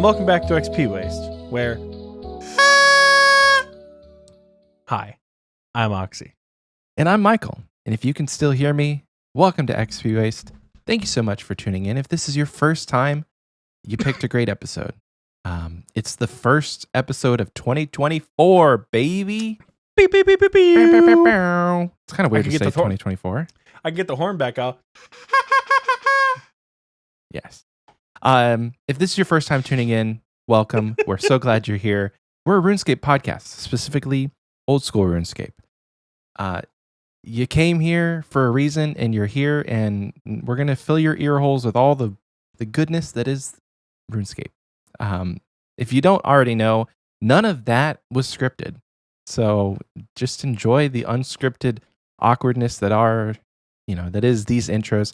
and welcome back to Xpwaste, where... Hi, I'm Oxie. And I'm Michael. And if you can still hear me, welcome to Xpwaste. Thank you so much for tuning in. If this is your first time, you picked a great episode. It's the first episode of 2024, baby. Beep, beep, beep, beep, beep. It's kind of weird to say 2024. I can get the horn back out. Yes. If this is your first time tuning in, welcome. We're so glad you're here. We're a Runescape podcast, specifically old school Runescape. You came here for a reason, and you're here, and we're going to fill your ear holes with all the goodness that is RuneScape. If you don't already know, none of that was scripted. So just enjoy the unscripted awkwardness that is these intros.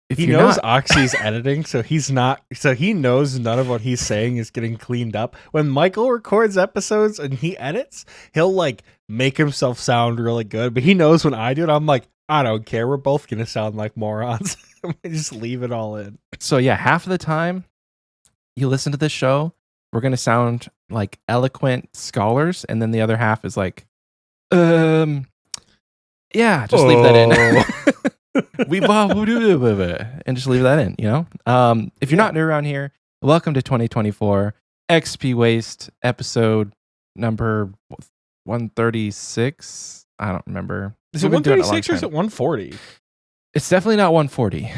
He knows Oxie's editing, so he knows none of what he's saying is getting cleaned up. When Michael records episodes and he edits, he'll like make himself sound really good, but he knows when I do it, I'm like, I don't care. We're both going to sound like morons. Just leave it all in. So yeah, half of the time you listen to this show, we're going to sound like eloquent scholars, and then the other half is like, yeah, just leave that in. And just leave that in, you know? If you're not new around here, welcome to 2024 Xpwaste episode number 136. I don't remember. Is it 136 or is it 140? It's definitely not 140.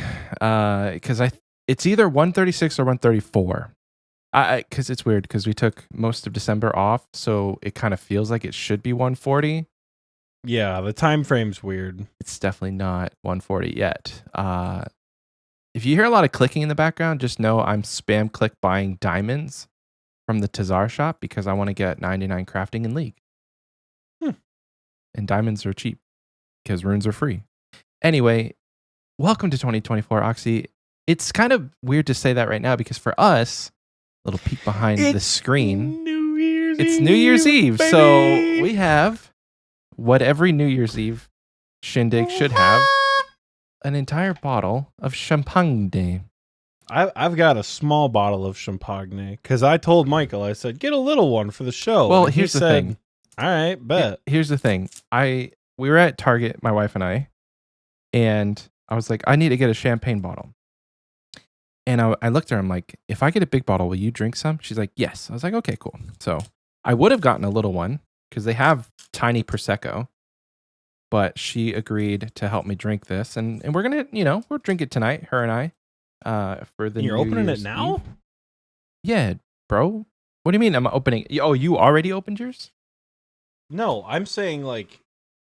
Because it's either 136 or 134. Because it's weird because we took most of December off, so it kind of feels like it should be 140. Yeah, the time frame's weird. It's definitely not 140 yet. If you hear a lot of clicking in the background, just know I'm spam click buying diamonds from the Tazar shop because I want to get 99 crafting in League. And diamonds are cheap because runes are free. Anyway, welcome to 2024, Oxie. It's kind of weird to say that right now because for us, a little peek behind the screen, it's New Year's Eve. Baby. So we have what every New Year's Eve shindig should have, an entire bottle of champagne. I've got a small bottle of champagne because I told Michael, I said, get a little one for the show. Well, and here's the thing. All right, bet. Here's the thing. We were at Target, my wife and I was like, I need to get a champagne bottle. And I looked at her, I'm like, if I get a big bottle, will you drink some? She's like, yes. I was like, okay, cool. So I would have gotten a little one because they have tiny Prosecco, but she agreed to help me drink this. And we're going to, we'll drink it tonight, her and I, for the You're New opening Year's it now? Eve. Yeah, bro. What do you mean I'm opening? Oh, you already opened yours? No, I'm saying like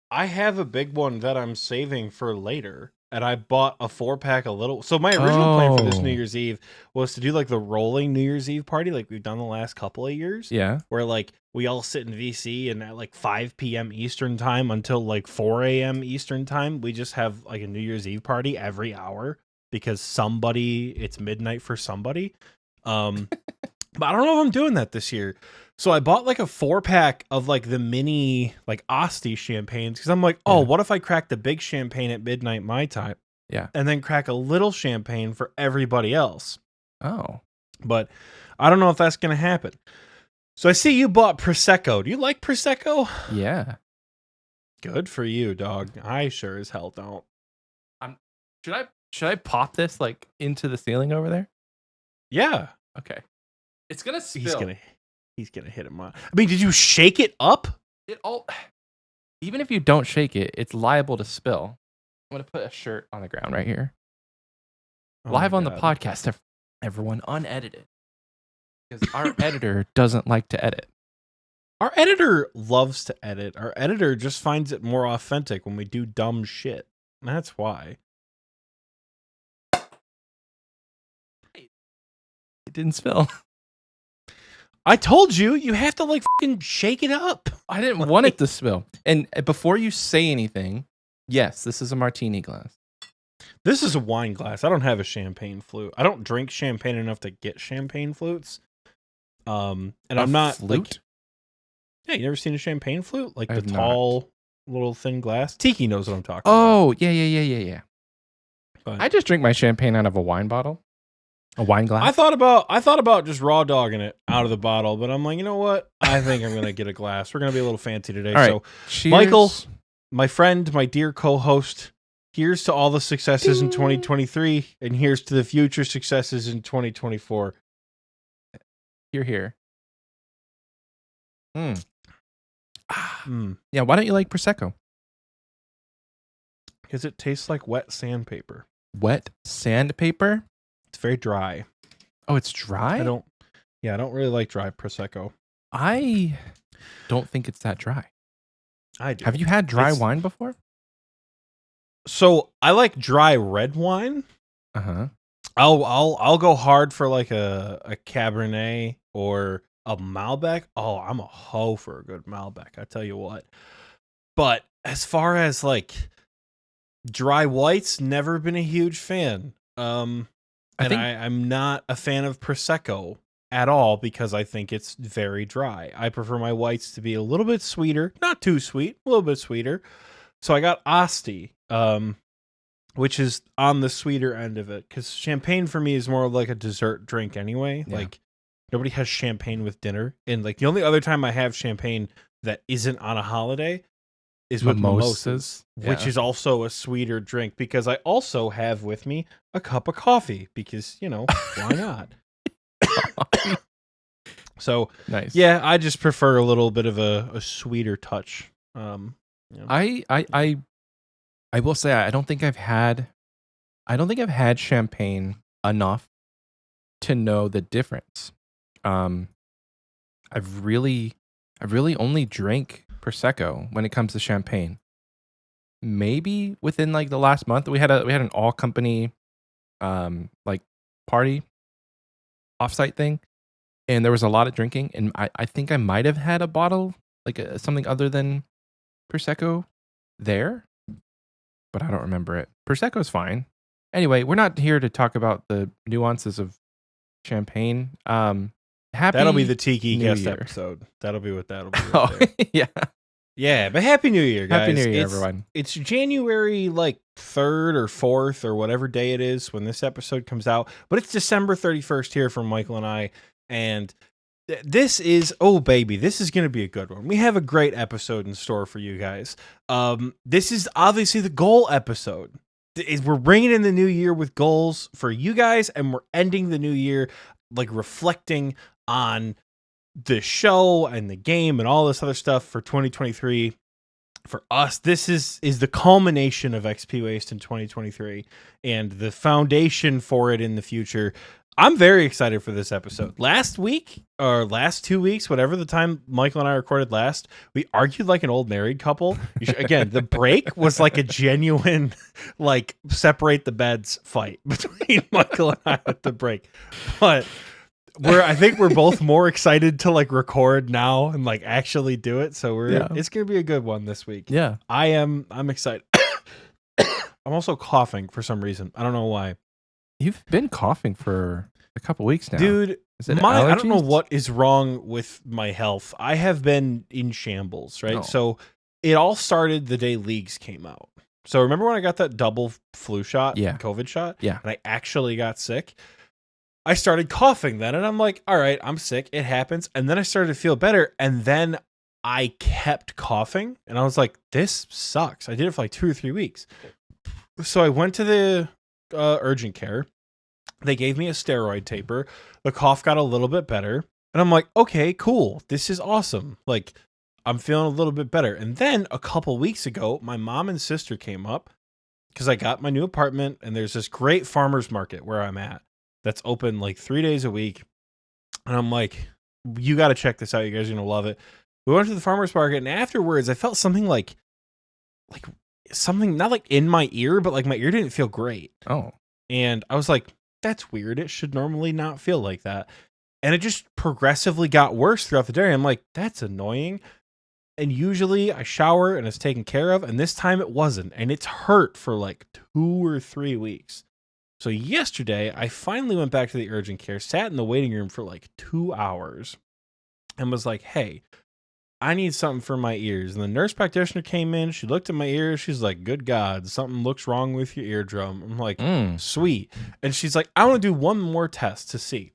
I have a big one that I'm saving for later. And I bought a 4-pack a little. So my original plan for this New Year's Eve was to do like the rolling New Year's Eve party like we've done the last couple of years. Yeah. Where like we all sit in VC and at like 5 p.m. Eastern time until like 4 a.m. Eastern time, we just have like a New Year's Eve party every hour because it's midnight for somebody. But I don't know if I'm doing that this year. So I bought like a 4-pack of like the mini like Osrs champagnes because I'm like, what if I crack the big champagne at midnight my time? Yeah. And then crack a little champagne for everybody else. Oh. But I don't know if that's going to happen. So I see you bought Prosecco. Do you like Prosecco? Yeah. Good for you, dog. I sure as hell don't. Should I pop this like into the ceiling over there? Yeah. Okay. It's gonna spill. He's gonna hit him. I mean, did you shake it up? Even if you don't shake it, it's liable to spill. I'm gonna put a shirt on the ground right here, live on the podcast. Everyone unedited, because our editor doesn't like to edit. Our editor loves to edit. Our editor just finds it more authentic when we do dumb shit. That's why. It didn't spill. I told you, you have to like fucking shake it up. I didn't want it to spill. And before you say anything, yes, this is a martini glass. This is a wine glass. I don't have a champagne flute. I don't drink champagne enough to get champagne flutes. And I'm not flute. Yeah, you never seen a champagne flute? Like the tall, little thin glass? Tiki knows what I'm talking about. Oh, yeah. But I just drink my champagne out of a wine bottle. A wine glass? I thought about just raw dogging it out of the bottle, but I'm like, you know what? I think I'm gonna get a glass. We're gonna be a little fancy today. All right. So, Cheers. Michael, my friend, my dear co-host, here's to all the successes in 2023, and here's to the future successes in 2024. Here. Yeah, why don't you like Prosecco? Because it tastes like wet sandpaper. Wet sandpaper? It's very dry. Oh, it's dry? I don't really like dry Prosecco. I don't think it's that dry. I do. Have you had dry wine before? So I like dry red wine. Uh-huh. I'll go hard for like a Cabernet or a Malbec. Oh, I'm a hoe for a good Malbec, I tell you what. But as far as like dry whites, never been a huge fan. I'm not a fan of Prosecco at all because I think it's very dry. I prefer my whites to be a little bit sweeter, not too sweet, a little bit sweeter. So I got Asti, which is on the sweeter end of it, because champagne for me is more of like a dessert drink anyway. Yeah. Like nobody has champagne with dinner, and like the only other time I have champagne that isn't on a holiday is with mimosas, which is also a sweeter drink, because I also have with me a cup of coffee because, you know, why not? So nice. Yeah, I just prefer a little bit of a sweeter touch. I will say I don't think I've had champagne enough to know the difference. I've really only drank Prosecco when it comes to champagne. Maybe within like the last month, we had an all company like party offsite thing, and there was a lot of drinking, and I think I might have had a bottle, like something other than Prosecco there, but I don't remember it. Prosecco's fine. Anyway, we're not here to talk about the nuances of champagne. That'll be the Tiki New guest Year. Episode. That'll be what that'll be. Right Yeah. Yeah, but Happy New Year, guys. Happy New Year, everyone. It's January like 3rd or 4th or whatever day it is when this episode comes out, but it's December 31st here from Michael and I, and this is, oh baby, this is going to be a good one. We have a great episode in store for you guys. This is obviously the goal episode. We're bringing in the new year with goals for you guys, and we're ending the new year like reflecting on the show and the game and all this other stuff for 2023. For us, this is the culmination of Xpwaste in 2023 and the foundation for it in the future. I'm very excited for this episode. Last week, or last 2 weeks, whatever the time Michael and I recorded last, we argued like an old married couple. Again, the break was like a genuine, like, separate the beds fight between Michael and I at the break. But I think we're both more excited to like record now and like actually do it. So it's gonna be a good one this week. Yeah, I'm excited. I'm also coughing for some reason. I don't know why. You've been coughing for a couple weeks now, dude. Is it I don't know what is wrong with my health. I have been in shambles, right? Oh. So it all started the day leagues came out. So remember when I got that double flu shot, COVID shot, and I actually got sick. I started coughing then, and I'm like, all right, I'm sick. It happens. And then I started to feel better, and then I kept coughing, and I was like, this sucks. I did it for like 2 or 3 weeks. So I went to the urgent care. They gave me a steroid taper. The cough got a little bit better, and I'm like, okay, cool. This is awesome. Like, I'm feeling a little bit better. And then a couple weeks ago, my mom and sister came up because I got my new apartment, and there's this great farmer's market where I'm at that's open like 3 days a week. And I'm like, you got to check this out. You guys are going to love it. We went to the farmer's market, and afterwards I felt something like something not like in my ear, but like my ear didn't feel great. Oh. And I was like, that's weird. It should normally not feel like that. And it just progressively got worse throughout the day. I'm like, that's annoying. And usually I shower and it's taken care of. And this time it wasn't. And it's hurt for like 2 or 3 weeks. So yesterday, I finally went back to the urgent care, sat in the waiting room for like 2 hours, and was like, hey, I need something for my ears. And the nurse practitioner came in. She looked at my ears. She's like, good God, something looks wrong with your eardrum. I'm like, sweet. And she's like, I want to do one more test to see.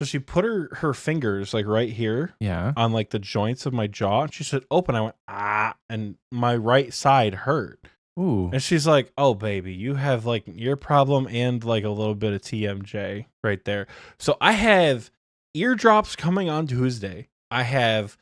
So she put her fingers like right here on like the joints of my jaw. And she said, open. I went, ah. And my right side hurt. Ooh. And she's like, oh, baby, you have like ear problem and like a little bit of TMJ right there. So I have eardrops coming on Tuesday. I have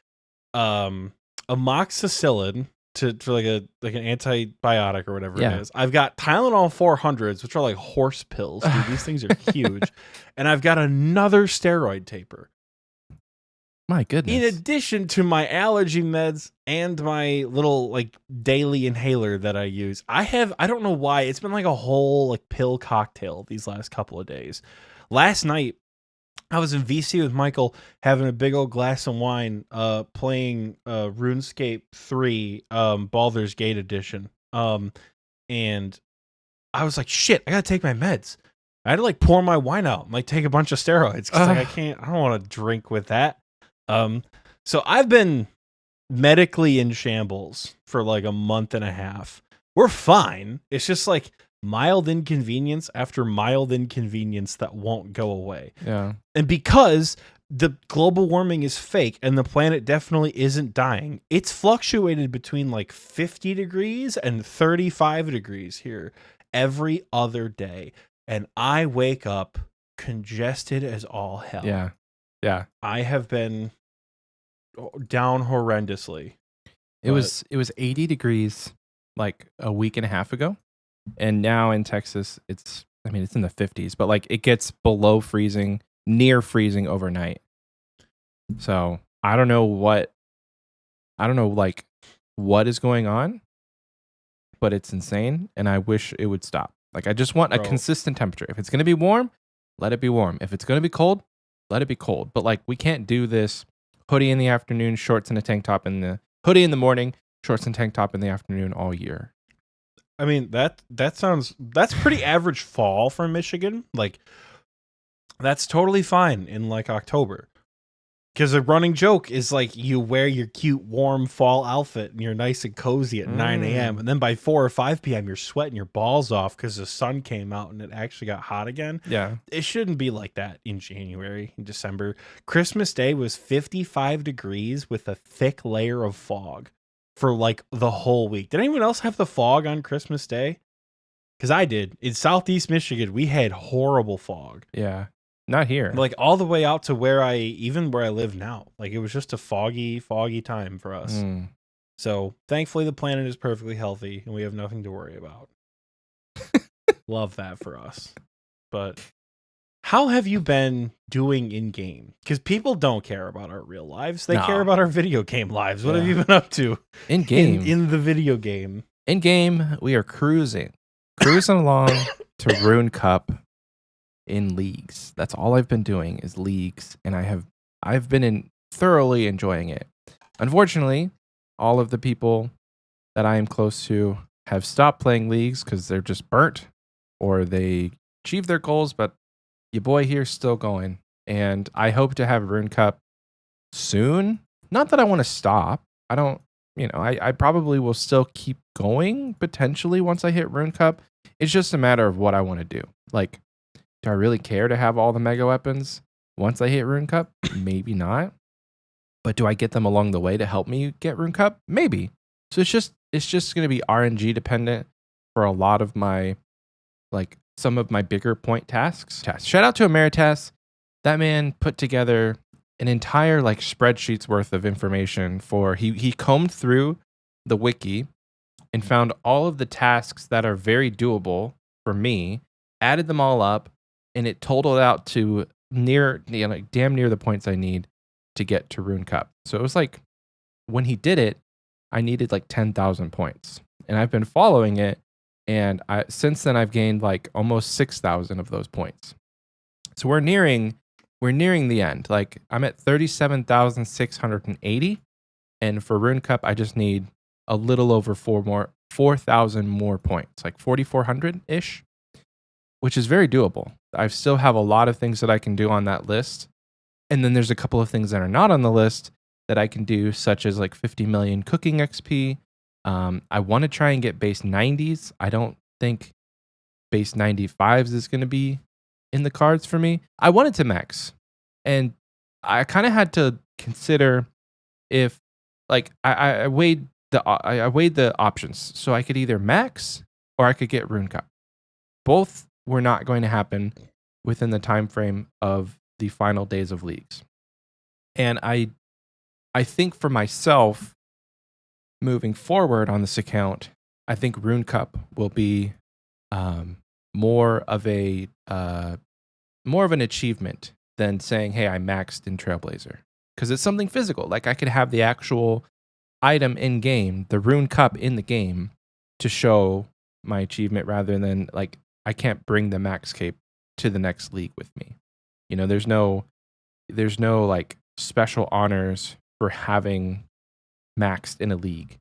amoxicillin for like an antibiotic or whatever it is. I've got Tylenol 400s, which are like horse pills. Dude, these things are huge. And I've got another steroid taper. My goodness. In addition to my allergy meds and my little like daily inhaler that I use, I don't know why, it's been like a whole like pill cocktail these last couple of days. Last night, I was in VC with Michael having a big old glass of wine, playing RuneScape 3 Baldur's Gate edition. And I was like, shit, I gotta take my meds. I had to like pour my wine out and like take a bunch of steroids because like, I don't want to drink with that. So I've been medically in shambles for like a month and a half. We're fine. It's just like mild inconvenience after mild inconvenience that won't go away. Yeah. And because the global warming is fake and the planet definitely isn't dying, it's fluctuated between like 50 degrees and 35 degrees here every other day. And I wake up congested as all hell. Yeah. Yeah. I have been down horrendously. It was 80 degrees like a week and a half ago. And now in Texas, it's in the 50s, but like it gets below freezing, near freezing overnight. So I don't know like what is going on, but it's insane. And I wish it would stop. Like I just want a consistent temperature. If it's going to be warm, let it be warm. If it's going to be cold, let it be cold. But like we can't do this hoodie in the afternoon, shorts and a tank top hoodie in the morning, shorts and tank top in the afternoon all year. I mean, that's pretty average fall for Michigan. Like, that's totally fine in like October. Because the running joke is like you wear your cute, warm fall outfit and you're nice and cozy at 9 a.m. And then by 4 or 5 p.m., you're sweating your balls off because the sun came out and it actually got hot again. Yeah. It shouldn't be like that in January, in December. Christmas Day was 55 degrees with a thick layer of fog for like the whole week. Did anyone else have the fog on Christmas Day? Because I did. In Southeast Michigan, we had horrible fog. Yeah. Not here. Like all the way out to where I live now. Like it was just a foggy time for us. So thankfully the planet is perfectly healthy and we have nothing to worry about. Love that for us. But how have you been doing in game? Because people don't care about our real lives. They care about our video game lives. What have you been up to in game? In the video game. In game, we are cruising along to Rune Cup in leagues. That's all I've been doing is leagues, and I've been thoroughly enjoying it. Unfortunately, all of the people that I am close to have stopped playing leagues because they're just burnt or they achieved their goals, but your boy here's still going, and I hope to have Rune Cup soon. Not that I want to stop. I don't, I probably will still keep going potentially once I hit Rune Cup. It's just a matter of what I want to do. Like, do I really care to have all the mega weapons once I hit Rune Cup? Maybe not. But do I get them along the way to help me get Rune Cup? Maybe. So it's just going to be RNG dependent for a lot of my, like, some of my bigger point tasks. Shout out to Emeritas. That man put together an entire like spreadsheets worth of information for he combed through the wiki and found all of the tasks that are very doable for me, added them all up, and it totaled out to damn near the points I need to get to Rune Cup. So it was like when he did it, I needed like 10,000 points, and I've been following it. And since then, I've gained like almost 6,000 of those points. So we're nearing the end. Like I'm at 37,680, and for Rune Cup, I just need a little over 4,000 more points, like 4,400 ish, which is very doable. I still have a lot of things that I can do on that list, and then there's a couple of things that are not on the list that I can do, such as like 50 million cooking XP. I want to try and get base 90s. I don't think base 95s is going to be in the cards for me. I wanted to max, and I kind of had to consider if, like, I weighed I weighed the options, so I could either max or I could get Rune Cup. Both were not going to happen within the time frame of the final days of leagues, and I think for myself, moving forward on this account, I think Rune Cup will be more of an achievement than saying, "Hey, I maxed in Trailblazer," because it's something physical. Like, I could have the actual item in game, the Rune Cup in the game, to show my achievement, rather than like I can't bring the max cape to the next league with me. You know, there's no like special honors for having maxed in a league.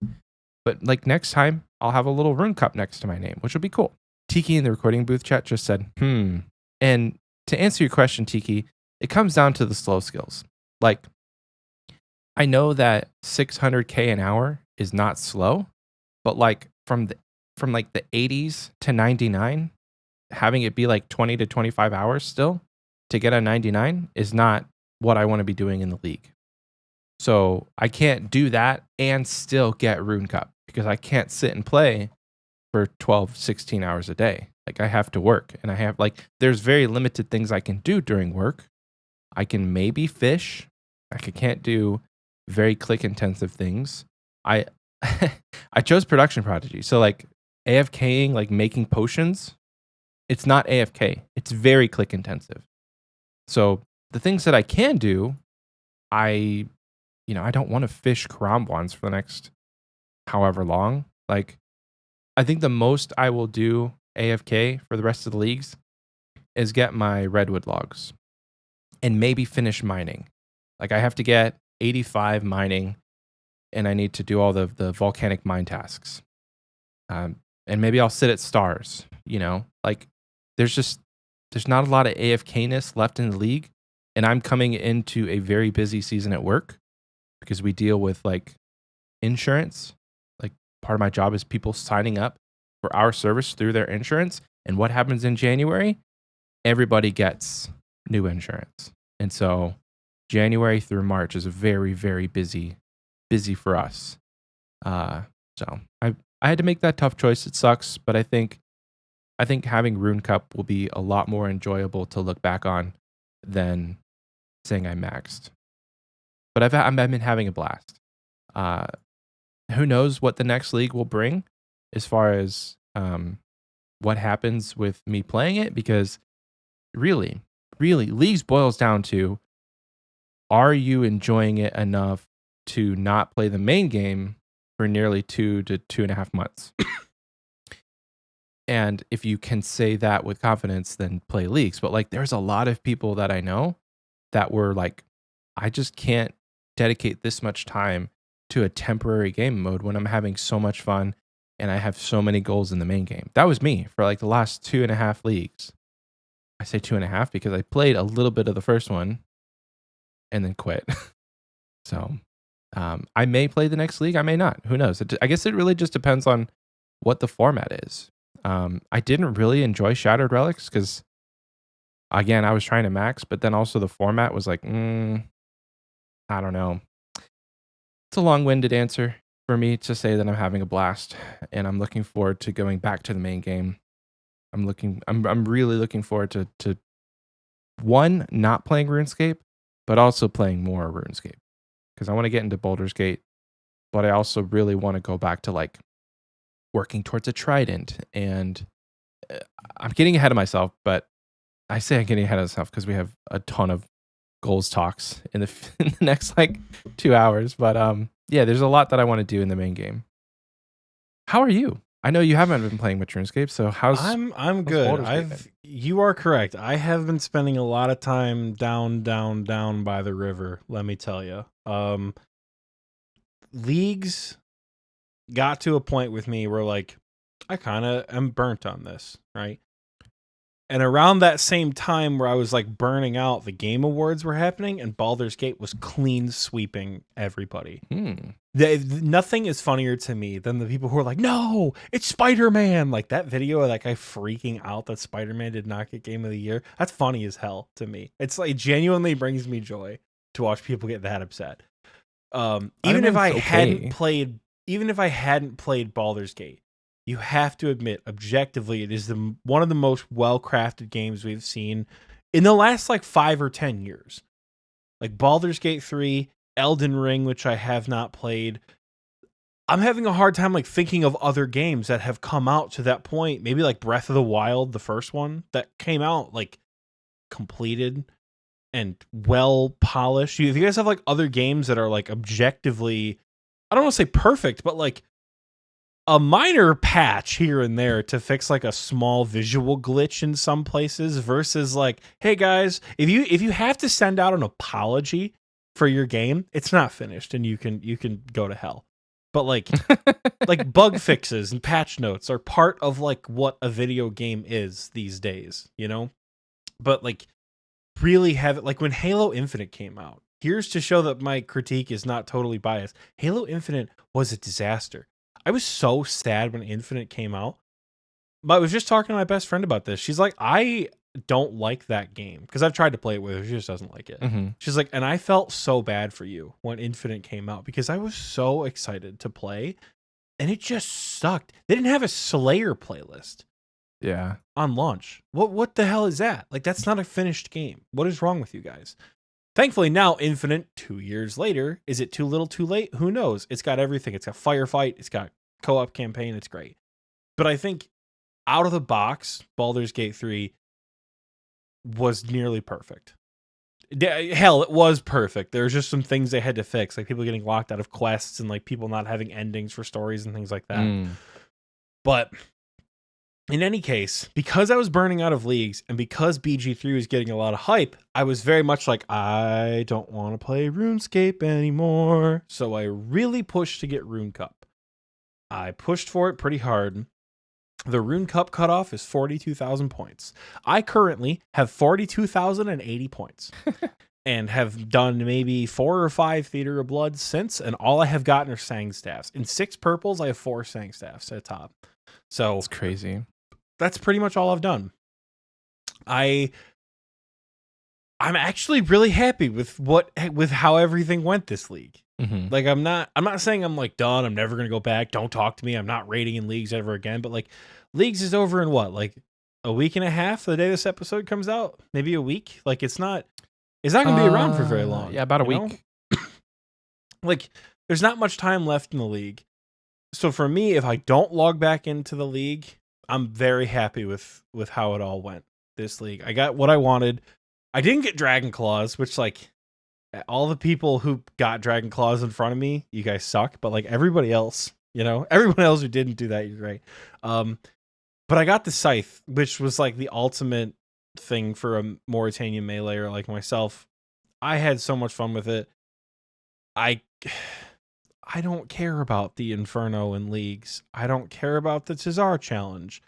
But like next time, I'll have a little Rune Cup next to my name, which will be cool. Tiki in the recording booth chat just said, And to answer your question, Tiki, it comes down to the slow skills. Like, I know that 600k an hour is not slow, but like from like the 80s to 99, having it be like 20 to 25 hours still to get a 99 is not what I want to be doing in the league. So I can't do that and still get Rune Cup, because I can't sit and play for 12, 16 hours a day. Like, I have to work, and I have like, there's very limited things I can do during work. I can maybe fish. I can't do very click intensive things. I I chose production prodigy. So like AFKing, like making potions, it's not AFK. It's very click intensive. So the things that I can do, I don't want to fish Karambwans for the next however long. Like, I think the most I will do AFK for the rest of the leagues is get my redwood logs and maybe finish mining. Like, I have to get 85 mining, and I need to do all the volcanic mine tasks. And maybe I'll sit at stars, like there's not a lot of AFK-ness left in the league. And I'm coming into a very busy season at work, because we deal with like insurance. Like, part of my job is people signing up for our service through their insurance. And what happens in January? Everybody gets new insurance. And so January through March is a very, very busy for us. So I had to make that tough choice. It sucks, but I think having Rune Cup will be a lot more enjoyable to look back on than saying I maxed. But I've been having a blast. Who knows what the next league will bring as far as what happens with me playing it, because really, leagues boils down to, are you enjoying it enough to not play the main game for nearly 2 to 2.5 months? And if you can say that with confidence, then play leagues. But like, there's a lot of people that I know that were like, I just can't dedicate this much time to a temporary game mode when I'm having so much fun and I have so many goals in the main game. That was me for like the last 2.5 leagues. I say 2.5 because I played a little bit of the first one and then quit. So I may play the next league. I may not. Who knows? I guess it really just depends on what the format is. I didn't really enjoy Shattered Relics because, again, I was trying to max, but then also the format was like, I don't know. It's a long-winded answer for me to say that I'm having a blast, and I'm looking forward to going back to the main game. I'm really looking forward to one, not playing RuneScape, but also playing more RuneScape, because I want to get into Baldur's Gate, but I also really want to go back to like working towards a trident. And I'm getting ahead of myself, but I say I'm getting ahead of myself because we have a ton of goals talks in the next like 2 hours. But yeah, there's a lot that I want to do in the main game. How are you? I know you haven't been playing much RuneScape, so I'm good. You are correct. I have been spending a lot of time down by the river, let me tell you. Leagues got to a point with me where like I kind of am burnt on this, right? And around that same time where I was like burning out, the Game Awards were happening and Baldur's Gate was clean sweeping everybody. Nothing is funnier to me than the people who are like, no, it's Spider-Man. Like that video of that guy freaking out that Spider-Man did not get Game of the Year. That's funny as hell to me. It's like genuinely brings me joy to watch people get that upset. Even if I hadn't played Baldur's Gate, you have to admit, objectively, it is one of the most well-crafted games we've seen in the last like 5 or 10 years. Like Baldur's Gate 3, Elden Ring, which I have not played. I'm having a hard time like thinking of other games that have come out to that point. Maybe like Breath of the Wild, the first one that came out like completed and well polished. If you guys have like other games that are like objectively, I don't want to say perfect, but like a minor patch here and there to fix like a small visual glitch in some places versus like, hey guys, if you have to send out an apology for your game, it's not finished and you can go to hell. But like like bug fixes and patch notes are part of like what a video game is these days, you know? But like really have it, like when Halo Infinite came out, here's to show that my critique is not totally biased. Halo Infinite was a disaster. I was so sad when Infinite came out. But I was just talking to my best friend about this. She's like, I don't like that game. Because I've tried to play it with her. She just doesn't like it. Mm-hmm. She's like, and I felt so bad for you when Infinite came out. Because I was so excited to play. And it just sucked. They didn't have a Slayer playlist. Yeah. On launch. What the hell is that? Like, that's not a finished game. What is wrong with you guys? Thankfully, now Infinite, 2 years later, is it too little too late? Who knows? It's got everything. It's got Firefight. It's got co-op campaign. It's great. But I think out of the box, Baldur's Gate 3 was nearly perfect. Hell, it was perfect. There's just some things they had to fix, like people getting locked out of quests and like people not having endings for stories and things like that. But in any case, because I was burning out of leagues and because BG3 was getting a lot of hype, I was very much like, I don't want to play RuneScape anymore. So I really pushed to get Rune Cup. I pushed for it pretty hard. The Rune Cup cutoff is 42,000 points. I currently have 42,080 points and have done maybe 4 or 5 Theater of Blood since, and all I have gotten are Sang Staffs. In 6 purples, I have 4 Sang Staffs at top. So it's crazy. That's pretty much all I've done. I'm actually really happy with how everything went this league. Mm-hmm. Like I'm not saying I'm like done. I'm never gonna go back. Don't talk to me. I'm not raiding in leagues ever again. But like leagues is over in what, like a week and a half the day this episode comes out? Maybe a week. Like it's not gonna be around for very long. Yeah, about a week. Like there's not much time left in the league. So for me, if I don't log back into the league, I'm very happy with how it all went this league. I got what I wanted. I didn't get Dragon Claws, which like all the people who got Dragon Claws in front of me, you guys suck. But like everybody else, everyone else who didn't do that, you're right. But I got the Scythe, which was like the ultimate thing for a Mauritanian meleeer like myself. I had so much fun with it. I don't care about the Inferno in leagues. I don't care about the Tazar challenge.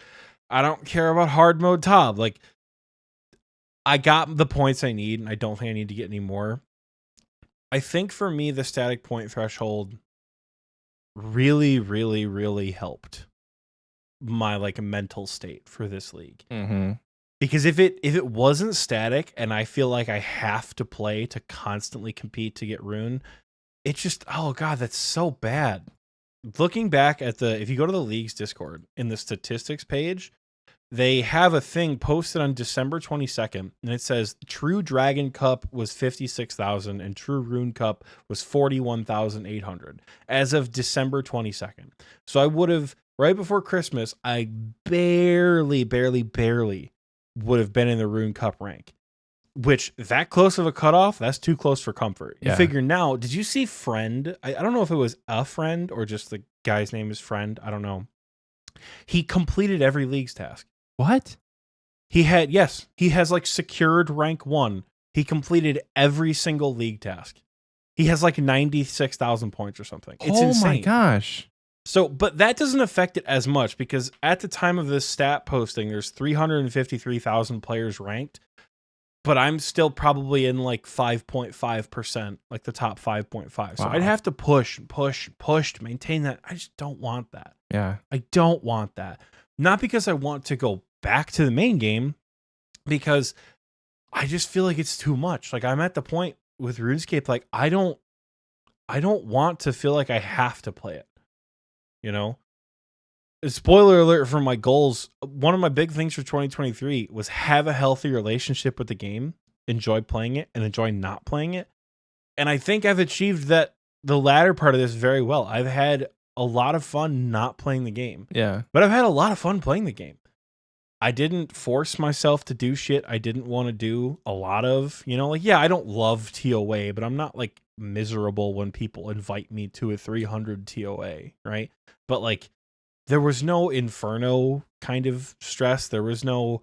I don't care about hard mode Tob. Like, I got the points I need, and I don't think I need to get any more. I think for me, the static point threshold really, really, really helped my like mental state for this league. Mm-hmm. Because if it wasn't static, and I feel like I have to play to constantly compete to get rune, it's just, oh God, that's so bad. Looking back at if you go to the league's Discord, in the statistics page, they have a thing posted on December 22nd, and it says True Dragon Cup was 56,000 and True Rune Cup was 41,800 as of December 22nd. So I would have, right before Christmas, I barely would have been in the Rune Cup rank. Which, that close of a cutoff, that's too close for comfort. You figure now, did you see Friend? I don't know if it was a friend or just the guy's name is Friend. I don't know. He completed every league's task. What? He has like secured rank 1. He completed every single league task. He has like 96,000 points or something. It's insane. Oh my gosh. So, but that doesn't affect it as much because at the time of this stat posting, there's 353,000 players ranked, but I'm still probably in like 5.5%, like the top 5.5. So I'd Wow. have to push to maintain that. I just don't want that. Yeah. I don't want that. Not because I want to go back to the main game, because I just feel like it's too much. Like I'm at the point with RuneScape, like I don't want to feel like I have to play it. You know? Spoiler alert for my goals. One of my big things for 2023 was have a healthy relationship with the game, enjoy playing it, and enjoy not playing it. And I think I've achieved that, the latter part of this, very well. I've had a lot of fun not playing the game. Yeah. But I've had a lot of fun playing the game. I didn't force myself to do shit I didn't want to do a lot of, like, yeah, I don't love TOA, but I'm not like miserable when people invite me to a 300 TOA, right? But like, there was no Inferno kind of stress. There was no,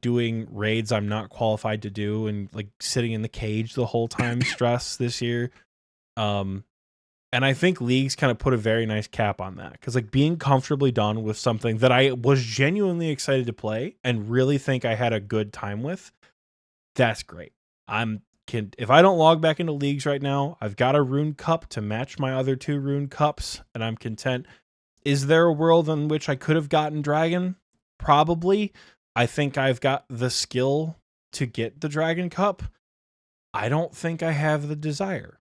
doing raids I'm not qualified to do and like sitting in the cage the whole time stress this year. And I think leagues kind of put a very nice cap on that, because like being comfortably done with something that I was genuinely excited to play and really think I had a good time with, that's great. If I don't log back into leagues right now, I've got a Rune Cup to match my other 2 Rune Cups, and I'm content. Is there a world in which I could have gotten Dragon? Probably. I think I've got the skill to get the Dragon Cup. I don't think I have the desire.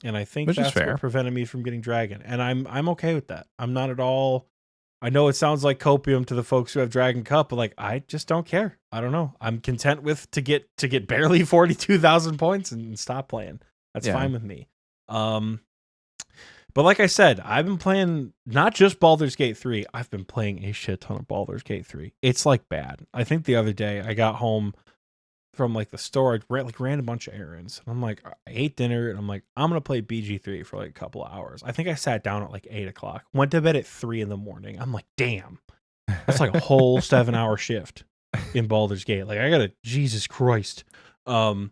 And I think that's what prevented me from getting Dragon. And I'm okay with that. I'm not at all. I know it sounds like copium to the folks who have Dragon Cup, but like I just don't care. I don't know. I'm content with to get barely 42,000 points and stop playing. That's fine with me. But like I said, I've been playing not just Baldur's Gate 3. I've been playing a shit ton of Baldur's Gate 3. It's like bad. I think the other day I got home from like the store, I ran a bunch of errands. And I'm like, I ate dinner and I'm like, I'm going to play BG3 for like a couple of hours. I think I sat down at like 8 o'clock, went to bed at 3 in the morning. I'm like, damn, that's like a whole 7-hour shift in Baldur's Gate. Like Jesus Christ. But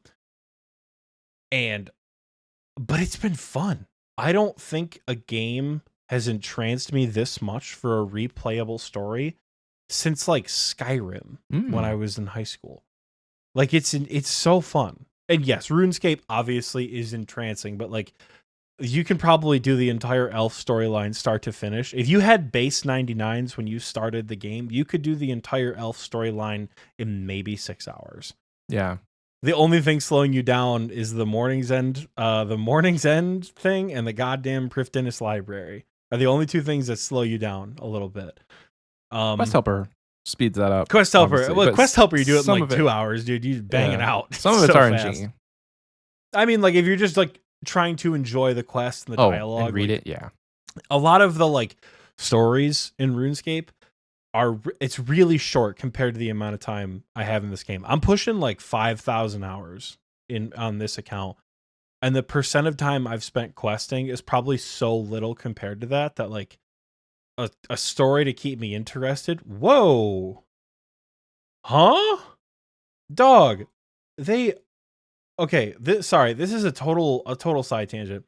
it's been fun. I don't think a game has entranced me this much for a replayable story since like Skyrim when I was in high school. Like it's so fun. And yes, RuneScape obviously is entrancing, but like you can probably do the entire elf storyline start to finish. If you had base 99s when you started the game, you could do the entire elf storyline in maybe 6 hours. Yeah. The only thing slowing you down is the Morning's End thing and the goddamn Prifddinas library are the only 2 things that slow you down a little bit. Quest Helper speeds that up. Quest Helper. Well, Quest Helper, you do it in like 2 hours, dude. You bang it out. Some of it's so RNG. Fast. I mean, like if you're just like trying to enjoy the quest and the dialogue, and read like, it, yeah. A lot of the like stories in RuneScape it's really short compared to the amount of time I have in this game. I'm pushing like 5,000 hours on this account, and the percent of time I've spent questing is probably so little compared to that like a story to keep me interested. Whoa. Huh? Dog. Okay, this is a total side tangent.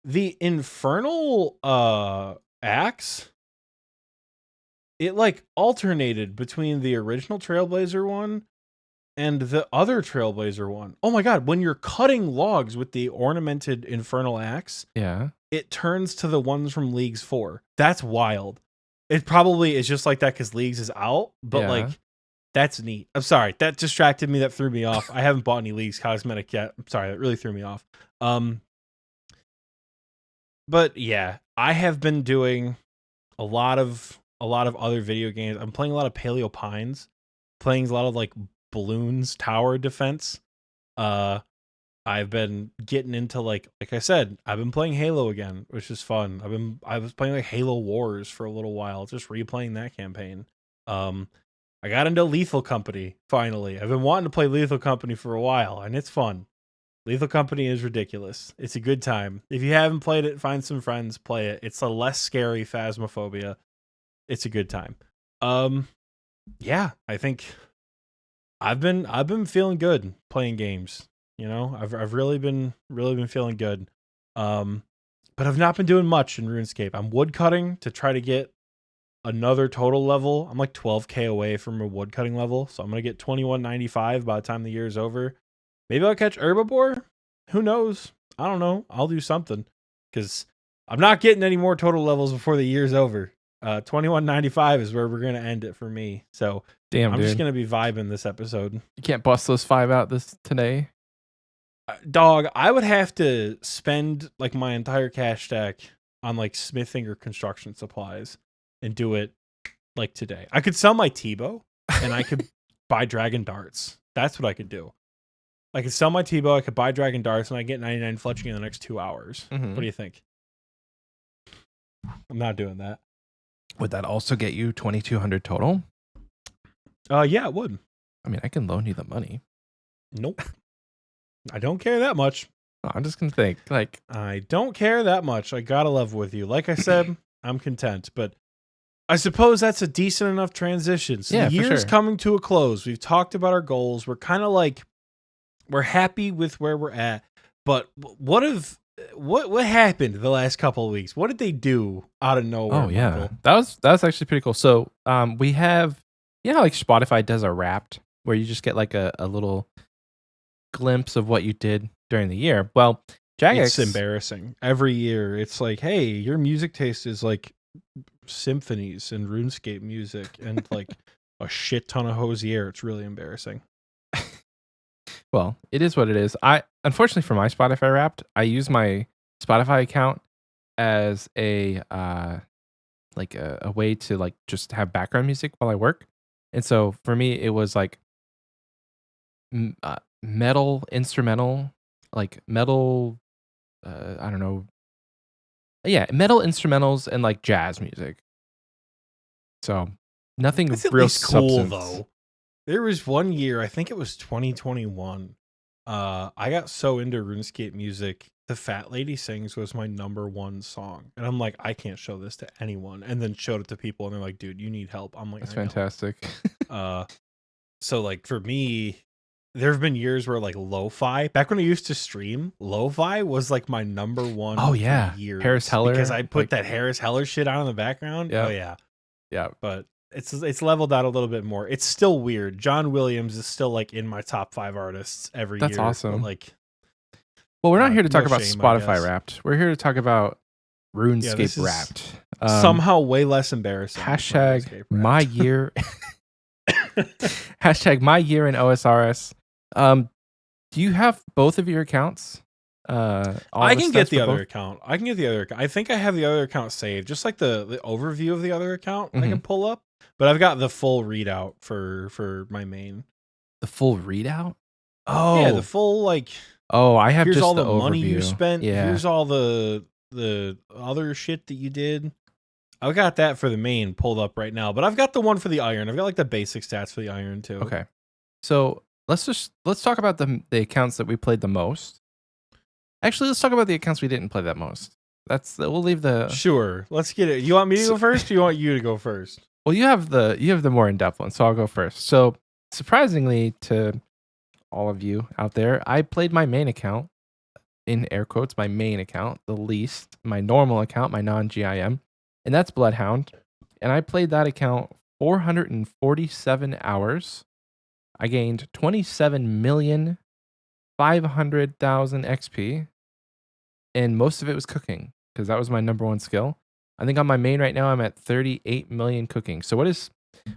The Infernal axe, it like alternated between the original Trailblazer one and the other Trailblazer one. Oh my god, when you're cutting logs with the ornamented Infernal axe, it turns to the ones from Leagues 4. That's wild. It probably is just like that because Leagues is out, but like that's neat. I'm sorry, that distracted me. That threw me off. I haven't bought any Leagues cosmetic yet. I'm sorry, that really threw me off. But yeah, I have been doing a lot of other video games. I'm playing a lot of Paleo Pines, playing a lot of like Balloons Tower Defense. I've been getting into like I said, I've been playing Halo again, which is fun. I was playing like Halo Wars for a little while, just replaying that campaign. I got into Lethal Company finally. I've been wanting to play Lethal Company for a while, and it's fun. Lethal Company is ridiculous. It's a good time. If you haven't played it, find some friends, play it. It's a less scary Phasmophobia. It's a good time. Yeah, I think I've been feeling good playing games. You know, I've really been feeling good. but I've not been doing much in RuneScape. I'm woodcutting to try to get another total level. I'm like 12k away from a woodcutting level, so I'm gonna get 2195 by the time the year is over. Maybe I'll catch herbivore. Who knows? I don't know. I'll do something because I'm not getting any more total levels before the year's over. 2195 is where we're gonna end it for me. So Damn, I'm dude. just gonna be vibing this episode. You can't bust those 5 out today. Dog, I would have to spend like my entire cash stack on like smithing or construction supplies and do it like today. I could sell my T-bow and I could buy dragon darts. That's what I could do. I could sell my T-bow, I could buy dragon darts, and I get 99 fletching in the next 2 hours. Mm-hmm. What do you think? I'm not doing that. Would that also get you 2,200 total? Yeah, it would. I mean, I can loan you the money. Nope. I don't care that much. I'm just gonna think like I don't care that much. I gotta level with you. Like I said, I'm content, but I suppose that's a decent enough transition. So Yeah, the for year's sure. coming to a close. We've talked about our goals. We're kind of like, we're happy with where we're at. But what happened the last couple of weeks? What did they do out of nowhere? oh yeah, Michael? that was actually pretty cool. So we have, you know, like Spotify does a Wrapped where you just get like a little glimpse of what you did during the year. Well, Jagex, It's embarrassing. Every year, it's like, hey, your music taste is like symphonies and RuneScape music and like a shit ton of Hosier. It's really embarrassing. well, it is what it is. I unfortunately for my Spotify Wrapped, I use my Spotify account as a way to like just have background music while I work. And so for me, it was like metal instrumental, like metal, I don't know. Yeah, metal instrumentals and like jazz music. So nothing That's at real least cool substance. though. There was one year, I think it was 2021. I got so into RuneScape music. The Fat Lady Sings was my number one song. And I'm like, I can't show this to anyone. And then showed it to people and they're like, dude, you need help. I'm like, That's I know. fantastic. So like for me, there have been years where like lo-fi, back when I used to stream, lo-fi was like my number one. Oh, for yeah. years Harris Heller, because I put like- that Harris Heller shit on in the background. Yep. Oh yeah, Yeah. but it's leveled out a little bit more. It's still weird. John Williams is still like in my top 5 artists every year. That's awesome. But, like, Well, we're not here to talk no about shame, I Spotify guess. Wrapped. We're here to talk about RuneScape this is Wrapped. somehow way less embarrassing. than Hashtag RuneScape my Wrapped. year. Hashtag my year in OSRS. Do you have both of your accounts? I can get the other account. I think I have the other account saved. Just like the overview of the other account I can pull up. But I've got the full readout for my main. The full readout? Oh. Yeah, the full like I have here's just all the overview. money you spent. Yeah. Here's all the other shit that you did. I've got that for the main pulled up right now, but I've got the one for the iron. I've got like the basic stats for the iron too. Okay. So let's talk about the accounts that we played the most. Actually, let's talk about the accounts we didn't play that most. We'll leave the Sure. Let's get it. You want me to go first or you want you to go first? Well, you have the more in-depth one, so I'll go first. So surprisingly to all of you out there, I played my main account, in air quotes, my main account, the least, my normal account, my non-GIM, and that's Bloodhound. And I played that account 447 hours. I gained 27,500,000 XP, and most of it was cooking because that was my number one skill. I think on my main right now I'm at 38 million cooking. So what is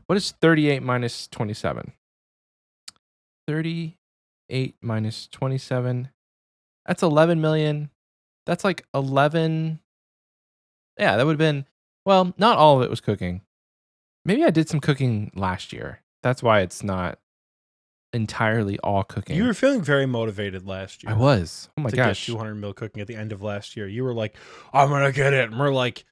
38 minus 27? 38 minus 27. That's 11 million. That's like 11. Yeah, that would have been, well, not all of it was cooking. Maybe I did some cooking last year. That's why it's not entirely all cooking. You were feeling very motivated last year. I was. Oh my to gosh. get 200 mil cooking at the end of last year. You were like, I'm gonna get it, and we're like,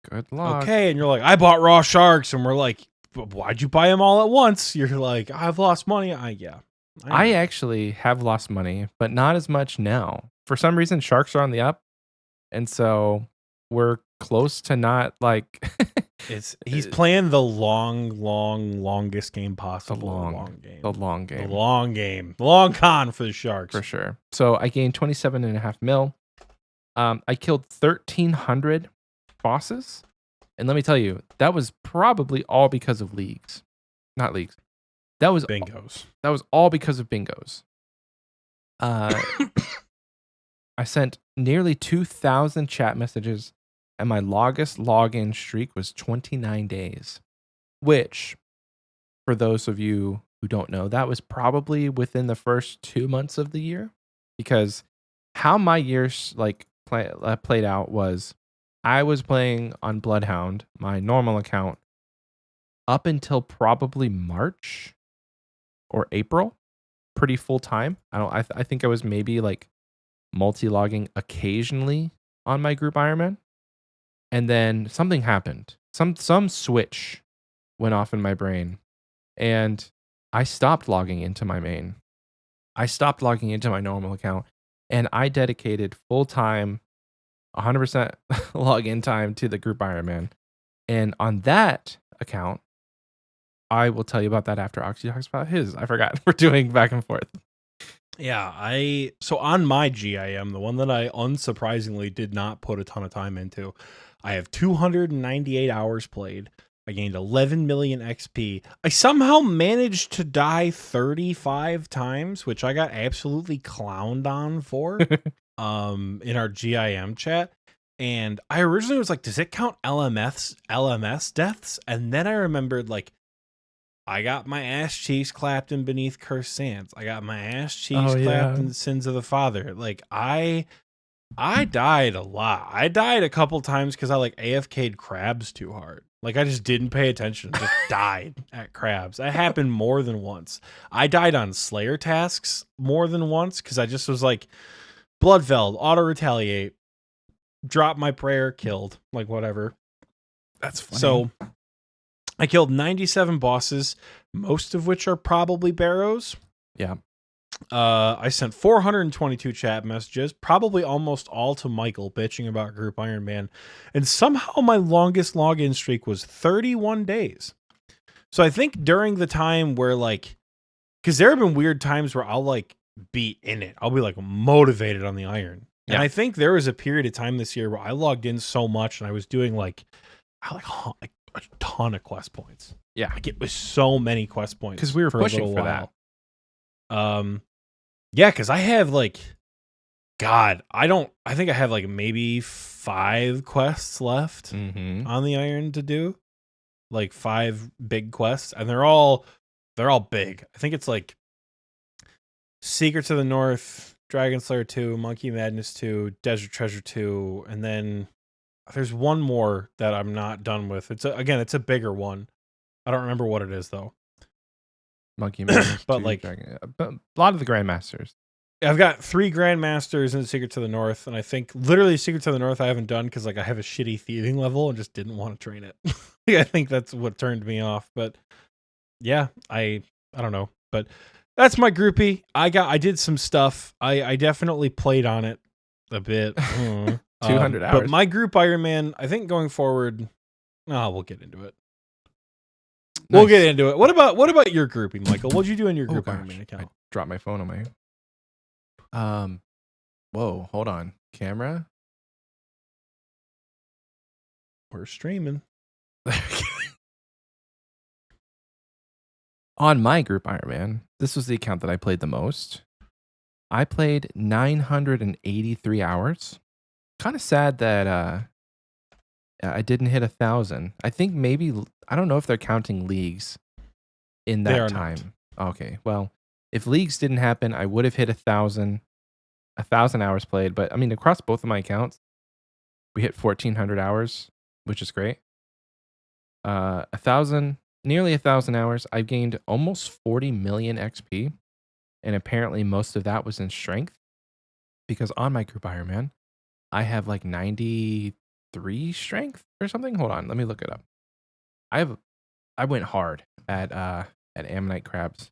Good luck. okay, and you're like, I bought raw sharks, and we're like, why'd you buy them all at once? You're like, I've lost money. I actually have lost money, but not as much now. For some reason, sharks are on the up, and so we're close to not like. He's playing the longest game possible. The long game. The long con for the sharks for sure. So I gained 27.5 mil. I killed 1,300 bosses. And let me tell you, that was probably all because of leagues. Not leagues. That was Bingos. That was all because of bingos. I sent nearly 2,000 chat messages, and my longest login streak was 29 days. Which, for those of you who don't know, that was probably within the first 2 months of the year. Because how my years played out was, I was playing on Bloodhound, my normal account, up until probably March or April, pretty full time. I think I was maybe like multi-logging occasionally on my group Ironman, and then something happened. Some switch went off in my brain, and I stopped logging into my main. I stopped logging into my normal account, and I dedicated full time, 100% login time to the group Ironman. And on that account, I will tell you about that after Oxie talks about his. I forgot. We're doing back and forth. Yeah, so on my GIM, the one that I unsurprisingly did not put a ton of time into, I have 298 hours played. I gained 11 million XP. I somehow managed to die 35 times, which I got absolutely clowned on for in our GIM chat. And I originally was like, does it count LMS deaths? And then I remembered, like, I got my ass cheeks clapped in Beneath Cursed Sands. I got my ass cheeks clapped in the Sins of the Father. Like, I died a lot. I died a couple times because I like AFK'd crabs too hard. Like, I just didn't pay attention. Just died at crabs. That happened more than once. I died on Slayer tasks more than once because I just was like, Bloodfeld, auto retaliate, drop my prayer, killed. Like, whatever. That's funny. So I killed 97 bosses, most of which are probably barrows. Yeah. I sent 422 chat messages, probably almost all to Michael, bitching about Group Iron Man. And somehow my longest login streak was 31 days. So I think during the time where, like, because there have been weird times where I'll, like, be in it. I'll be, like, motivated on the iron. Yeah. And I think there was a period of time this year where I logged in so much and I was doing, like a ton of quest points. Yeah. Like, it was so many quest points. Because we were pushing for that. Yeah, because I have, like, I think I have, like, maybe 5 quests left on the iron to do. Like, 5 big quests. And they're all big. I think it's, like, Secrets of the North, Dragon Slayer 2, Monkey Madness 2, Desert Treasure 2, and then there's one more that I'm not done with. It's a bigger one. I don't remember what it is, though. Monkey Madness, but like a lot of the Grandmasters. I've got 3 Grandmasters and Secret to the North, and I think literally Secret to the North I haven't done because, like, I have a shitty thieving level and just didn't want to train it. I think that's what turned me off. But yeah, I don't know. But that's my groupie. I did some stuff. I definitely played on it a bit. 200 hours. But my group Iron Man, I think going forward, we'll get into it. Nice. We'll get into it. What about your grouping, Michael? What'd you do in your group Iron Man account? I dropped my phone on my. Whoa, hold on. Camera. We're streaming. On my group Iron Man, this was the account that I played the most. I played 983 hours. Kind of sad that I didn't hit 1,000. I think maybe, I don't know if they're counting leagues in that time. Not. Okay, well, if leagues didn't happen, I would have hit 1,000 hours played. But I mean, across both of my accounts, we hit 1,400 hours, which is great. Nearly 1,000 hours. I've gained almost 40 million XP, and apparently most of that was in strength, because on my group Iron Man, I have like 93 strength or something. Hold on, let me look it up. I went hard at Ammonite crabs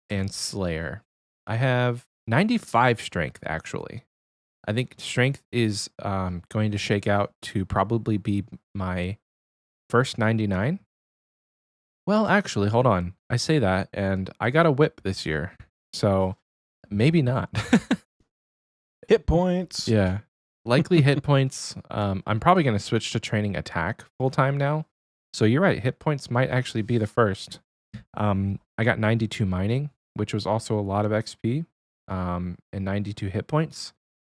and Slayer. I have 95 strength actually. I think strength is going to shake out to probably be my first 99. Well, actually, hold on. I say that, and I got a whip this year, so maybe not. Hit points. Yeah. Likely hit points. I'm probably going to switch to training attack full time now. So you're right. Hit points might actually be the first. I got 92 mining, which was also a lot of XP, and 92 hit points.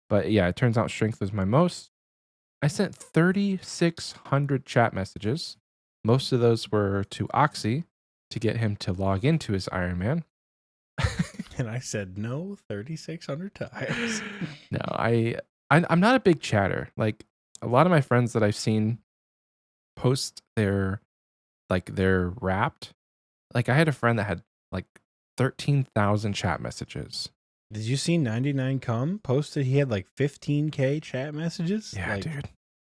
But yeah, it turns out strength was my most. I sent 3,600 chat messages. Most of those were to Oxie to get him to log into his Iron Man. And I said no 3,600 times. No, I'm not a big chatter. Like a lot of my friends that I've seen post their wrapped. Like I had a friend that had like 13,000 chat messages. Did you see 99 come posted? He had like 15K chat messages. Yeah, like, dude.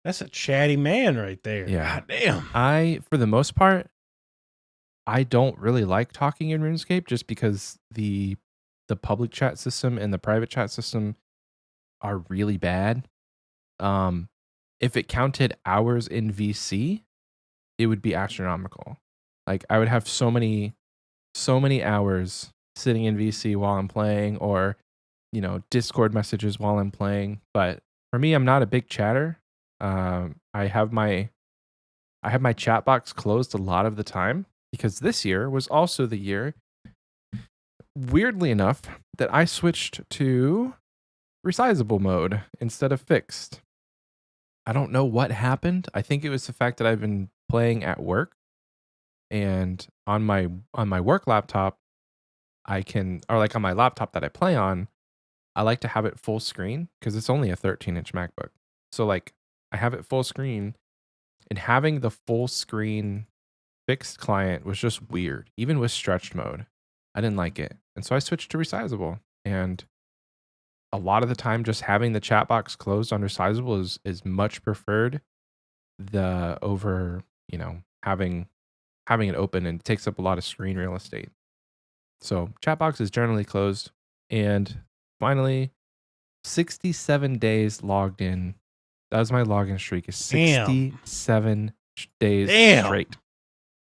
That's a chatty man right there. Yeah. God damn. For the most part, I don't really like talking in RuneScape just because the public chat system and the private chat system are really bad. If it counted hours in VC, it would be astronomical. Like I would have so many hours sitting in VC while I'm playing, or Discord messages while I'm playing. But for me, I'm not a big chatter. I have my chat box closed a lot of the time because this year was also the year, weirdly enough, that I switched to resizable mode instead of fixed. I don't know what happened. I think it was the fact that I've been playing at work, and on my work laptop, on my laptop that I play on, I like to have it full screen because it's only a 13-inch MacBook. So like I have it full screen, and having the full screen fixed client was just weird. Even with stretched mode, I didn't like it. And so I switched to resizable. And a lot of the time just having the chat box closed on resizable is much preferred over, having it open, and it takes up a lot of screen real estate. So chat box is generally closed. And finally, 67 days logged in. That was my login streak, is 67 days straight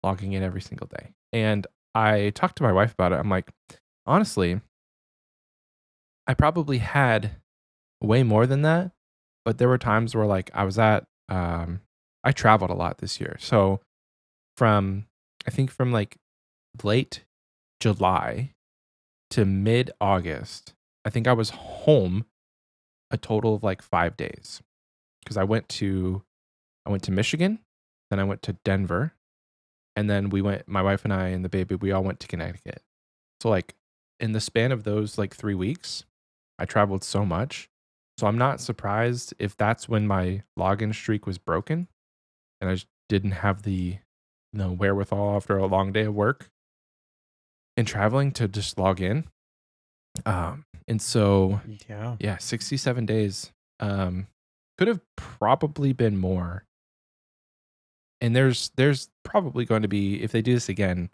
logging in every single day. And I talked to my wife about it. I'm like, honestly, I probably had way more than that, but there were times where like I was at, I traveled a lot this year. So I think from like late July to mid August, I think I was home a total of like 5 days, because I went to Michigan, then I went to Denver, and then my wife and I and the baby, we all went to Connecticut. So like in the span of those like 3 weeks, I traveled so much. So I'm not surprised if that's when my login streak was broken and I just didn't have the wherewithal after a long day of work and traveling to just log in. And so yeah, 67 days. Could have probably been more. And there's probably going to be, if they do this again,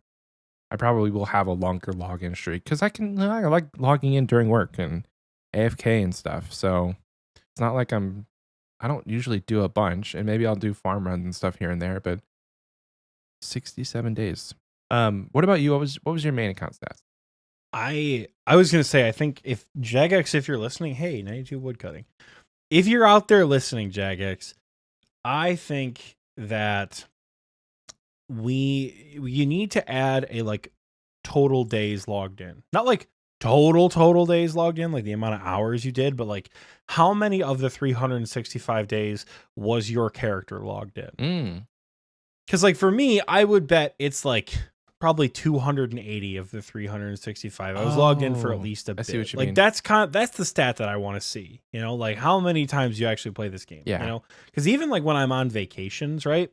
I probably will have a longer login streak, because I like logging in during work and AFK and stuff. So it's not like I don't usually do a bunch, and maybe I'll do farm runs and stuff here and there, but 67 days. What about you? What was your main account stats? I was gonna say, I think if Jagex, if you're listening, hey, 92 woodcutting. If you're out there listening, Jagex, I think that you need to add a like total days logged in. Not like total days logged in, like the amount of hours you did, but like how many of the 365 days was your character logged in? Because like for me, I would bet it's like probably 280 of the 365. I was logged in for at least a bit. I see what you mean. That's the stat that I want to see. Like how many times you actually play this game. Yeah. Because even like when I'm on vacations, right?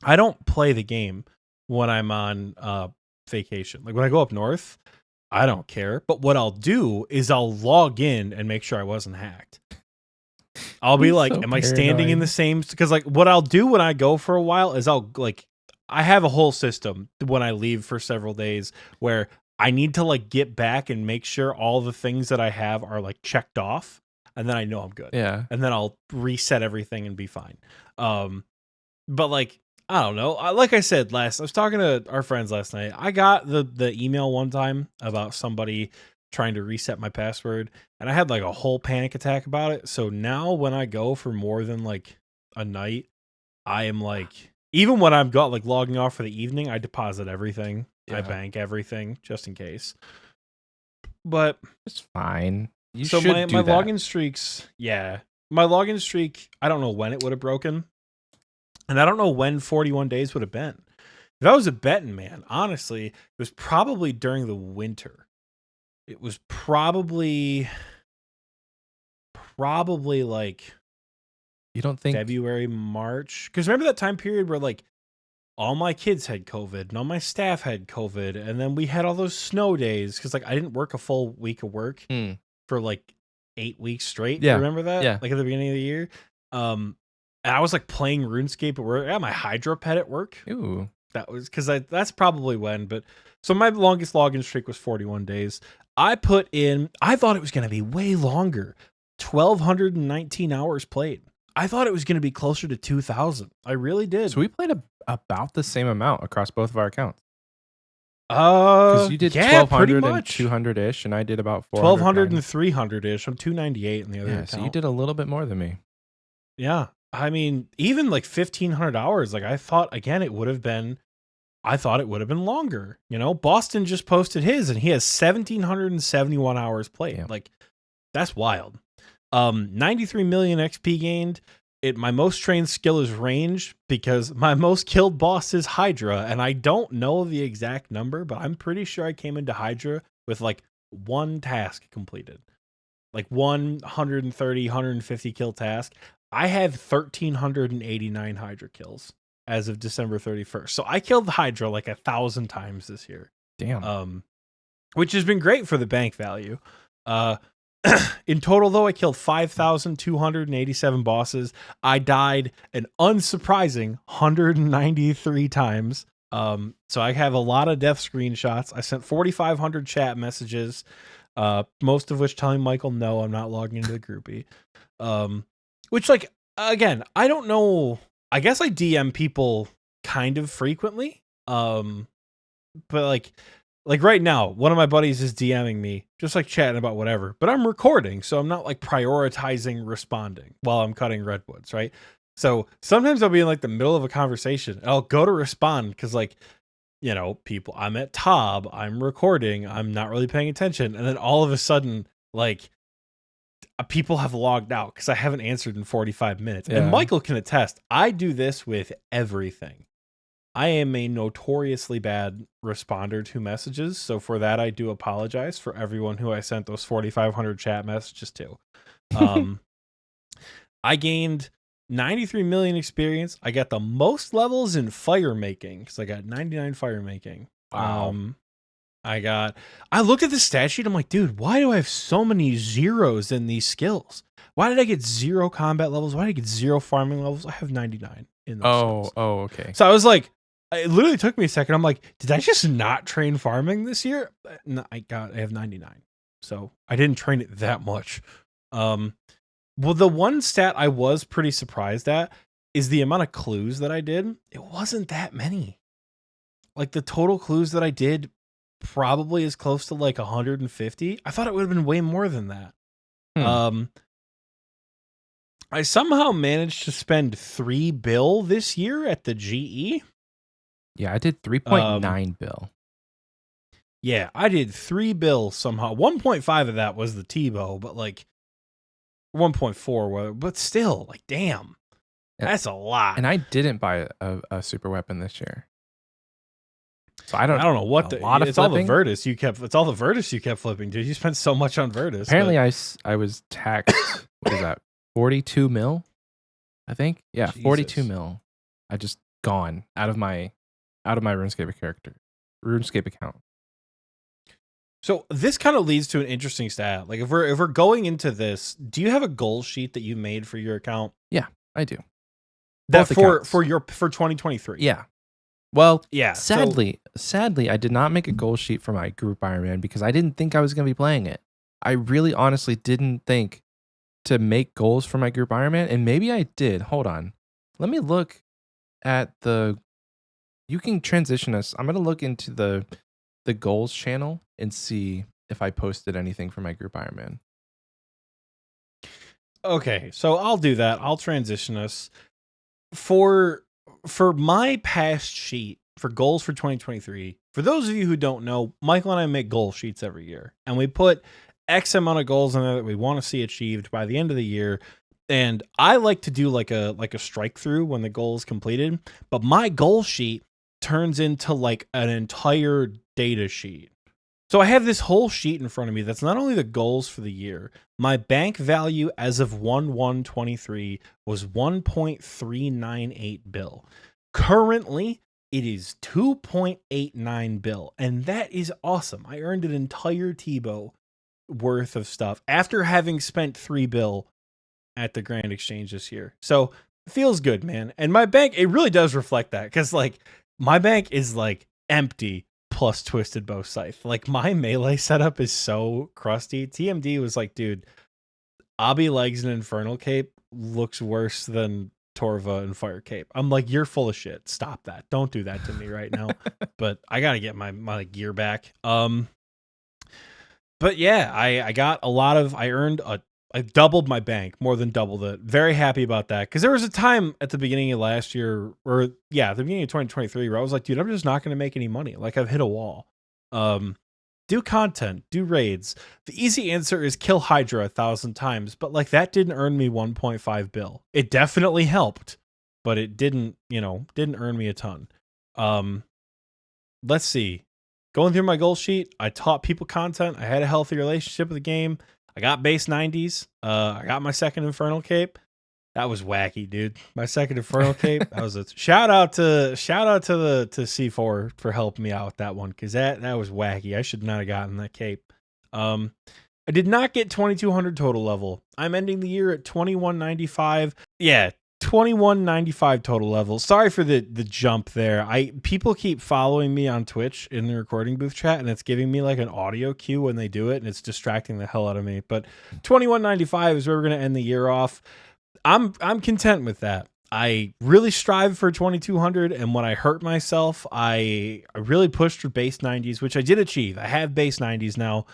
I don't play the game when I'm on vacation. Like when I go up north, I don't care. But what I'll do is I'll log in and make sure I wasn't hacked. I'll be like, am I standing in the same? Because like what I'll do when I go for a while is I have a whole system when I leave for several days where I need to like get back and make sure all the things that I have are like checked off, and then I know I'm good. Yeah. And then I'll reset everything and be fine. But like, I don't know. Like I said I was talking to our friends last night. I got the email one time about somebody trying to reset my password, and I had like a whole panic attack about it. So now when I go for more than like a night, I am like, even when I've got like logging off for the evening, I deposit everything. I bank everything just in case. But it's fine. You so should my do that. login streaks, my login streak, I don't know when it would have broken, and I don't know when 41 days would have been. If I was a betting man, honestly, it was probably during the winter. It was probably like You don't think February, March. Because remember that time period where like all my kids had COVID and all my staff had COVID, and then we had all those snow days because like I didn't work a full week of work for like 8 weeks straight. Yeah. Remember that? Yeah. Like at the beginning of the year. And I was like playing RuneScape at work. I had my Hydro pet at work. Ooh. That was because that's probably when. But so my longest login streak was 41 days. I thought it was going to be way longer. 1,219 hours played. I thought it was going to be closer to 2,000. I really did. So we played about the same amount across both of our accounts. Because you did 1,200 and 200-ish, and I did about 1,200 and 300-ish. I'm 298 in the other account. So you did a little bit more than me. Yeah. I mean, even like 1,500 hours, like I thought, again, it would have been longer. You know, Boston just posted his, and he has 1,771 hours played. Yeah. Like, that's wild. 93 million XP gained. My most trained skill is range because my most killed boss is Hydra, and I don't know the exact number, but I'm pretty sure I came into Hydra with like one task completed, like 130, 150 kill task. I have 1,389 Hydra kills as of December 31st. So I killed the Hydra like 1,000 times this year. Damn. Which has been great for the bank value. In total, though, I killed 5,287 bosses. I died an unsurprising 193 times. So I have a lot of death screenshots. I sent 4,500 chat messages, most of which telling Michael, no, I'm not logging into the groupie. Which, like, again, I don't know. I guess I DM people kind of frequently. But like right now, one of my buddies is DMing me, just like chatting about whatever, but I'm recording, so I'm not like prioritizing responding while I'm cutting redwoods, right? So sometimes I'll be in like the middle of a conversation and I'll go to respond because like, you know, people, I'm at Tob, I'm recording, I'm not really paying attention. And then all of a sudden, like people have logged out because I haven't answered in 45 minutes. Yeah. And Michael can attest, I do this with everything. I am a notoriously bad responder to messages, so for that I do apologize for everyone who I sent those 4,500 chat messages to. I gained 93 million experience. I got the most levels in fire making because I got 99 fire making. Wow. I looked at the stat sheet. I'm like, dude, why do I have so many zeros in these skills? Why did I get 0 combat levels? Why did I get 0 farming levels? I have 99 in those skills. Oh, okay. So I was like, it literally took me a second. I'm like, did I just not train farming this year? No, I have 99. So I didn't train it that much. Well, the one stat I was pretty surprised at is the amount of clues that I did. It wasn't that many. Like the total clues that I did probably is close to like 150. I thought it would have been way more than that. I somehow managed to spend 3 bill this year at the GE. Yeah, I did 3.9 bill. Yeah, I did 3 bill somehow. 1.5 of that was the Tebow, but like 1.4, but still, like, damn, that's a lot. And I didn't buy a super weapon this year, so I don't know what it's all the Virtus you kept. It's all the Virtus you kept flipping, dude. You spent so much on Virtus. Apparently, I was taxed. What is that? 42 mil, I think. Yeah, Jesus. 42 mil. I just gone out of my RuneScape account. So this kind of leads to an interesting stat. Like if we're going into this, do you have a goal sheet that you made for your account? Yeah, I do. That for 2023. Yeah. Well, yeah. Sadly, I did not make a goal sheet for my group Iron Man because I didn't think I was going to be playing it. I really honestly didn't think to make goals for my group Iron Man, and maybe I did. Hold on. Let me look at you can transition us. I'm going to look into the goals channel and see if I posted anything for my group Ironman. Okay, so I'll do that. I'll transition us for my past sheet for goals for 2023. For those of you who don't know, Michael and I make goal sheets every year, and we put X amount of goals in there that we want to see achieved by the end of the year. And I like to do like a strike through when the goal is completed, but my goal sheet turns into like an entire data sheet. So I have this whole sheet in front of me that's not only the goals for the year. My bank value as of 1/1/23 was 1.398 bill. Currently, it is 2.89 bill, and that is awesome. I earned an entire T-bow worth of stuff after having spent 3 bill at the Grand Exchange this year. So it feels good, man. And my bank, it really does reflect that, because like my bank is like empty plus Twisted Bow Scythe. Like my melee setup is so crusty. TMD was like, dude, Obby Legs and Infernal Cape looks worse than Torva and Fire Cape. I'm like, you're full of shit. Stop that. Don't do that to me right now. But I gotta get my gear back. But yeah, I got a lot of, I doubled my bank, more than doubled it. Very happy about that. Because there was a time at the beginning of last year, or yeah, at the beginning of 2023, where I was like, dude, I'm just not going to make any money. Like I've hit a wall. Do content, do raids. The easy answer is kill Hydra 1,000 times, but like that didn't earn me 1.5 bill. It definitely helped, but it didn't earn me a ton. Let's see. Going through my goal sheet, I taught people content. I had a healthy relationship with the game. I got base 90s. I got my second Infernal Cape. That was wacky, dude. My second Infernal Cape. That was a shout out to C4 for helping me out with that one, because that was wacky. I should not have gotten that cape. I did not get 2200 total level. I'm ending the year at 2195. Yeah, 2195 total level. Sorry for the jump there. People keep following me on Twitch in the recording booth chat, and it's giving me like an audio cue when they do it, and it's distracting the hell out of me. But 2195 is where we're gonna end the year off. I'm content with that. I really strive for 2200, and when I hurt myself, I really pushed for base 90s, which I did achieve. I have base 90s now.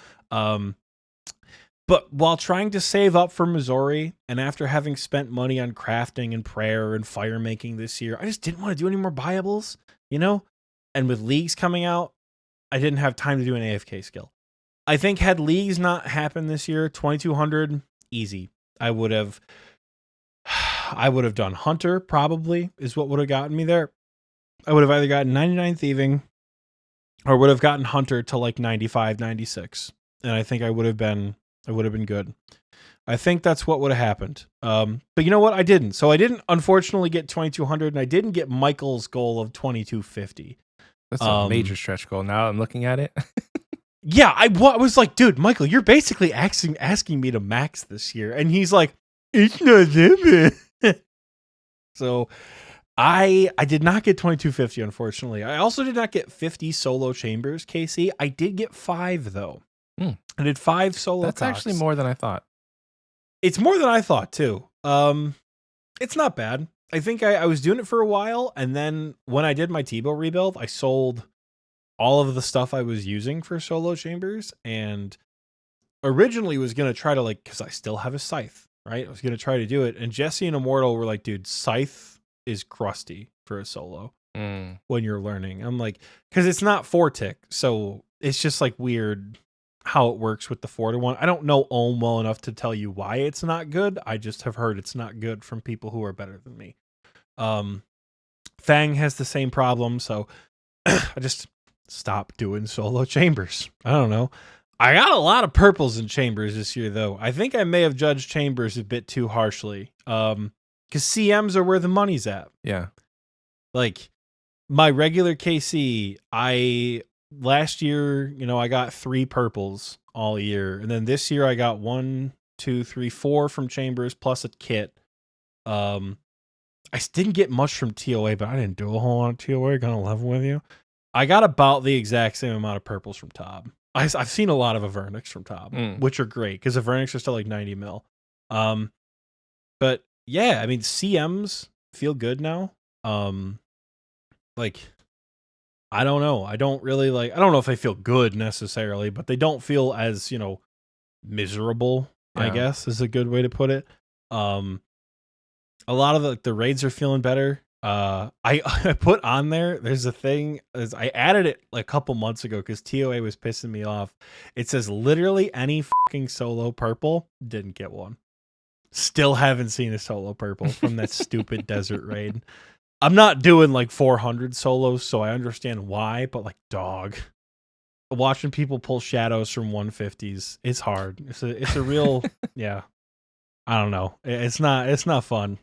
But while trying to save up for Missouri, and after having spent money on crafting and prayer and fire making this year, I just didn't want to do any more buyables, you know? And with leagues coming out, I didn't have time to do an AFK skill. I think had leagues not happened this year, 2200, easy. I would have done Hunter, probably, is what would have gotten me there. I would have either gotten 99 Thieving, or would have gotten Hunter to like 95, 96. And I think I would have been good. I think that's what would have happened. But you know what? I didn't. So I didn't, unfortunately, get 2200, and I didn't get Michael's goal of 2250. That's a major stretch goal. Now I'm looking at it. Yeah, I was like, dude, Michael, you're basically asking me to max this year. And he's like, it's not that bad. So I did not get 2250, unfortunately. I also did not get 50 solo chambers, KC. I did get 5, though. I did 5 solo. That's actually more than I thought. It's more than I thought, too. It's not bad. I think I was doing it for a while, and then when I did my T-bow rebuild, I sold all of the stuff I was using for solo chambers, and originally was going to try to, like, because I still have a scythe, right? I was going to try to do it, and Jesse and Immortal were like, dude, scythe is crusty for a solo when you're learning. I'm like, because it's not 4-tick, so it's just like weird how it works with the 4-to-1. I don't know Ohm well enough to tell you why it's not good. I just have heard it's not good from people who are better than me. Fang has the same problem, so I just stopped doing solo chambers. I don't know. I got a lot of purples in chambers this year, though. I think I may have judged chambers a bit too harshly. Because CMs are where the money's at. Yeah. Like, my regular KC, last year, I got 3 purples all year. And then this year I got 1, 2, 3, 4 from chambers plus a kit. I didn't get much from TOA, but I didn't do a whole lot of TOA, gonna level with you. I got about the exact same amount of purples from Tob. I've seen a lot of Avernix from Tob, which are great, because Avernix are still like 90 mil. But yeah, I mean, CMs feel good now. Like, I don't know. I don't really like. I don't know if they feel good necessarily, but they don't feel as miserable. I Yeah. guess is a good way to put it. Um, a lot of the raids are feeling better. I put on there. There's a thing. I added it like a couple months ago because TOA was pissing me off. It says literally any fucking solo purple. Didn't get one. Still haven't seen a solo purple from that stupid desert raid. I'm not doing like 400 solos, so I understand why. But like, dog, watching people pull shadows from 150s, it's hard. It's a real yeah. I don't know. It's not fun.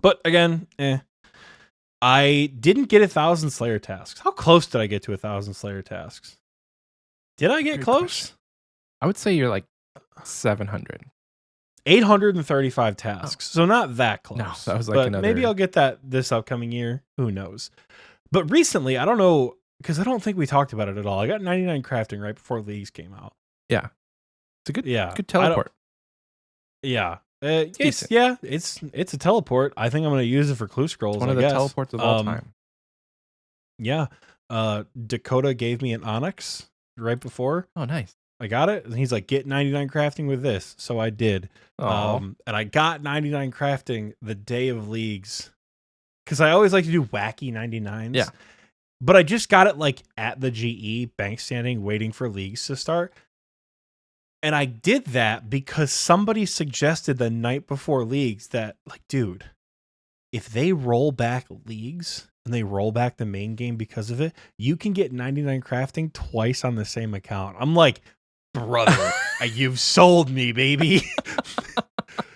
But again, I didn't get 1,000 Slayer tasks. How close did I get to 1,000 Slayer tasks? Did I get Good close? question. I would say you're like 700. 835 tasks. So not that close. No, that was like but another. maybe I'll get that this upcoming year. Who knows? But recently, I don't know, because I don't think we talked about it at all. I got 99 crafting right before Leagues came out. Yeah. It's a good, Yeah. good teleport. Yeah. It's It's a teleport. I think I'm going to use it for clue scrolls. one of the teleports of all time. Yeah. Dakota gave me an Onyx right before. Oh, nice. I got it. And he's like, get 99 crafting with this. So I did. And I got 99 crafting the day of Leagues. Because I always like to do wacky 99s. Yeah. But I just got it like at the GE bank standing waiting for Leagues to start. And I did that because somebody suggested the night before Leagues that, like, dude, if they roll back Leagues and they roll back the main game because of it, you can get 99 crafting twice on the same account. I'm like, brother, you've sold me, baby.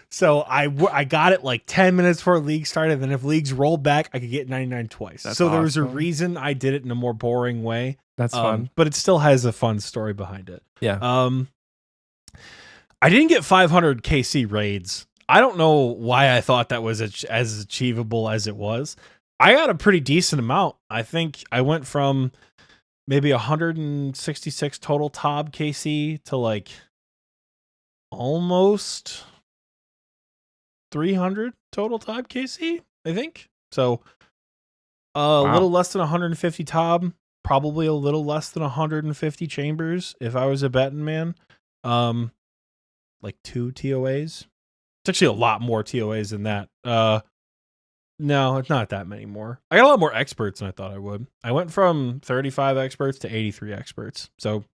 So I got it like 10 minutes before League started. And then if Leagues rolled back, I could get 99 twice. That's so there was a awesome. reason I did it in a more boring way. That's fun. But it still has a fun story behind it. Yeah. I didn't get 500 KC raids. I don't know why I thought that was as achievable as it was. I got a pretty decent amount. I think I went from maybe 166 total TOB KC to like almost 300 total TOB KC, I think. So a little less than 150 TOB, probably a little less than 150 chambers if I was a betting man. Like 2 TOAs. It's actually a lot more TOAs than that. No, it's not that many more. I got a lot more experts than I thought I would. I went from 35 experts to 83 experts. So,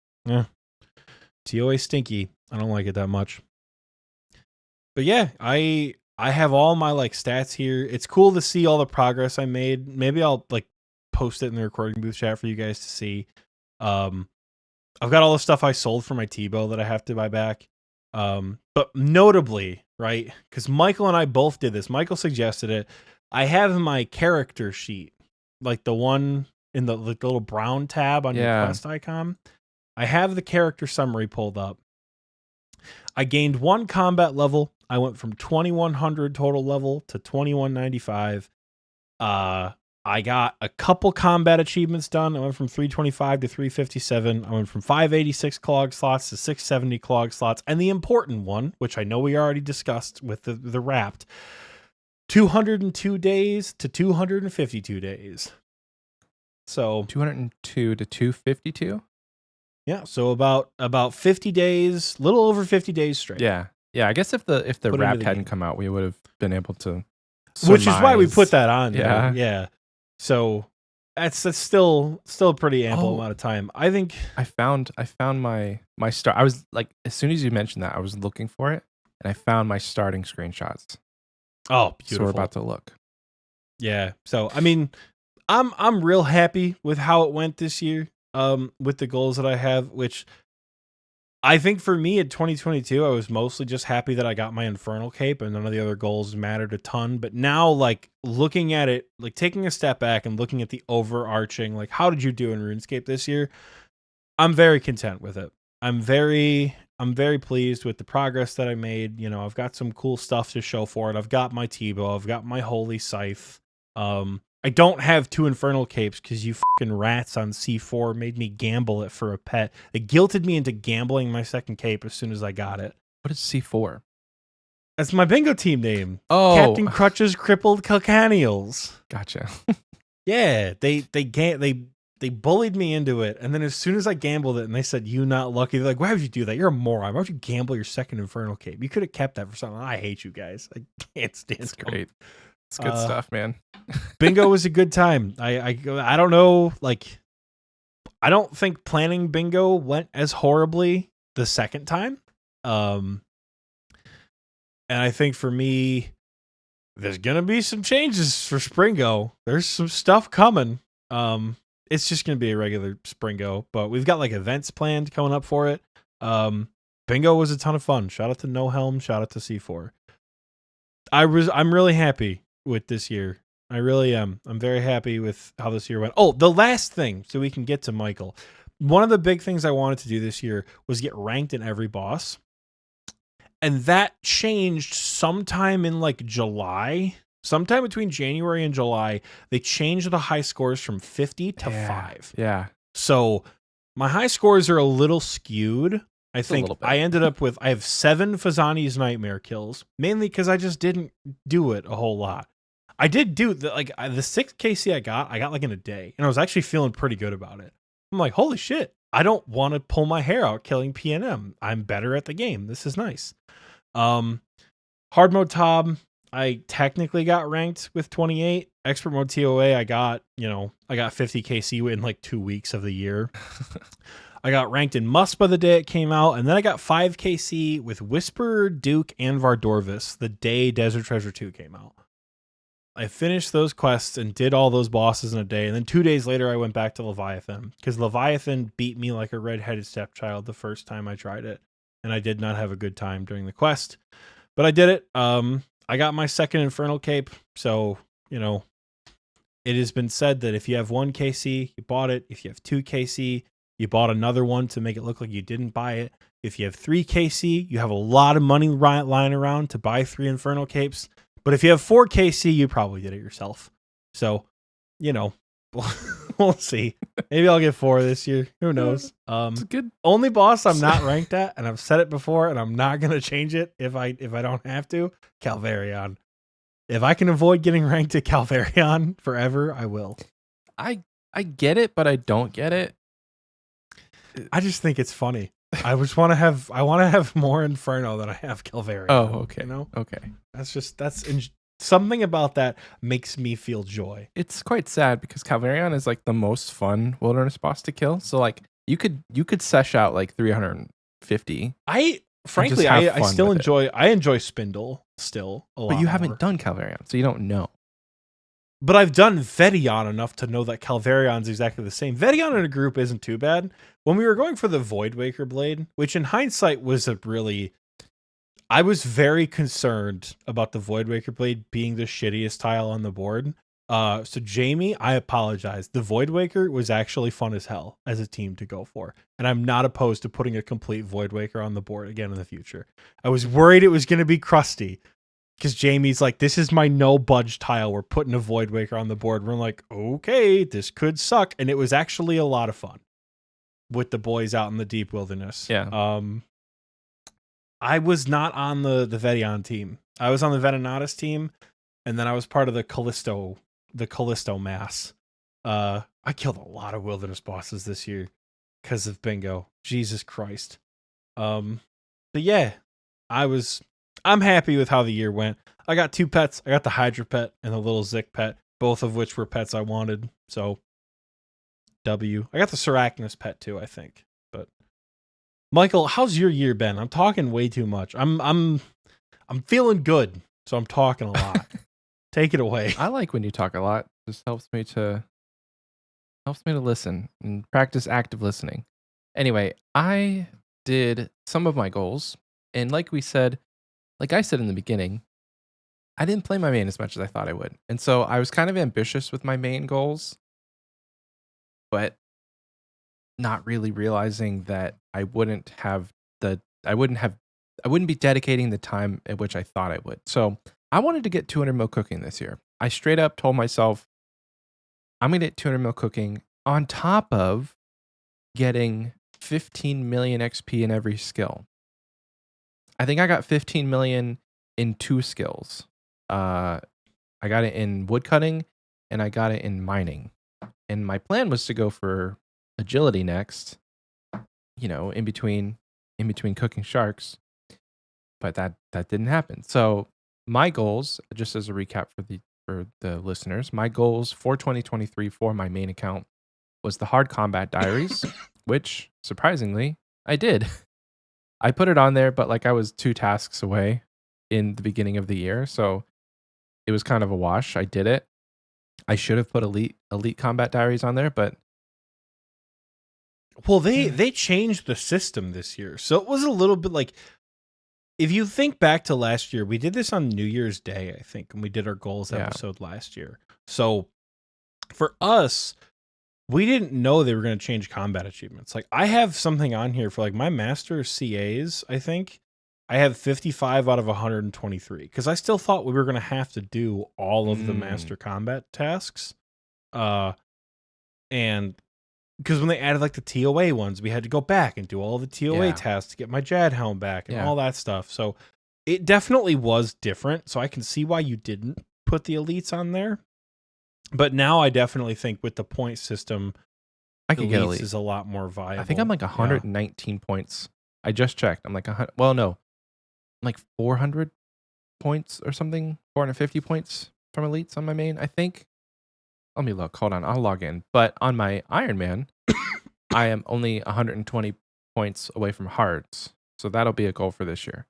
TOA stinky. I don't like it that much. But yeah, I have all my like stats here. It's cool to see all the progress I made. Maybe I'll like post it in the recording booth chat for you guys to see. I've got all the stuff I sold for my T-bow that I have to buy back. But notably, right, because Michael and I both did this. Michael suggested it. I have my character sheet, like the one in the little brown tab on your quest icon. I have the character summary pulled up. I gained 1 combat level. I went from 2100 total level to 2195. I got a couple combat achievements done. I went from 325 to 357. I went from 586 clog slots to 670 clog slots. And the important one, which I know we already discussed with the wrapped, 202 days to 252 days. So 202 to 252? Yeah, so about 50 days, little over 50 days straight. Yeah. Yeah, I guess if the wrapped hadn't come out, we would have been able to Which is why we put that on there. Yeah. Yeah. So that's still a pretty ample amount of time. I think I found my start. I was like, as soon as you mentioned that, I was looking for it and I found my starting screenshots. Oh, beautiful. So we're about to look. Yeah. So I mean, I'm real happy with how it went this year. With the goals that I have, which I think for me in 2022, I was mostly just happy that I got my Infernal Cape and none of the other goals mattered a ton. But now, like, looking at it, like taking a step back and looking at the overarching, like, how did you do in RuneScape this year? I'm very content with it. I'm very pleased with the progress that I made. You know, I've got some cool stuff to show for it. I've got my T-bow. I've got my Holy Scythe. I don't have 2 Infernal Capes because you fucking rats on C4 made me gamble it for a pet. They guilted me into gambling my second cape as soon as I got it. What is C4? That's my bingo team name. Oh. Captain Crutch's Crippled Calcanials. Gotcha. Yeah, they bullied me into it, and then as soon as I gambled it, and they said you not lucky, they're like, why would you do that? You're a moron. Why would you gamble your second Infernal Cape? You could have kept that for something. I hate you guys. I can't stand. It's them. great. It's good stuff, man. Bingo was a good time. I don't know, like I don't think planning bingo went as horribly the second time. And I think for me, there's gonna be some changes for Springo. There's some stuff coming. It's just gonna be a regular Springo, but we've got like events planned coming up for it. Bingo was a ton of fun. Shout out to No Helm. Shout out to C4. I'm really happy with this year. I really am. I'm very happy with how this year went. Oh, the last thing, so we can get to Michael. One of the big things I wanted to do this year was get ranked in every boss. And that changed sometime in like July. Sometime between January and July, they changed the high scores from 50 to 5. Yeah. So my high scores are a little skewed. I think I ended up with, I have 7 Fazani's Nightmare kills, mainly because I just didn't do it a whole lot. I did do the 6 KC I got like in a day, and I was actually feeling pretty good about it. I'm like, holy shit, I don't want to pull my hair out killing PNM. I'm better at the game. This is nice. Hard mode Tob, I technically got ranked with 28. Expert mode TOA, I got 50 KC in like 2 weeks of the year. I got ranked in Muspa the day it came out, and then I got 5 KC with Whisper, Duke, and Vardorvis the day Desert Treasure 2 came out. I finished those quests and did all those bosses in a day, and then 2 days later I went back to Leviathan, because Leviathan beat me like a redheaded stepchild the first time I tried it, and I did not have a good time during the quest. But I did it. I got my second Infernal Cape, so, it has been said that if you have 1 KC, you bought it. If you have 2 KC, you bought another one to make it look like you didn't buy it. If you have 3 KC, you have a lot of money lying around to buy 3 Infernal Capes. But if you have 4 KC, you probably did it yourself. So, we'll see. Maybe I'll get 4 this year. Who knows? It's good. Only boss I'm not ranked at, and I've said it before, and I'm not gonna change it if I don't have to. Calvarion. If I can avoid getting ranked at Calvarion forever, I will. I get it, but I don't get it. I just think it's funny. I want to have more Inferno than I have Calvarion. Oh, okay. Okay. That's something about that makes me feel joy. It's quite sad because Calvarion is like the most fun wilderness boss to kill. So like you could sesh out like 350. I still enjoy Spindle still a lot. But you haven't done Calvarion, so you don't know. But I've done Vedion enough to know that Calvarion's exactly the same. Vedion in a group isn't too bad. When we were going for the Voidwaker Blade, which in hindsight was I was very concerned about the Voidwaker Blade being the shittiest tile on the board. So Jamie, I apologize. The Voidwaker was actually fun as hell as a team to go for. And I'm not opposed to putting a complete Voidwaker on the board again in the future. I was worried it was going to be crusty. Because Jamie's like, this is my no budge tile. We're putting a Voidwaker on the board. We're like, okay, this could suck. And it was actually a lot of fun with the boys out in the deep wilderness. Yeah. I was not on the Vedion team. I was on the Venenatus team, and then I was part of the Callisto mass. I killed a lot of wilderness bosses this year because of bingo. Jesus Christ. But yeah, I'm happy with how the year went. I got 2 pets. I got the Hydra pet and the little Zik pet, both of which were pets I wanted. So W. I got the Seracnus pet too, I think. But Michael, how's your year been? I'm talking way too much. I'm feeling good, so I'm talking a lot. Take it away. I like when you talk a lot. Just helps me to listen and practice active listening. Anyway, I did some of my goals, and like I said in the beginning, I didn't play my main as much as I thought I would. And so I was kind of ambitious with my main goals, but not really realizing that I wouldn't be dedicating the time at which I thought I would. So I wanted to get 200 mil cooking this year. I straight up told myself, I'm going to get 200 mil cooking on top of getting 15 million XP in every skill. I think I got 15 million in 2 skills. I got it in woodcutting and I got it in mining. And my plan was to go for agility next, in between cooking sharks, but that didn't happen. So my goals, just as a recap for the listeners, my goals for 2023 for my main account was the hard combat diaries, which surprisingly I did. I put it on there, but like I was 2 tasks away in the beginning of the year, so it was kind of a wash. I did it. I should have put elite combat diaries on there, but well, they changed the system this year, so it was a little bit like, if you think back to last year, we did this on New Year's Day, I think, and we did our goals episode last year. So for us, we didn't know they were going to change combat achievements. Like, I have something on here for like my master CAs, I think. I have 55 out of 123 because I still thought we were going to have to do all of the master combat tasks. And because when they added like the TOA ones, we had to go back and do all the TOA tasks to get my Jad helm back and all that stuff. So it definitely was different. So I can see why you didn't put the elites on there. But now I definitely think with the point system, I could get elite. Is a lot more viable. I think I'm like 119 points. I just checked. I'm like 100. Well, no, I'm like 400 points or something. 450 points from elites on my main, I think. Let me look. Hold on. I'll log in. But on my Iron Man, I am only 120 points away from hards. So that'll be a goal for this year.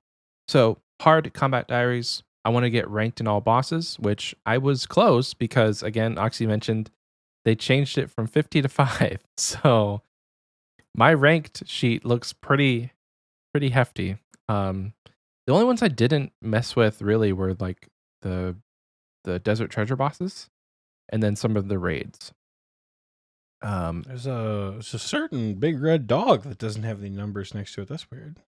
So hard combat diaries. I want to get ranked in all bosses, which I was close because, again, Oxie mentioned they changed it from 50 to 5. So my ranked sheet looks pretty hefty. The only ones I didn't mess with really were like the desert treasure bosses and then some of the raids. There's a certain big red dog that doesn't have any numbers next to it. That's weird.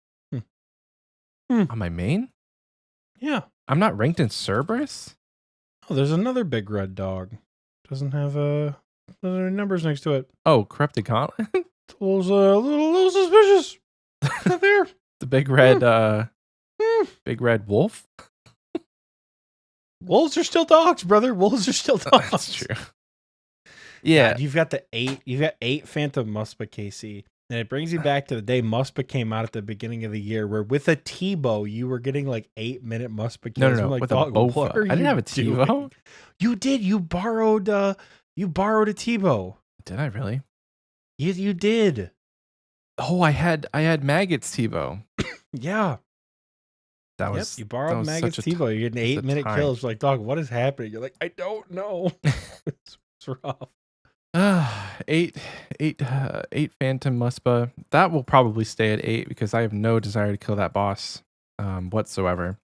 On my main? Yeah. I'm not ranked in Cerberus? Oh, there's another big red dog. Doesn't have numbers next to it. Oh, Corrupted Gauntlet? It's a little suspicious. Not there. The big red wolf? Wolves are still dogs, brother. Wolves are still dogs. That's true. Yeah. God, you've got 8 Phantom Muspa, KC. And it brings you back to the day Muspa came out at the beginning of the year, where with a T-bow, you were getting like 8-minute Muspa kills. No, like, with a Bofa. I didn't have a T-bow. You did. You borrowed a T-bow. Did I really? You did. Oh, I had Maggot's T-bow. Yeah. That was you borrowed Maggot's T-bow. You're getting 8-minute kills. Like, dog, what is happening? You're like, I don't know. It's rough. 8 Phantom Muspa. That will probably stay at 8 because I have no desire to kill that boss whatsoever.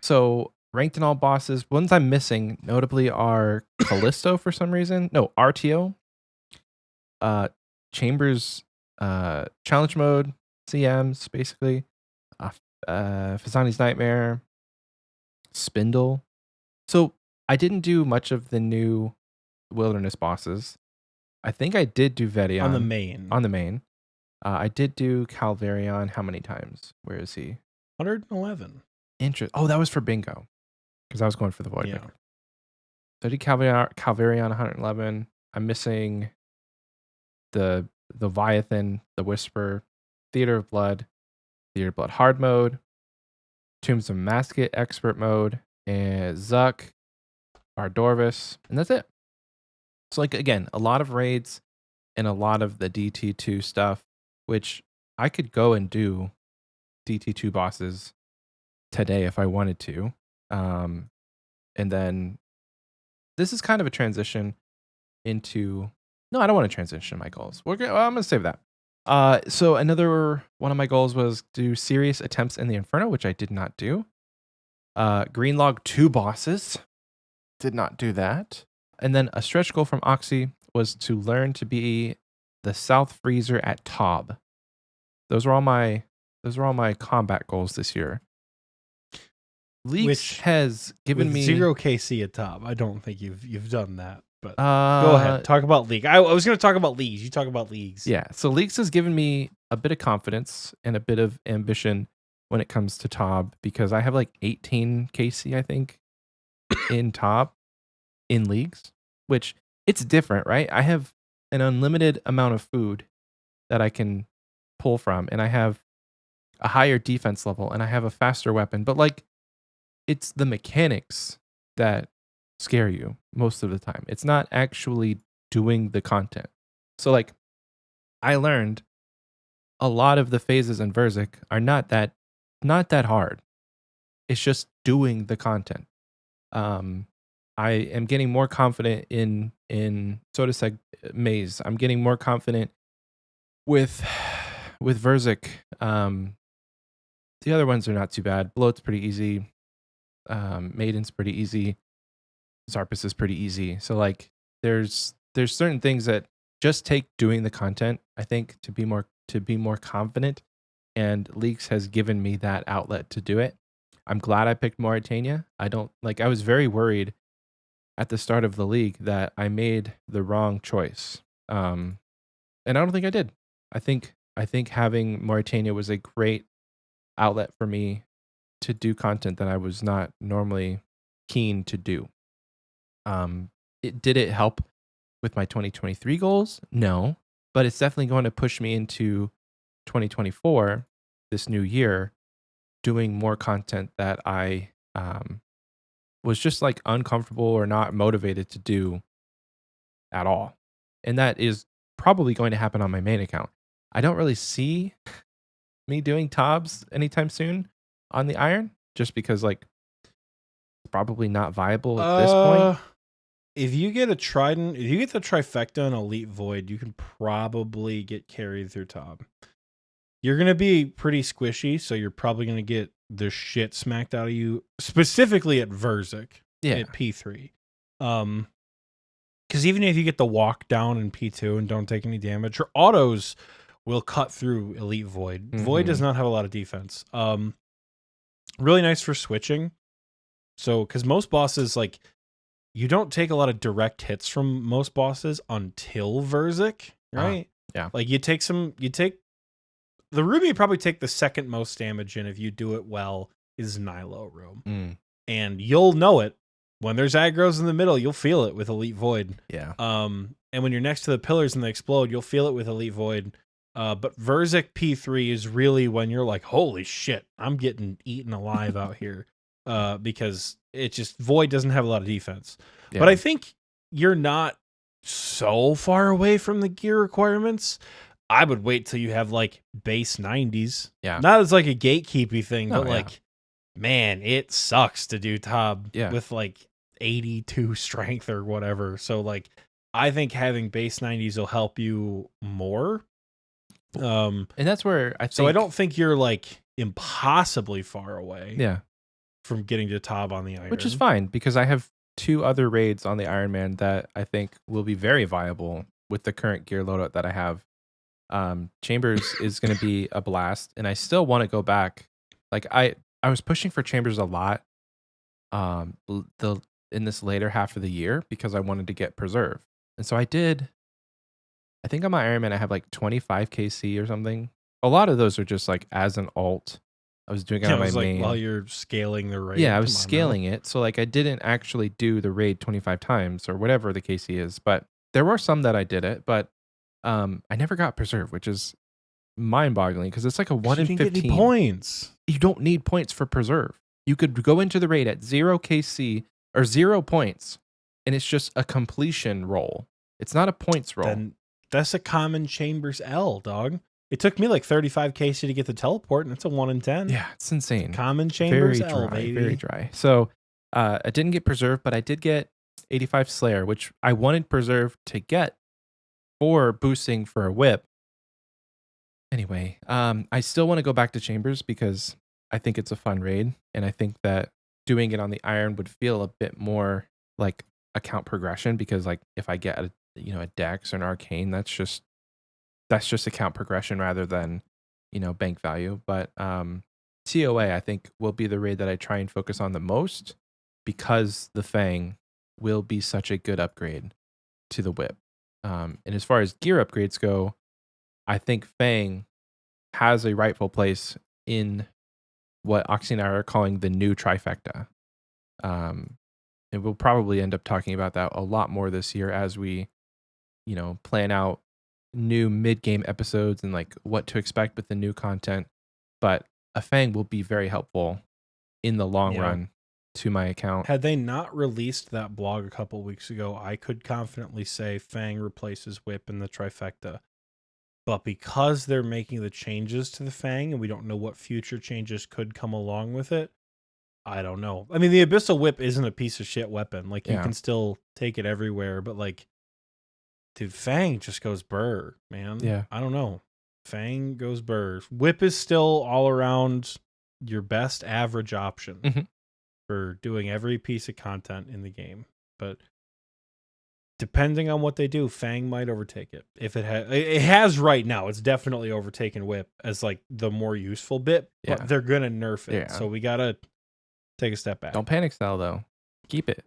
So ranked in all bosses. Ones I'm missing notably are Callisto for some reason. No, RTO. Chambers challenge mode, CMs basically. Fasani's Nightmare, Spindle. So I didn't do much of the new wilderness bosses. I think I did do Vedion. On the main. I did do Calvarion how many times? Where is he? 111. Oh, that was for bingo. Because I was going for the void. Yeah. So I did Calvarion 111. I'm missing the Leviathan, the Whisper, Theater of Blood hard mode, Tombs of Masket expert mode, and Zuck, Bardorvis, and that's it. So like again, a lot of raids and a lot of the DT2 stuff, which I could go and do DT2 bosses today if I wanted to. And then this is kind of a transition into... No, I don't want to transition my goals. I'm going to save that. So another one of my goals was do serious attempts in the Inferno, which I did not do. Greenlog 2 bosses. Did not do that. And then a stretch goal from Oxie was to learn to be the South Freezer at Tob. Those are all my combat goals this year. Leaks has given me 0 KC at Tob. I don't think you've done that. But go ahead. Talk about League. I was going to talk about leagues. You talk about leagues. Yeah. So Leagues has given me a bit of confidence and a bit of ambition when it comes to Tob because I have like 18 KC, I think, in Tob in leagues. which it's different, right? I have an unlimited amount of food that I can pull from, and I have a higher defense level, and I have a faster weapon. But like, it's the mechanics that scare you most of the time. It's not actually doing the content. So like, I learned a lot of the phases in Verzik are not that hard. It's just doing the content. I am getting more confident in Sodaseg Maze. I'm getting more confident with Verzik. The other ones are not too bad. Bloat's pretty easy. Maiden's pretty easy. Zarpus is pretty easy. So like, there's certain things that just take doing the content, I think, to be more confident. And Leaks has given me that outlet to do it. I'm glad I picked Mauritania. I was very worried at the start of the league that I made the wrong choice. And I don't think I did. I think having Mauritania was a great outlet for me to do content that I was not normally keen to do. Did it help with my 2023 goals? No, but it's definitely going to push me into 2024, this new year, doing more content that I was just like uncomfortable or not motivated to do at all. And that is probably going to happen on my main account. I don't really see me doing Tobs anytime soon on the Iron, just because like it's probably not viable at this point. If you get a Trident, if you get the Trifecta and Elite Void, you can probably get carried through Tob. You're going to be pretty squishy, so you're probably going to get the shit smacked out of you, specifically at Verzik, at P3. Because even if you get the walk down in P2 and don't take any damage, your autos will cut through Elite Void. Mm-hmm. Void does not have a lot of defense. Really nice for switching. So, because most bosses, like, you don't take a lot of direct hits from most bosses until Verzik, right? Yeah. Like, the Ruby you probably take the second most damage in if you do it well is Nilo Room. And you'll know it. When there's aggros in the middle, you'll feel it with Elite Void. Yeah. And when you're next to the pillars and they explode, you'll feel it with Elite Void. But Verzik P3 is really when you're like, holy shit, I'm getting eaten alive out here. Because it just, Void doesn't have a lot of defense. Yeah. But I think you're not so far away from the gear requirements. I would wait till you have like base 90s. Yeah. Not as like a gatekeepy thing, but like, man, it sucks to do Tob with like 82 strength or whatever. So like, I think having base 90s will help you more. And that's where I think. So I don't think you're like impossibly far away. Yeah. From getting to Tob on the Iron. Which is fine because I have 2 other raids on the Iron Man that I think will be very viable with the current gear loadout that I have. Chambers is going to be a blast, and I still want to go back. Like I was pushing for Chambers a lot in this later half of the year because I wanted to get Preserve. And so I did. I think on my Iron Man I have like 25 KC or something. A lot of those are just like as an alt. I was doing it on my main. While you're scaling the raid. Yeah, I was scaling it. So like I didn't actually do the raid 25 times or whatever the KC is, but there were some that I did it, but I never got Preserve, which is mind-boggling because it's like a 1 in 15. Get any points. You don't need points for Preserve. You could go into the raid at 0 KC or 0 points, and it's just a completion roll. It's not a points roll. Then that's a common Chambers L, dog. It took me like 35 KC to get the teleport, and it's a 1 in 10. Yeah, it's insane. It's common Chambers very dry, L, baby. Very dry. So I didn't get Preserve, but I did get 85 Slayer, which I wanted Preserve to get for boosting for a whip. Anyway, I still want to go back to Chambers because I think it's a fun raid, and I think that doing it on the Iron would feel a bit more like account progression because like if I get a Dex or an Arcane, that's just account progression rather than bank value. But TOA I think will be the raid that I try and focus on the most because the Fang will be such a good upgrade to the whip. And as far as gear upgrades go, I think Fang has a rightful place in what Oxie and I are calling the new trifecta. And we'll probably end up talking about that a lot more this year as we, plan out new mid-game episodes and like what to expect with the new content. But a Fang will be very helpful in the long run to my account. Had they not released that blog a couple weeks ago, I could confidently say Fang replaces Whip in the trifecta. But because they're making the changes to the Fang and we don't know what future changes could come along with it, I don't know. I mean, the Abyssal Whip isn't a piece of shit weapon. Like, you can still take it everywhere, but like, dude, Fang just goes burr, man. Yeah. I don't know. Fang goes burr. Whip is still all around your best average option for doing every piece of content in the game. But depending on what they do, Fang might overtake it. If it has right now, it's definitely overtaken Whip as like the more useful bit, but they're going to nerf it. So we got to take a step back. Don't panic sell though. Keep it.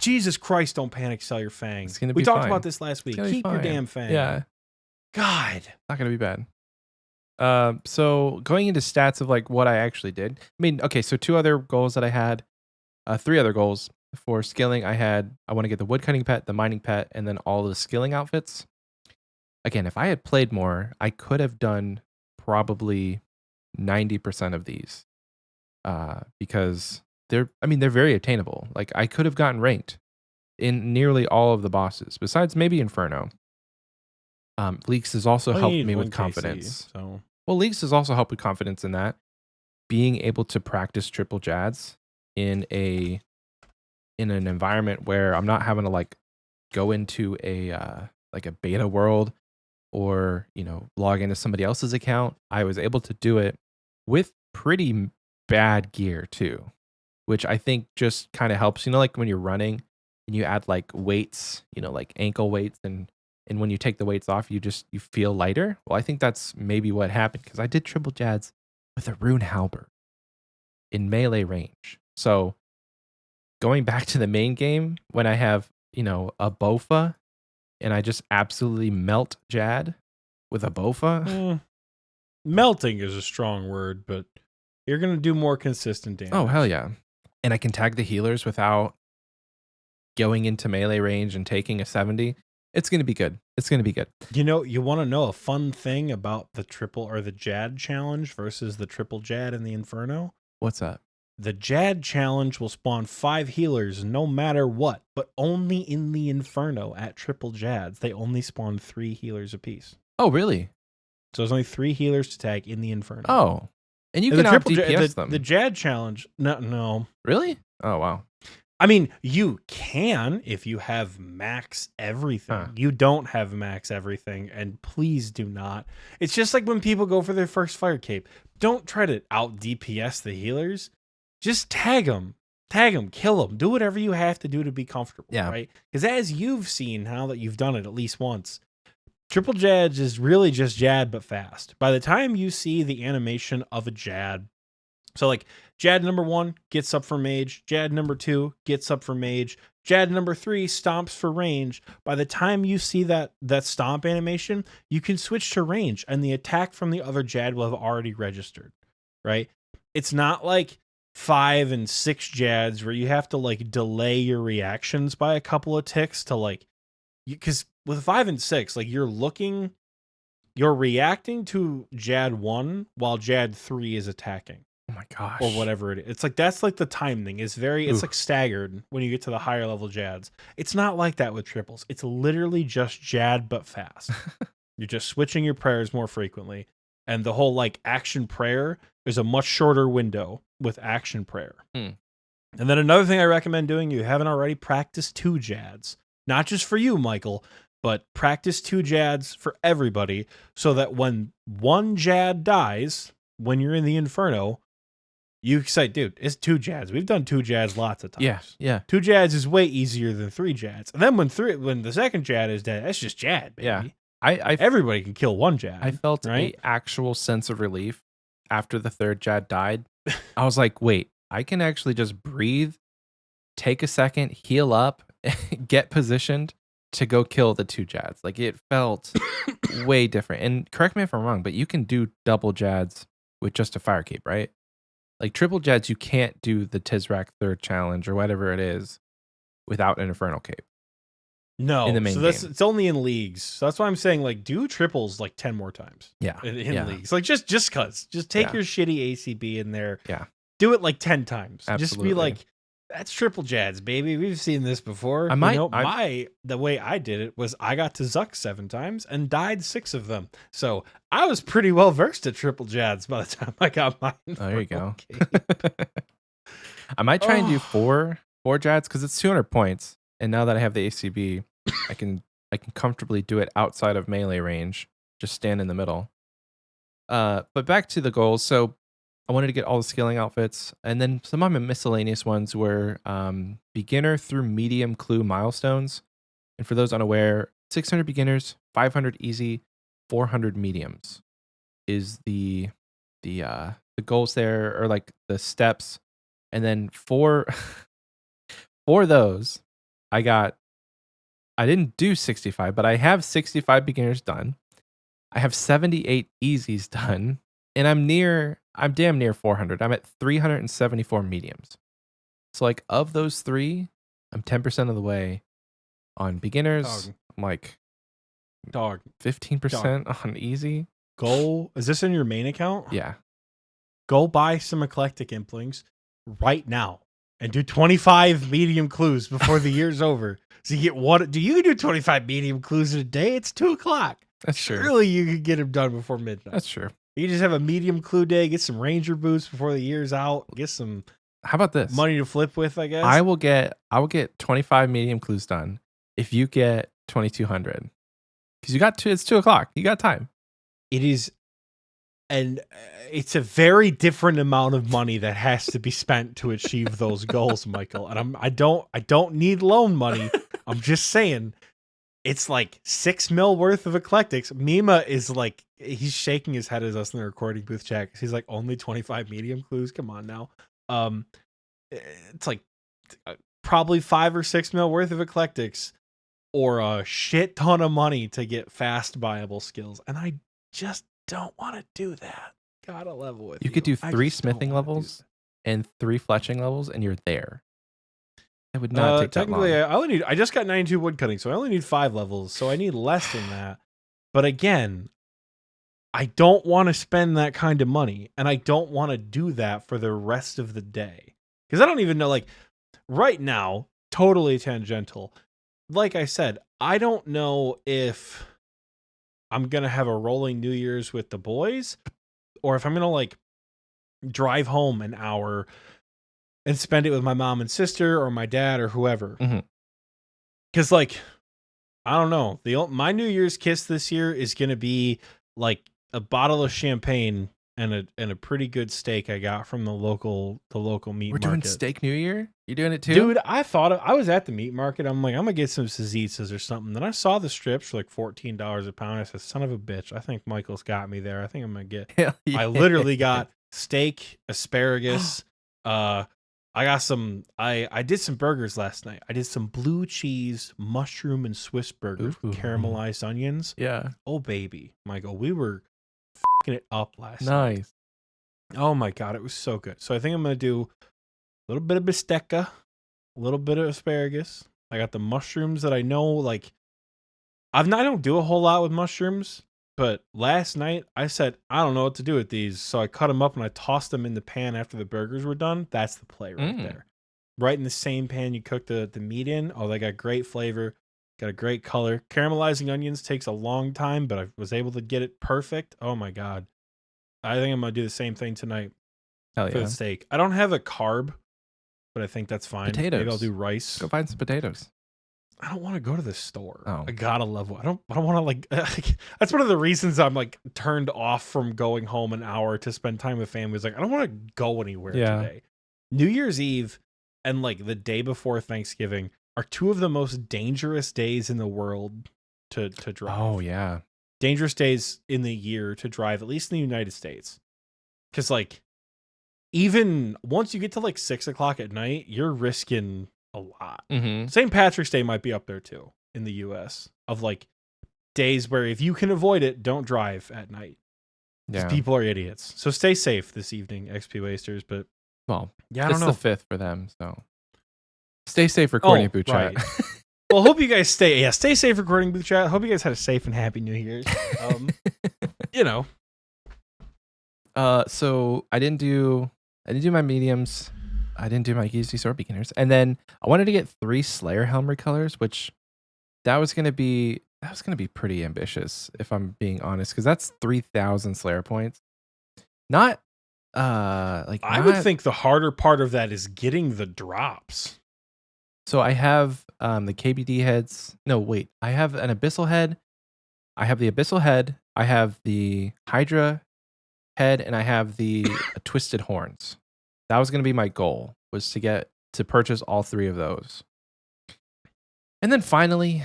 Jesus Christ, don't panic sell your Fang. It's gonna we be talked fine. about this last week. Keep your damn Fang. Yeah. God. Not going to be bad. So going into stats of like what I actually did. I mean, okay, so 2 other goals that I had, 3 other goals for skilling. I want to get the woodcutting pet, the mining pet, and then all the skilling outfits. Again, if I had played more, I could have done probably 90% of these, because they're very attainable. Like I could have gotten ranked in nearly all of the bosses, besides maybe Inferno. Leaks has also helped me with confidence. Well, Leaks has also helped with confidence in that. Being able to practice triple jads in an environment where I'm not having to like go into a beta world or log into somebody else's account. I was able to do it with pretty bad gear too, which I think just kind of helps. Like when you're running and you add like weights, like ankle weights, and when you take the weights off, you feel lighter. Well, I think that's maybe what happened because I did triple jads with a rune halberd in melee range. So going back to the main game, when I have, a Bofa and I just absolutely melt Jad with a Bofa. Melting is a strong word, but you're going to do more consistent damage. Oh, hell yeah. And I can tag the healers without going into melee range and taking a 70. It's going to be good. It's going to be good. You want to know a fun thing about the triple or the Jad challenge versus the triple Jad in the Inferno? What's that? The Jad challenge will spawn 5 healers no matter what, but only in the Inferno at triple Jads. They only spawn 3 healers apiece. Oh, really? So there's only 3 healers to tag in the Inferno. Oh. And you can out DPS them. The Jad challenge, no. Really? Oh, wow. I mean, you can if you have max everything. Huh. You don't have max everything, and please do not. It's just like when people go for their first fire cape. Don't try to out DPS the healers. Just tag them, kill them. Do whatever you have to do to be comfortable, right? Because as you've seen, now that you've done it at least once, triple Jad is really just Jad but fast. By the time you see the animation of a Jad, so like Jad number 1 gets up for mage, Jad number 2 gets up for mage, Jad number 3 stomps for range. By the time you see that stomp animation, you can switch to range and the attack from the other Jad will have already registered, right? It's not like 5 and 6 Jads where you have to like delay your reactions by a couple of ticks to like, because with 5 and 6, like you're reacting to Jad 1 while Jad 3 is attacking. Oh my gosh. Or whatever it is. It's like that's like the timing is it's like staggered when you get to the higher level Jads. It's not like that with triples. It's literally just Jad but fast. You're just switching your prayers more frequently. And the whole like action prayer is a much shorter window with action prayer. And then another thing I recommend doing, you haven't already, practice 2 Jads. Not just for you, Michael, but practice 2 Jads for everybody so that when 1 Jad dies, when you're in the Inferno, you say, dude, it's 2 Jads. We've done 2 Jads lots of times. Yeah. 2 Jads is way easier than 3 Jads. And then when the second Jad is dead, that's just Jad, baby. Yeah. Everybody can kill 1 Jad. I felt an actual sense of relief after the 3rd Jad died. I was like, wait, I can actually just breathe, take a second, heal up, get positioned to go kill the 2 Jads. Like it felt way different. And correct me if I'm wrong, but you can do double Jads with just a fire cape, right? Like triple Jads, you can't do the Tizrak 3rd challenge or whatever it is without an Infernal Cape. No, in the main so that's game. it's only in leagues. So that's why I'm saying like do triples like 10 more times. Yeah. In leagues. Like just cuz. Just take your shitty ACB in there. Yeah. Do it like 10 times. Absolutely. Just be like, that's triple jads, baby. We've seen this before. The way I did it was I got to Zuck 7 times and died 6 of them. So I was pretty well versed at triple jads by the time I got mine. There you go. I might try and do 4 jads because it's 200 points. And now that I have the ACB, I can comfortably do it outside of melee range. Just stand in the middle. But back to the goals. So I wanted to get all the skilling outfits, and then some of my miscellaneous ones were beginner through medium clue milestones. And for those unaware, 600 beginners, 500 easy, 400 mediums is the goals there, or like the steps. And then for those, I didn't do 65, but I have 65 beginners done. I have 78 easies done, and I'm damn near 400. I'm at 374 mediums. So like of those 3, I'm 10% of the way on beginners. I'm like 15% on easy. Is this in your main account? Yeah. Go buy some eclectic implings right now and do 25 medium clues before the year's over. So you get you can do 25 medium clues in a day. It's 2:00. That's true. Surely you could get them done before midnight. That's true. You just have a medium clue day, get some ranger boots before the year's out, get some how about this? Money to flip with, I guess. I will get 25 medium clues done if you get 2200. Because it's 2:00. You got time. It is, and it's a very different amount of money that has to be spent to achieve those goals, Michael. And I don't need loan money. I'm just saying, it's like 6 mil worth of eclectics. Mima is like, he's shaking his head as us in the recording booth chat. He's like, only 25 medium clues. Come on now. It's like probably 5 or 6 mil worth of eclectics, or a shit ton of money to get fast buyable skills. And I just don't want to do that. Gotta level with you. You could do 3 smithing levels and 3 fletching levels, and you're there. It would not take that long. Technically, I just got 92 woodcutting, so I only need 5 levels. So I need less than that. But again, I don't want to spend that kind of money, and I don't want to do that for the rest of the day. Because I don't even know, like, right now, totally tangential. Like I said, I don't know if I'm going to have a rolling New Year's with the boys, or if I'm going to, like, drive home an hour and spend it with my mom and sister or my dad or whoever. Because, like, I don't know. My New Year's kiss this year is going to be, like, a bottle of champagne and a pretty good steak I got from the local meat market. We're doing steak New Year? You doing it too? Dude, I was at the meat market. I'm like, I'm gonna get some Sazitzas or something. Then I saw the strips for like $14 a pound. I said, son of a bitch. I think Michael's got me there. I think I'm gonna get I literally got steak, asparagus. I got some I did some burgers last night. I did some blue cheese, mushroom, and Swiss burgers with caramelized onions. Yeah. Oh baby. Michael, we were fucking it up last night. Nice. Oh my god, it was so good. So I think I'm gonna do a little bit of bistecca, a little bit of asparagus. I got the mushrooms that I know, like, I don't do a whole lot with mushrooms, but last night I said, I don't know what to do with these. So I cut them up and I tossed them in the pan after the burgers were done. That's the play right there. Right in the same pan you cook the meat in. Oh, they got great flavor, got a great color. Caramelizing onions takes a long time, but I was able to get it perfect. Oh my god. I think I'm going to do the same thing tonight for the steak. I don't have a carb, but I think that's fine. Potatoes. Maybe I'll do rice. Go find some potatoes. I don't want to go to the store. Oh. I gotta level. I don't want to like. That's one of the reasons I'm like turned off from going home an hour to spend time with family. Is like I don't want to go anywhere today. New Year's Eve and like the day before Thanksgiving are 2 of the most dangerous days in the world to drive. Oh yeah, dangerous days in the year to drive, at least in the United States, because like. Even once you get to like 6:00 at night, you're risking a lot. St. Patrick's Day might be up there too in the US of like days where if you can avoid it, don't drive at night. Because people are idiots. So stay safe this evening, XP Wasters. But well, yeah, I don't know. It's the 5th for them, so Stay safe recording boot right. chat. Well, hope you guys stay safe recording booth chat. Hope you guys had a safe and happy New Year's. You know. So I didn't do my mediums. I didn't do my easy sword beginners. And then I wanted to get 3 Slayer helm recolors, which that was gonna be pretty ambitious, if I'm being honest, because that's 3,000 Slayer points. Not I would think the harder part of that is getting the drops. So I have the KBD heads. No, wait. I have an abyssal head. I have the abyssal head. I have the Hydra head, and I have the twisted horns. That was going to be my goal, was to purchase all 3 of those. And then finally,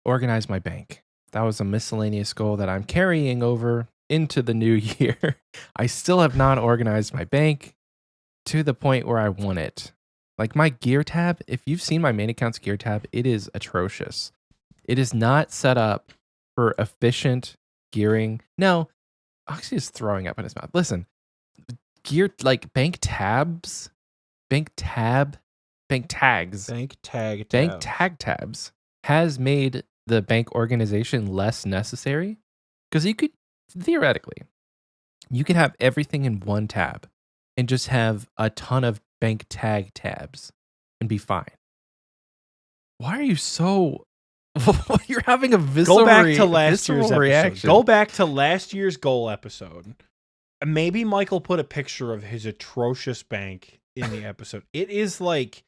organize my bank. That was a miscellaneous goal that I'm carrying over into the new year. I still have not organized my bank to the point where I want it. Like my gear tab, if you've seen my main account's gear tab, it is atrocious. It is not set up for efficient gearing. No, Oxie is throwing up in his mouth. Listen, gear, like bank tags, bank tag tabs has made the bank organization less necessary, because you could have everything in one tab and just have a ton of bank tag tabs and be fine. Why are you so you're having a visceral Go back to last year's reaction. episode. Go back to last year's goal episode. Maybe Michael put a picture of his atrocious bank in the episode. It is like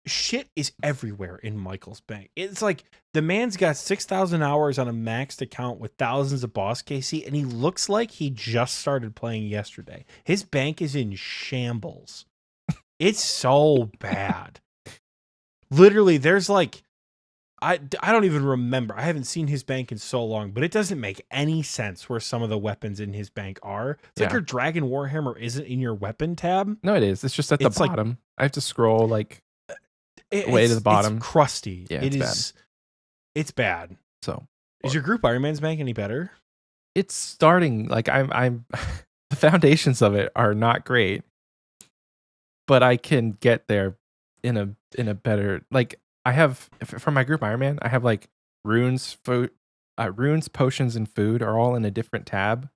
shit is everywhere in Michael's bank. It's like the man's got 6,000 hours on a maxed account with thousands of boss KC, and he looks like he just started playing yesterday. His bank is in shambles. It's so bad. Literally, there's like I don't even remember. I haven't seen his bank in so long, but it doesn't make any sense where some of the weapons in his bank are. It's like your Dragon Warhammer isn't in your weapon tab. No, it is. It's just at the bottom. Like, I have to scroll like way to the bottom. It's crusty. Yeah, it's bad. So, is your group Iron Man's bank any better? It's starting. Like I'm the foundations of it are not great, but I can get there in a better, like, I have, for my group Iron Man, I have like runes, potions, and food are all in a different tab.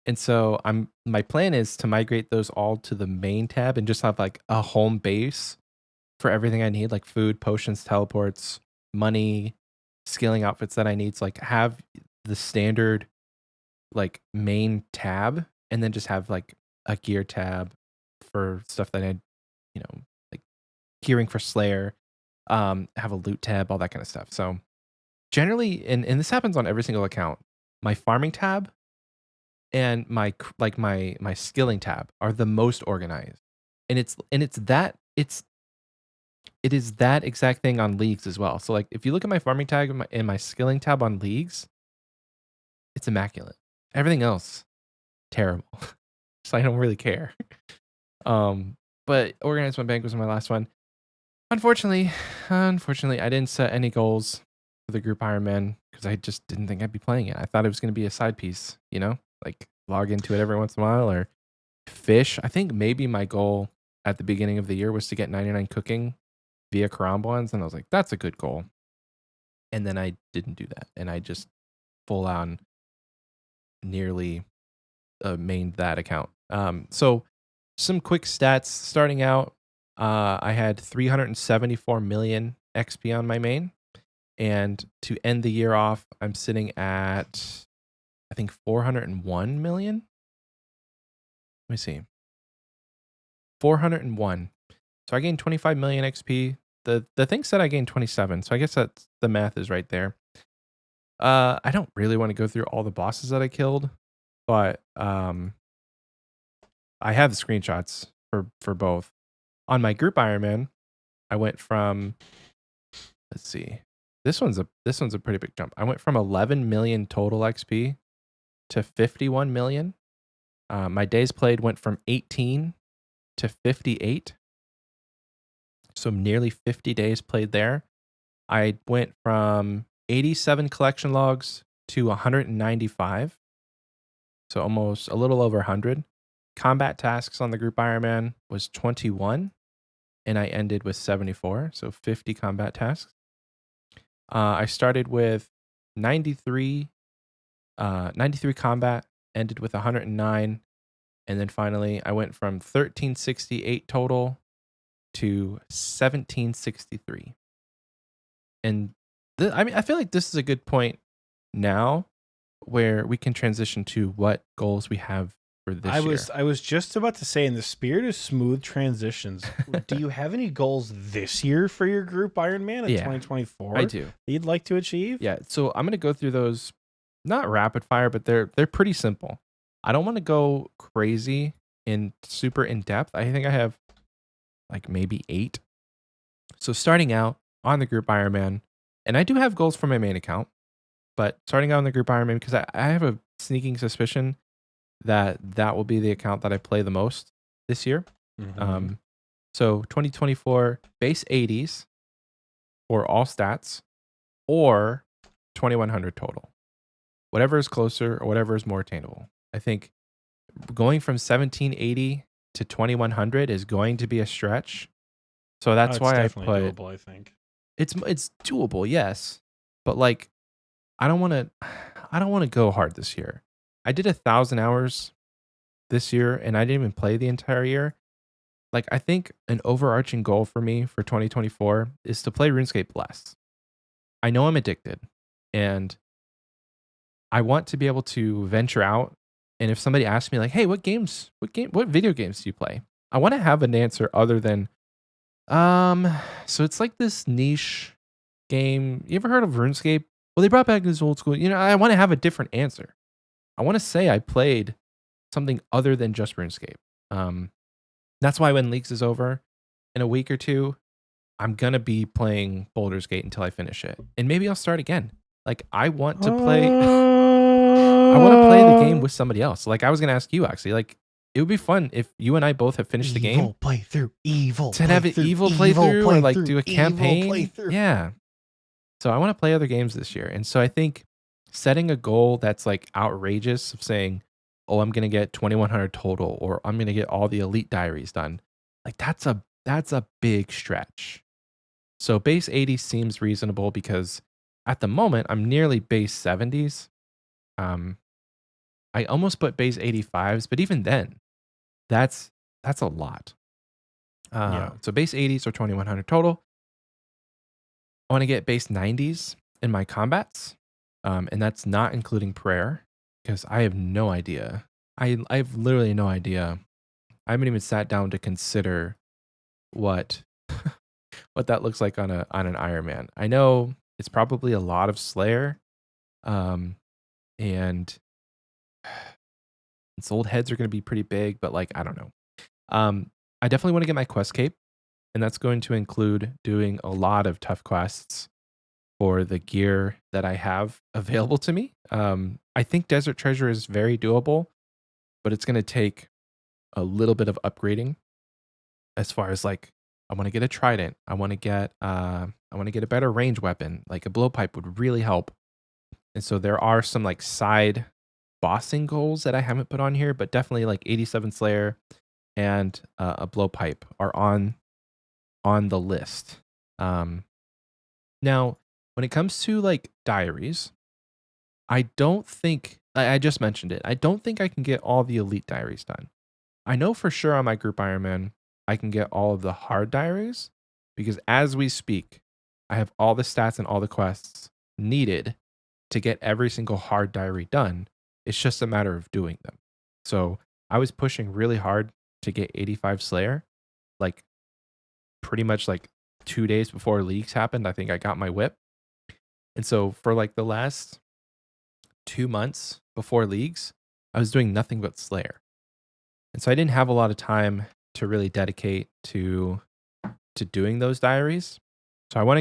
And so my plan is to migrate those all to the main tab and just have like a home base for everything I need, like food, potions, teleports, money, scaling outfits that I need. So like have the standard like main tab, and then just have like a gear tab for stuff that I, like gearing for Slayer, have a loot tab, all that kind of stuff. So generally, and this happens on every single account, my farming tab and my skilling tab are the most organized. And it is that exact thing on leagues as well. So like if you look at my farming tab and my skilling tab on leagues, it's immaculate. Everything else, terrible. So I don't really care. But organize my bank was my last one. Unfortunately, I didn't set any goals for the group Iron Man because I just didn't think I'd be playing it. I thought it was going to be a side piece, like log into it every once in a while or fish. I think maybe my goal at the beginning of the year was to get 99 cooking via Karambwans, and I was like, that's a good goal. And then I didn't do that, and I just full on nearly mained that account. So some quick stats starting out. I had 374 million XP on my main, and to end the year off, I'm sitting at, I think, 401 million. Let me see. 401. So I gained 25 million XP. The thing said I gained 27, so I guess that's the math is right there. I don't really want to go through all the bosses that I killed, but I have the screenshots for both. On my group Iron Man, I went from, let's see, this one's a pretty big jump. I went from 11 million total XP to 51 million. My days played went from 18 to 58. So nearly 50 days played there. I went from 87 collection logs to 195. So almost a little over 100. Combat tasks on the group Iron Man was 21. and I ended with 74, so 50 combat tasks. I started with 93 combat, ended with 109, and then finally I went from 1368 total to 1763. And I feel like this is a good point now where we can transition to what goals we have for this year. I was just about to say, in the spirit of smooth transitions, do you have any goals this year for your group Ironman in 2024? I do. That you'd like to achieve? Yeah, so I'm gonna go through those, not rapid fire, but they're pretty simple. I don't want to go crazy and super in depth. I think I have like maybe 8. So starting out on the group Ironman, and I do have goals for my main account, but starting out on the group Ironman, because I have a sneaking suspicion that will be the account that I play the most this year. Mhm. So 2024 base 80s for all stats, or 2100 total. Whatever is closer or whatever is more attainable. I think going from 1780 to 2100 is going to be a stretch. So that's why I put doable, I think. it's doable, yes. But like I don't want to go hard this year. I did 1,000 hours this year and I didn't even play the entire year. Like I think an overarching goal for me for 2024 is to play RuneScape less. I know I'm addicted and I want to be able to venture out. And if somebody asks me like, "Hey, what video games do you play?" I want to have an answer other than so it's like this niche game. You ever heard of RuneScape? Well, they brought back this old school. I want to have a different answer. I want to say I played something other than just RuneScape. That's why when Leagues is over in a week or two, I'm gonna be playing Baldur's Gate until I finish it, and maybe I'll start again. Like I want to play. I want to play the game with somebody else. Like I was gonna ask you, actually. Like it would be fun if you and I both have finished the game. Evil to have an evil playthrough, or like do a campaign. Yeah. So I want to play other games this year, and so I think setting a goal that's like outrageous of saying, "Oh, I'm gonna get 2100 total," or "I'm gonna get all the elite diaries done," like that's a big stretch. So base 80 seems reasonable because at the moment I'm nearly base 70s. I almost put base 85s, but even then, that's a lot. So base 80s or 2100 total. I want to get base 90s in my combats, and that's not including prayer because I have no idea. I have literally no idea. I haven't even sat down to consider what what that looks like on an Iron Man. I know it's probably a lot of Slayer, and its old heads are going to be pretty big, but like I don't know. I definitely want to get my quest cape, and that's going to include doing a lot of tough quests for the gear that I have available to me. I think Desert Treasure is very doable, but it's going to take a little bit of upgrading. As far as like, I want to get a trident. I want to get a better range weapon. Like a blowpipe would really help. And so there are some like side bossing goals that I haven't put on here, but definitely like 87 Slayer and a blowpipe are on the list. Now, when it comes to like diaries, I don't think I just mentioned it. I don't think I can get all the elite diaries done. I know for sure on my group Ironman, I can get all of the hard diaries because as we speak, I have all the stats and all the quests needed to get every single hard diary done. It's just a matter of doing them. So I was pushing really hard to get 85 Slayer, like pretty much like 2 days before leagues happened. I think I got my whip. And so for like the last 2 months before leagues, I was doing nothing but Slayer. And so I didn't have a lot of time to really dedicate to doing those diaries. So I'm going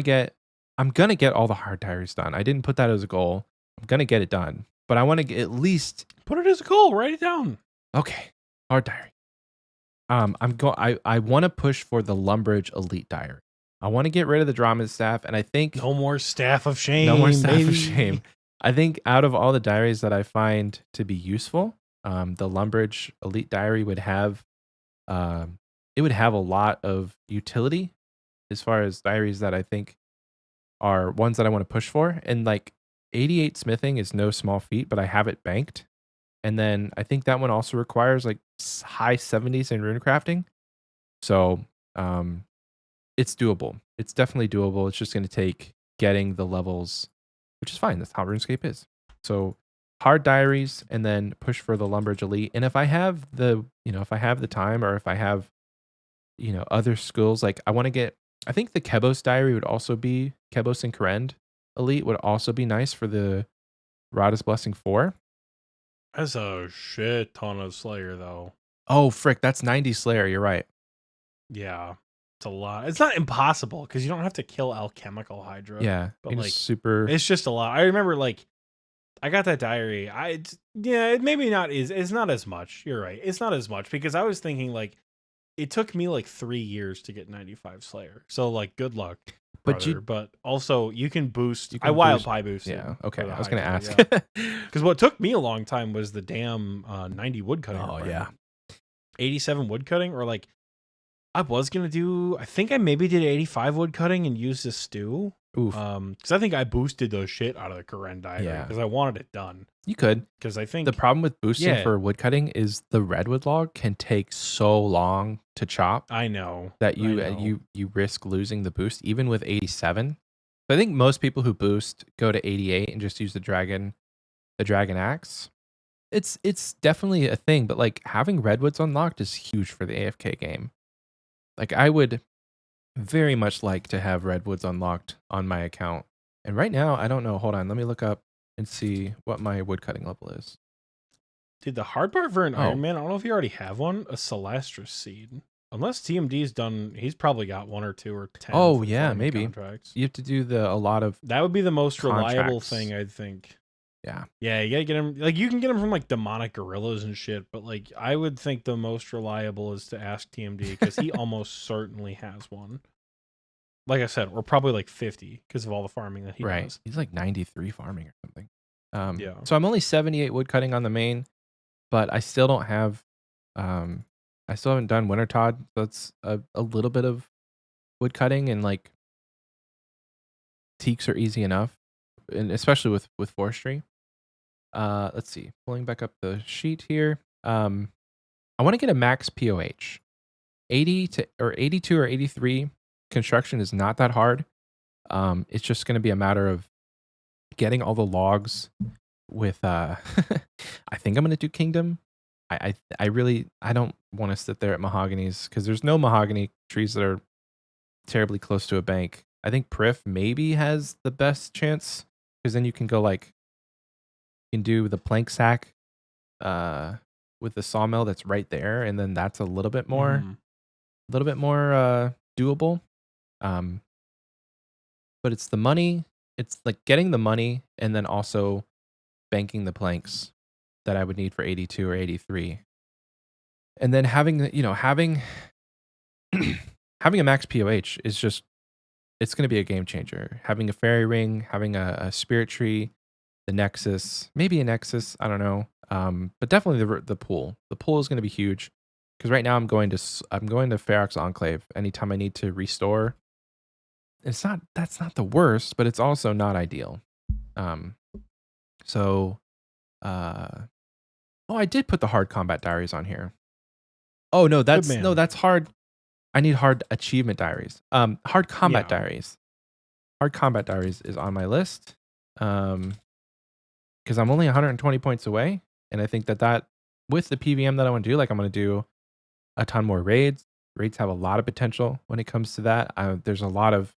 to get all the hard diaries done. I didn't put that as a goal. I'm going to get it done, but I want to at least put it as a goal, write it down. Okay. Hard diary. I want to push for the Lumbridge Elite Diary. I want to get rid of the Drama Staff, and I think no more Staff of Shame. No more Staff of Shame. I think out of all the diaries that I find to be useful, the Lumbridge Elite Diary would have it would have a lot of utility as far as diaries that I think are ones that I want to push for. And like 88 smithing is no small feat, but I have it banked. And then I think that one also requires like high 70s in rune crafting. So it's doable. It's definitely doable. It's just going to take getting the levels, which is fine. That's how RuneScape is. So hard diaries and then push for the Lumbridge Elite. And if I have the, if I have the time or if I have, other skills, like I think the Kebos diary would also be, Kebos and Karend Elite would also be nice for the Rada's Blessing 4. That's a shit ton of Slayer, though. Oh, frick. That's 90 Slayer. You're right. Yeah. It's a lot. It's not impossible because you don't have to kill alchemical Hydra. Yeah. But like, super. it's just a lot. I remember like, I got that diary. It maybe not is. It's not as much. You're right. It's not as much because I was thinking like, it took me like 3 years to get 95 Slayer. So like, good luck. Brother. But also you can boost. I wild pie boosted. Yeah. Okay. I was gonna ask because what took me a long time was the damn 90 woodcutting. Oh yeah. 87 woodcutting, or like I was gonna do. I think I maybe did 85 woodcutting and used the stew. Oof. Because I think I boosted the shit out of the Karen diary because I wanted it done. You could, because I think the problem with boosting for woodcutting is the redwood log can take so long to chop. I know that you risk losing the boost even with 87. So I think most people who boost go to 88 and just use the dragon axe. It's definitely a thing, but like having redwoods unlocked is huge for the AFK game. Like I would very much like to have redwoods unlocked on my account. And right now, I don't know. Hold on, let me look up and see what my woodcutting level is. Dude, the hard part for an Iron Man, I don't know if you already have one, a Celastris seed. Unless TMD's done, he's probably got 1 or 2 or 10. Oh yeah, maybe. Contracts. You have to do a lot of that would be the most contracts. Reliable thing, I think. Yeah. Yeah, you gotta get him. Like you can get him from like demonic gorillas and shit, but like I would think the most reliable is to ask TMD because he almost certainly has one. Like I said, we're probably like 50 because of all the farming that he does. He's like 93 farming or something. Yeah. So I'm only 78 woodcutting on the main, but I still don't have. I still haven't done Winter Todd, so it's a little bit of woodcutting, and like teaks are easy enough, and especially with forestry. Let's see, pulling back up the sheet here. I want to get a max POH. 82 or 83 construction is not that hard. It's just going to be a matter of getting all the logs with I think I'm going to do Kingdom. I don't want to sit there at mahoganies because there's no mahogany trees that are terribly close to a bank. I think Prif maybe has the best chance because then you can go like you can do the plank sack with the sawmill that's right there, and then that's a little bit more doable. But it's the money. It's like getting the money and then also banking the planks that I would need for 82 or 83. And then having having a max POH is just, it's going to be a game changer. Having a fairy ring, having a spirit tree, the nexus, maybe a nexus, I don't know. But definitely the pool. The pool is going to be huge because right now I'm going to Ferox Enclave anytime I need to restore. That's not the worst, but it's also not ideal. I did put the hard combat diaries on here. Oh no, that's hard. I need hard achievement diaries. Hard combat diaries. Hard combat diaries is on my list. Because I'm only 120 points away, and I think that with the PVM that I want to do, like I'm going to do a ton more raids. Raids have a lot of potential when it comes to that. There's a lot of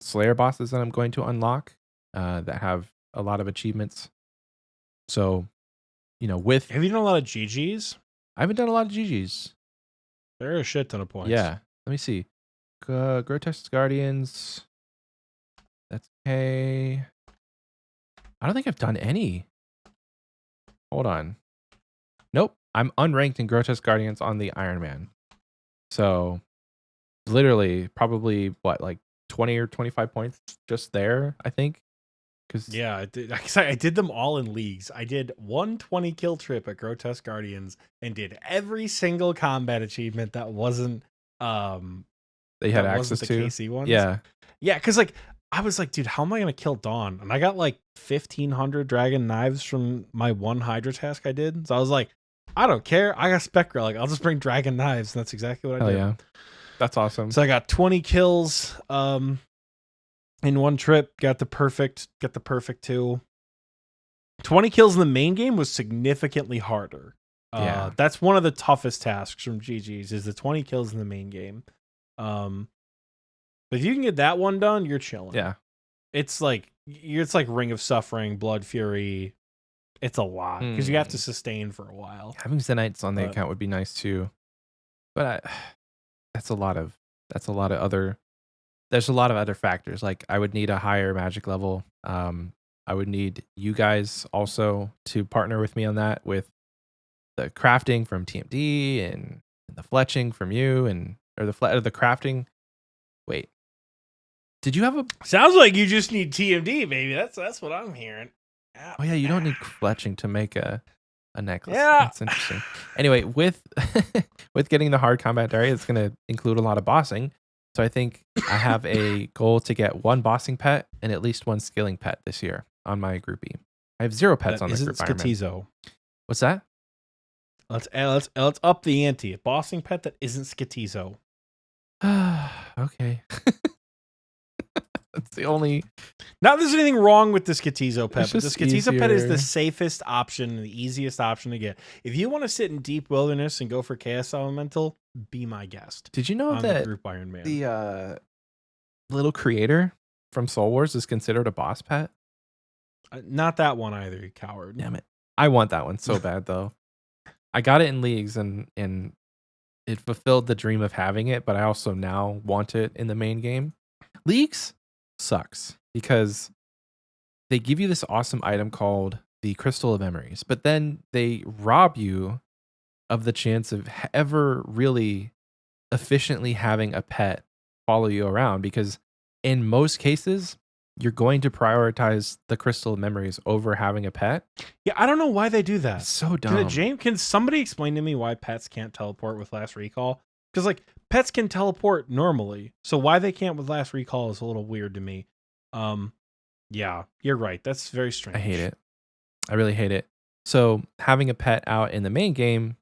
Slayer bosses that I'm going to unlock that have a lot of achievements. So, have you done a lot of GGs? I haven't done a lot of GGs. There are a shit ton of points. Yeah. Let me see. Grotesque Guardians. That's okay. I don't think I've done any. Hold on. Nope. I'm unranked in Grotesque Guardians on the Iron Man. So, literally, probably, like 20 or 25 points just there, I think. Because Yeah, I did. I did them all in leagues. I did 120 kill trip at Grotesque Guardians and did every single combat achievement that wasn't they had access the to. KC ones. Yeah. Yeah, because like I was like, dude, how am I gonna kill Dawn? And I got like 1,500 dragon knives from my one Hydra task I did. So I was like, I don't care. I got Spec Relic. I'll just bring dragon knives. And that's exactly what I Hell did. yeah. That's awesome. So I got 20 kills in one trip. Got the perfect 2. 20 kills in the main game was significantly harder. Yeah. That's one of the toughest tasks from GG's is the 20 kills in the main game. But if you can get that one done, you're chilling. Yeah. It's like Ring of Suffering, Blood Fury. It's a lot because you have to sustain for a while. Having Zenites on the account would be nice too, but there's a lot of other factors. Like I would need a higher magic level. I would need you guys also to partner with me on that, with the crafting from TMD and the fletching from you, or the crafting. Wait, did you have a? Sounds like you just need TMD, baby. That's what I'm hearing. Oh yeah, you don't need fletching to make a necklace. Yeah, that's interesting. Anyway, with getting the hard combat diary, it's going to include a lot of bossing. So I think I have a goal to get 1 bossing pet and at least 1 skilling pet this year on my groupie. I have 0 pets on the group. Skatizo. What's that? Let's up the ante. A bossing pet that isn't Skatizo. Okay. That's the only. Not that there's anything wrong with the Skatizo pet, but the Skatizo pet is easier. the safest option and the easiest option to get. If you want to sit in deep wilderness and go for Chaos Elemental, be my guest. Did you know on that the Group Iron Man. the little creator from Soul Wars is considered a boss pet? Not that one either, you coward. Damn it. I want that one so bad though. I got it in leagues and it fulfilled the dream of having it, but I also now want it in the main game. Leagues sucks because they give you this awesome item called the Crystal of Memories, but then they rob you of the chance of ever really efficiently having a pet follow you around, because in most cases you're going to prioritize the Crystal of Memories over having a pet. Yeah, I don't know why they do that. It's so dumb. Can somebody explain to me why pets can't teleport with Last Recall? Because like pets can teleport normally, so why they can't with Last Recall is a little weird to me. Yeah, you're right. That's very strange. I hate it. I really hate it. So having a pet out in the main game,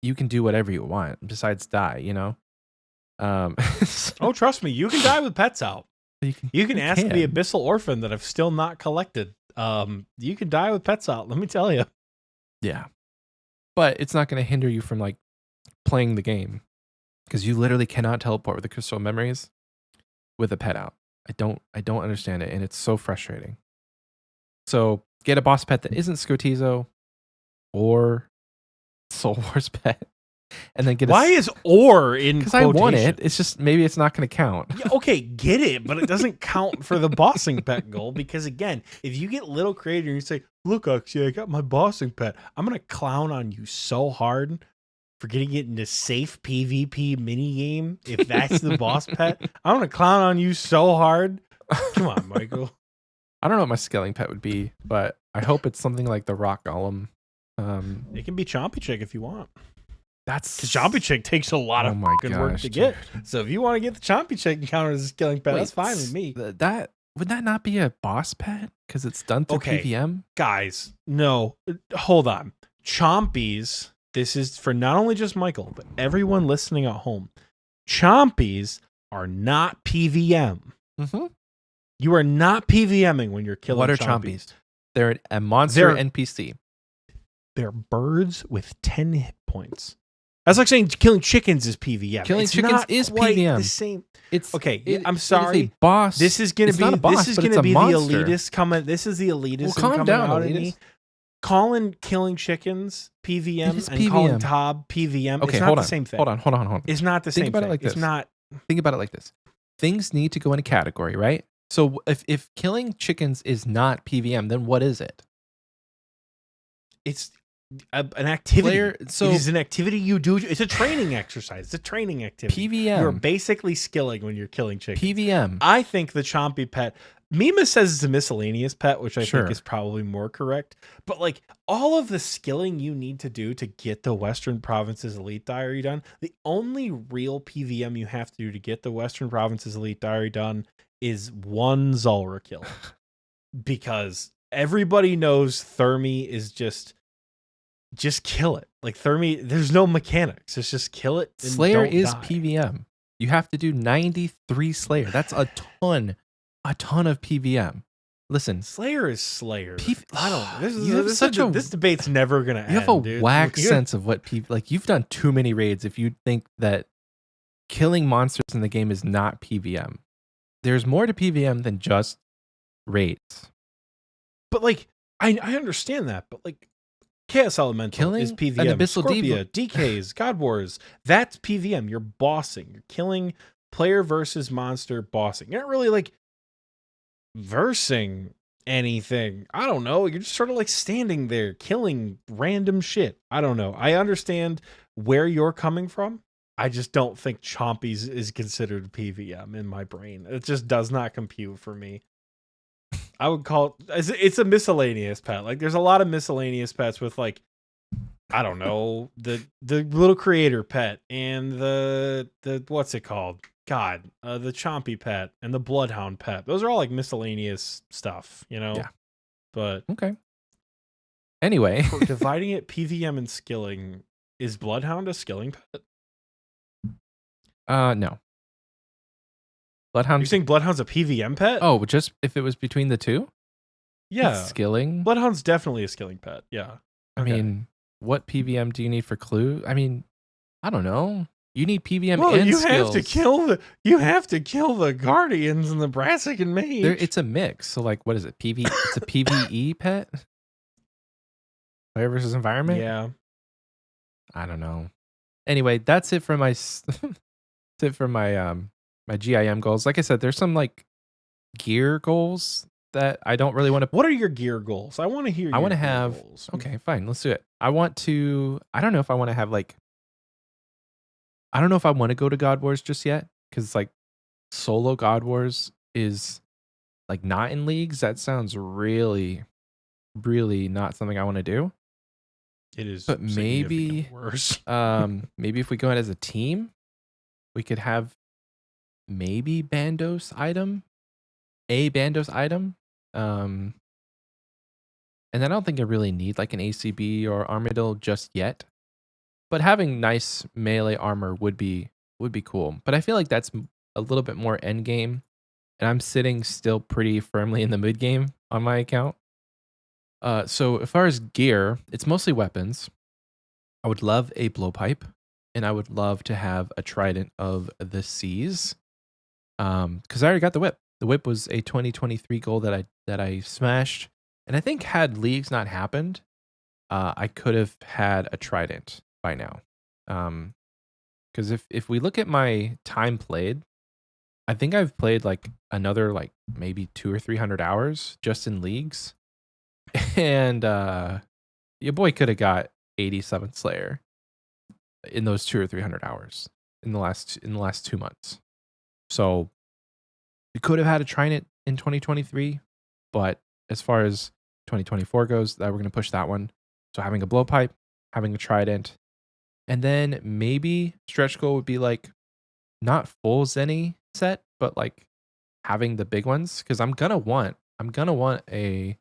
you can do whatever you want besides die, you know? Oh, trust me, you can die with pets out. You can ask the Abyssal Orphan that I've still not collected. You can die with pets out, let me tell you. Yeah. But it's not going to hinder you from like playing the game, because you literally cannot teleport with the Crystal Memories with a pet out. I don't understand it, and it's so frustrating. So get a boss pet that isn't Skotizo or Soul Wars pet, and then get. Why is "or" in? Because I want it. It's just maybe it's not going to count. Yeah, okay, get it, but it doesn't count for the bossing pet goal, because again, if you get little creator and you say, "Look, Oxie, I got my bossing pet," I'm gonna clown on you so hard for getting it into safe PvP minigame. If that's the boss pet, I'm gonna clown on you so hard. Come on, Michael. I don't know what my skilling pet would be, but I hope it's something like the Rock Golem. It can be Chompy Chick if you want. That's because Chompy Chick takes a lot of fucking work to get. So if you want to get the Chompy Chick encounter as a skilling pet, that's fine with me. That would that not be a boss pet because it's done through PVM? Guys, no, hold on. Chompies. This is for not only just Michael, but everyone listening at home. Chompies are not PVM. Mm-hmm. You are not PVMing when you're killing. What are chompies? They're a monster NPC. They're birds with 10 hit points. That's like saying killing chickens is PVM. Killing chickens is PVM. The same. It's okay. I'm sorry. It is a boss. This is gonna be. This is gonna be the elitist coming. This is the elitist coming out of me. Calling killing chickens PVM and PVM. calling Tob PVM. Okay, it's not the same thing. Hold on. It's not the same thing. It's not. Think about it like this. Things need to go in a category, right? So if killing chickens is not PVM, then what is it? It's an activity. So it is an activity you do. It's a training exercise. It's a training activity. You're PVM. basically skilling when you're killing chickens. PVM. I think the chompy pet. Mima says it's a miscellaneous pet, which I Sure. think is probably more correct. But like all of the skilling you need to do to get the Western Provinces Elite Diary done, the only real PVM you have to do to get the Western Provinces Elite Diary done is one Zulrah kill. Because everybody knows Thermi is just kill it. Like Thermi, there's no mechanics. It's just kill it. And Slayer don't is die. PVM. You have to do 93 Slayer. That's a ton of PVM. Listen, Slayer is Slayer. I don't. This debate's never gonna end. You have a dude. whack sense of what PV. Like you've done too many raids if you think that killing monsters in the game is not PVM. There's more to PVM than just raids. But like, I understand that. But like, Chaos Elemental Killing is an PVM. Abyssal Scorpia, Diva. DKs, God Wars. That's PVM. You're bossing. You're killing player versus monster bossing. You're not really like versing anything. I don't know. You're just sort of like standing there killing random shit. I don't know. I understand where you're coming from. I just don't think Chompies is considered PVM in my brain. It just does not compute for me. I would call it's a miscellaneous pet. Like there's a lot of miscellaneous pets with like, I don't know, the little creator pet and the what's it called? God, the Chompy pet and the Bloodhound pet. Those are all like miscellaneous stuff, you know? Yeah. But okay. Anyway, for dividing it PVM and skilling, is Bloodhound a skilling pet? No. Bloodhound. You think Bloodhound's a PVM pet? Oh, just if it was between the two? yeah. It's skilling. Bloodhound's definitely a skilling pet. Yeah. I mean, what PVM do you need for clue? I mean, I don't know. You need PVM and you skills. have to kill the Guardians and the Brassic and Mage. It's a mix. So like, what is it? It's a PVE pet. Player versus environment. Yeah. I don't know. Anyway, that's it for my. That's it for my my GIM goals. Like I said, there's some like gear goals that I don't really want to. What are your gear goals? I want to hear. I want to have. Goals. Okay, fine. Let's do it. I want to. I don't know if I want to have like. I don't know if I want to go to God Wars just yet because like solo God Wars is like not in leagues. That sounds really, really not something I want to do. It is, but maybe worse. Maybe if we go out as a team, we could have maybe Bandos item, and then I don't think I really need like an ACB or Armadillo just yet. But having nice melee armor would be cool. But I feel like that's a little bit more end game, and I'm sitting still pretty firmly in the mid game on my account. So as far as gear, it's mostly weapons. I would love a blowpipe, and I would love to have a trident of the seas. Because I already got the whip. The whip was a 2023 goal that I smashed, and I think had leagues not happened, I could have had a trident by now. Because if we look at my time played, I think I've played like another like maybe 200 or 300 hours just in leagues, and your boy could have got 87 Slayer in those 200 or 300 hours in the last 2 months. So we could have had a trident in 2023, but as far as 2024 goes, that we're going to push that one. So having a blowpipe, having a trident, and then maybe stretch goal would be like not full Zenny set, but like having the big ones, because I'm gonna want a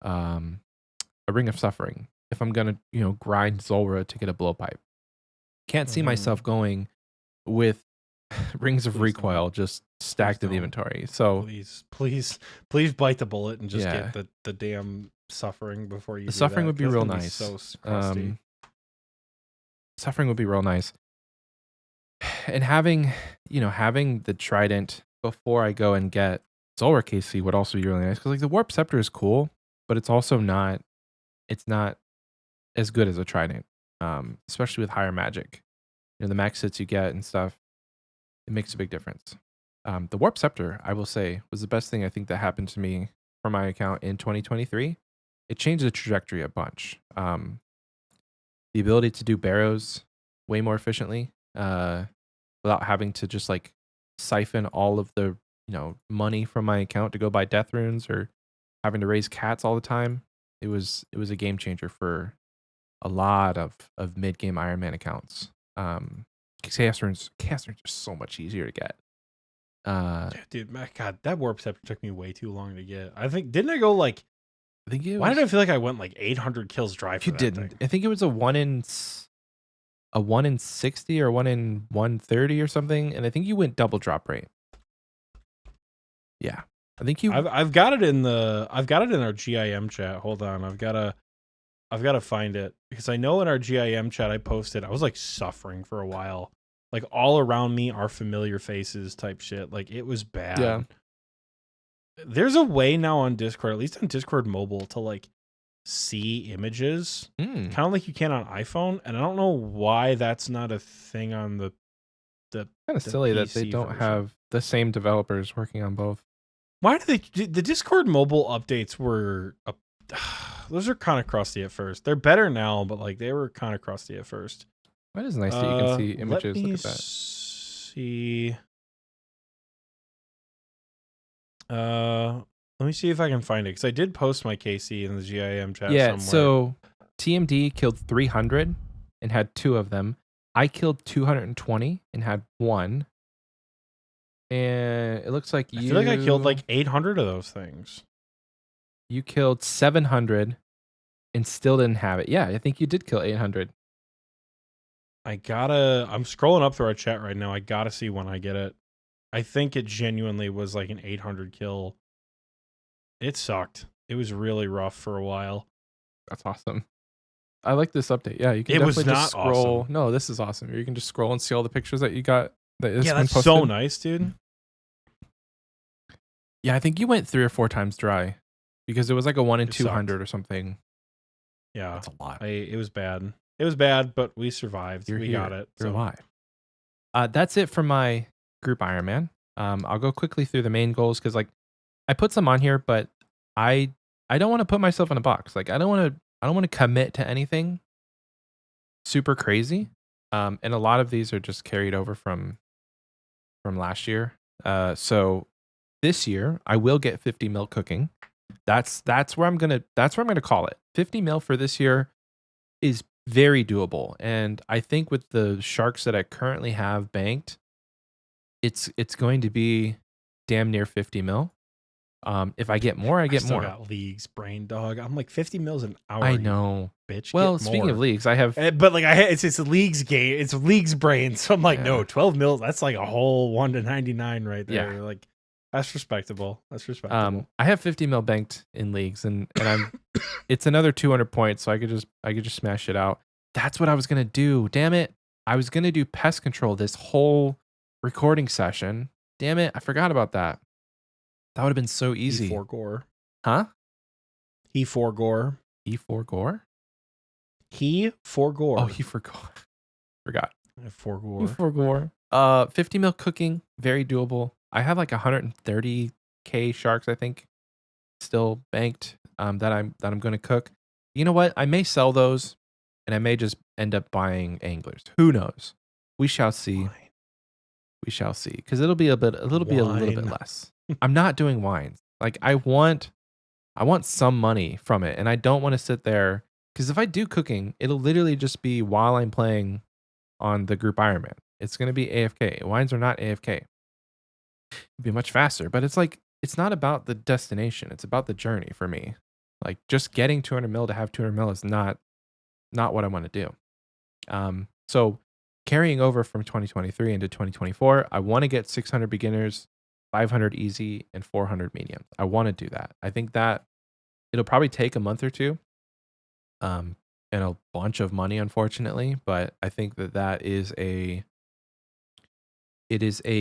Ring of Suffering if I'm gonna grind Zulrah to get a blowpipe. Can't see myself going with Rings of Recoil just stacked in the inventory. So please bite the bullet and just get the damn Suffering before you. The Suffering would be real nice. So crusty. Suffering would be real nice. And having the trident before I go and get Zulrah KC would also be really nice, because like the Warp Scepter is cool, but it's also not as good as a trident, especially with higher magic. The max hits you get and stuff, it makes a big difference. The Warp Scepter, I will say, was the best thing I think that happened to me for my account in 2023. It changed the trajectory a bunch. the ability to do barrows way more efficiently, without having to just like siphon all of the money from my account to go buy death runes or having to raise cats all the time. It was a game changer for a lot of mid game Iron Man accounts. Chaos runes are just so much easier to get. Dude, my God, that warp scepter took me way too long to get. I think didn't I go like? I think it Why was, did I feel like I went like 800 kills dry for you that didn't. thing? I think it was a 1 in 60 or 1 in 130 or something, and I think you went double drop rate. Yeah, I think you. I've got it in our GIM chat. Hold on, I've gotta find it because I know in our GIM chat I posted. I was like suffering for a while. Like all around me are familiar faces type shit. Like it was bad. Yeah. There's a way now on Discord, at least on Discord mobile, to like see images, kind of like you can on iPhone. And I don't know why that's not a thing on the Kind of silly that they PC don't version. have the same developers working on both. Why do the Discord mobile updates were those are kind of crusty at first. They're better now, but like they were kind of crusty at first. That is nice that you can see images. Look at that. See. Let me see if I can find it because I did post my KC in the GIM chat. Yeah, somewhere. so TMD killed 300 and had 2 of them. I killed 220 and had 1. And it looks like I feel like I killed like 800 of those things. You killed 700 and still didn't have it. Yeah, I think you did kill 800. I'm scrolling up through our chat right now. I gotta see when I get it. I think it genuinely was like an 800 kill. It sucked. It was really rough for a while. That's awesome. I like this update. Yeah, you can definitely just scroll. Awesome. No, this is awesome. You can just scroll and see all the pictures that you got. That's so nice, dude. Yeah, I think you went 3 or 4 times dry because it was like a 1 in 200 or something. Yeah, that's a lot. It was bad. It was bad, but we survived. We got it. You're alive. That's it for my group Iron Man. I'll go quickly through the main goals because like I put some on here, but I don't want to put myself in a box. Like I don't want to commit to anything super crazy. And a lot of these are just carried over from last year. So this year I will get 50 mil cooking. That's where I'm gonna call it. 50 mil for this year is very doable, and I think with the sharks that I currently have banked, it's going to be damn near 50 mil. If I get more, I get more. Got leagues, brain dog. I'm like 50 mils an hour. I know, bitch. Well, speaking of leagues, I have, but like it's a leagues game. It's leagues brain. So I'm like, no, 12 mils. That's like a whole 1 to 99 right there. Yeah. Like that's respectable. I have 50 mil banked in leagues, and I'm. It's another 200 points, so I could just smash it out. That's what I was gonna do. Damn it! I was gonna do pest control this whole recording session. Damn it! I forgot about that. That would have been so easy. E4 gore. Huh? E4 gore. E4 gore? E4 gore. Oh, E4 gore. Forgot. E4 gore. E4 gore. 50 mil cooking, very doable. I have like 130k sharks, I think, still banked. That I'm gonna cook. You know what? I may sell those, and I may just end up buying anglers. Who knows? We shall see. Wine. We shall see. Because it'll be a little bit less. I'm not doing wines. Like I want some money from it, and I don't want to sit there because if I do cooking, it'll literally just be while I'm playing on the group Iron Man. It's gonna be AFK. Wines are not AFK. It'd be much faster, but it's like it's not about the destination. It's about the journey for me. Like just getting 200 mil to have 200 mil is not what I want to do. So carrying over from 2023 into 2024, I want to get 600 beginners, 500 easy, and 400 medium. I want to do that. I think that it'll probably take a month or two, and a bunch of money, unfortunately. But I think that is a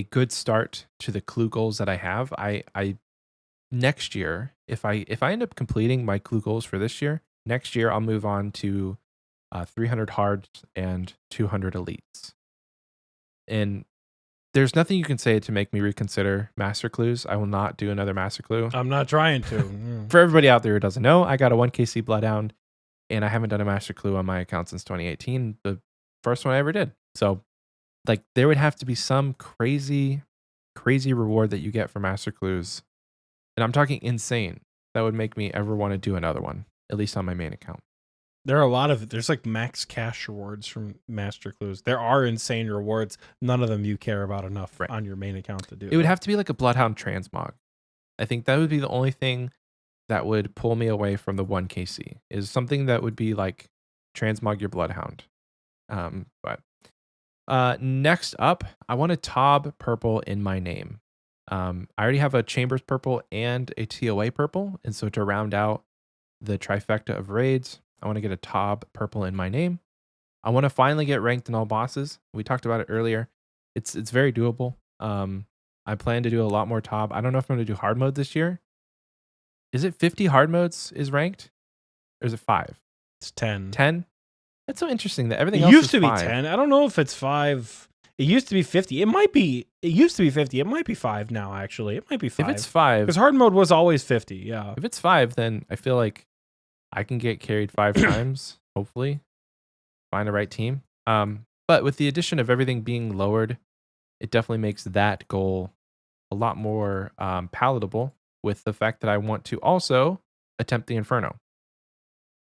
good start to the clue goals that I have. I next year, if I end up completing my clue goals for this year, next year I'll move on to 300 hards and 200 elites. And there's nothing you can say to make me reconsider master clues. I will not do another master clue. I'm not trying to. For everybody out there who doesn't know, I got a 1kc bloodhound, and I haven't done a Master Clue on my account since 2018, the first one I ever did. So, like, there would have to be some crazy reward that you get for Master Clues, and I'm talking insane, that would make me ever want to do another one, at least on my main account. There are there's like max cash rewards from Master Clues. There are insane rewards. None of them you care about enough on your main account to do. It would have to be like a Bloodhound Transmog. I think that would be the only thing that would pull me away from the 1KC, is something that would be like transmog your Bloodhound. But next up, I want a Tob purple in my name. I already have a Chambers purple and a TOA purple, and so to round out the trifecta of raids, I want to get a Tob purple in my name. I want to finally get ranked in all bosses. We talked about it earlier. It's very doable. I plan to do a lot more Tob. I don't know if I'm going to do hard mode this year. Is it 50 hard modes is ranked? Or is it 5? It's 10. 10? That's so interesting that everything it else used is to 5. be 10. I don't know if it's 5. It used to be 50. It used to be 50. It might be 5 now, actually. It might be 5. If it's 5. Because hard mode was always 50, yeah. If it's 5, then I feel like I can get carried 5 times, hopefully. Find the right team. But with the addition of everything being lowered, it definitely makes that goal a lot more palatable, with the fact that I want to also attempt the Inferno.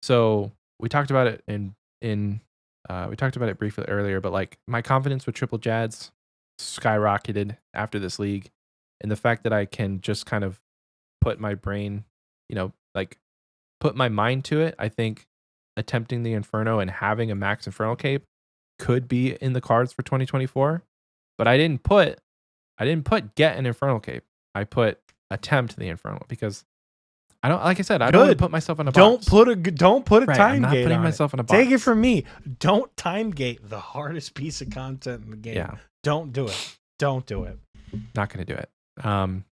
So we talked about it we talked about it briefly earlier, but like my confidence with triple Jads skyrocketed after this league, and the fact that I can just kind of put my brain, like put my mind to it, I think attempting the Inferno and having a max Infernal Cape could be in the cards for 2024. But I didn't put get an Infernal Cape. I put attempt the Infernal, because I don't, like I said, I don't want to put myself in a box. Don't put a right, time I'm not gate putting on myself it. in a box. Take it from me. Don't time gate the hardest piece of content in the game. Yeah. Don't do it. Don't do it. Not going to do it. I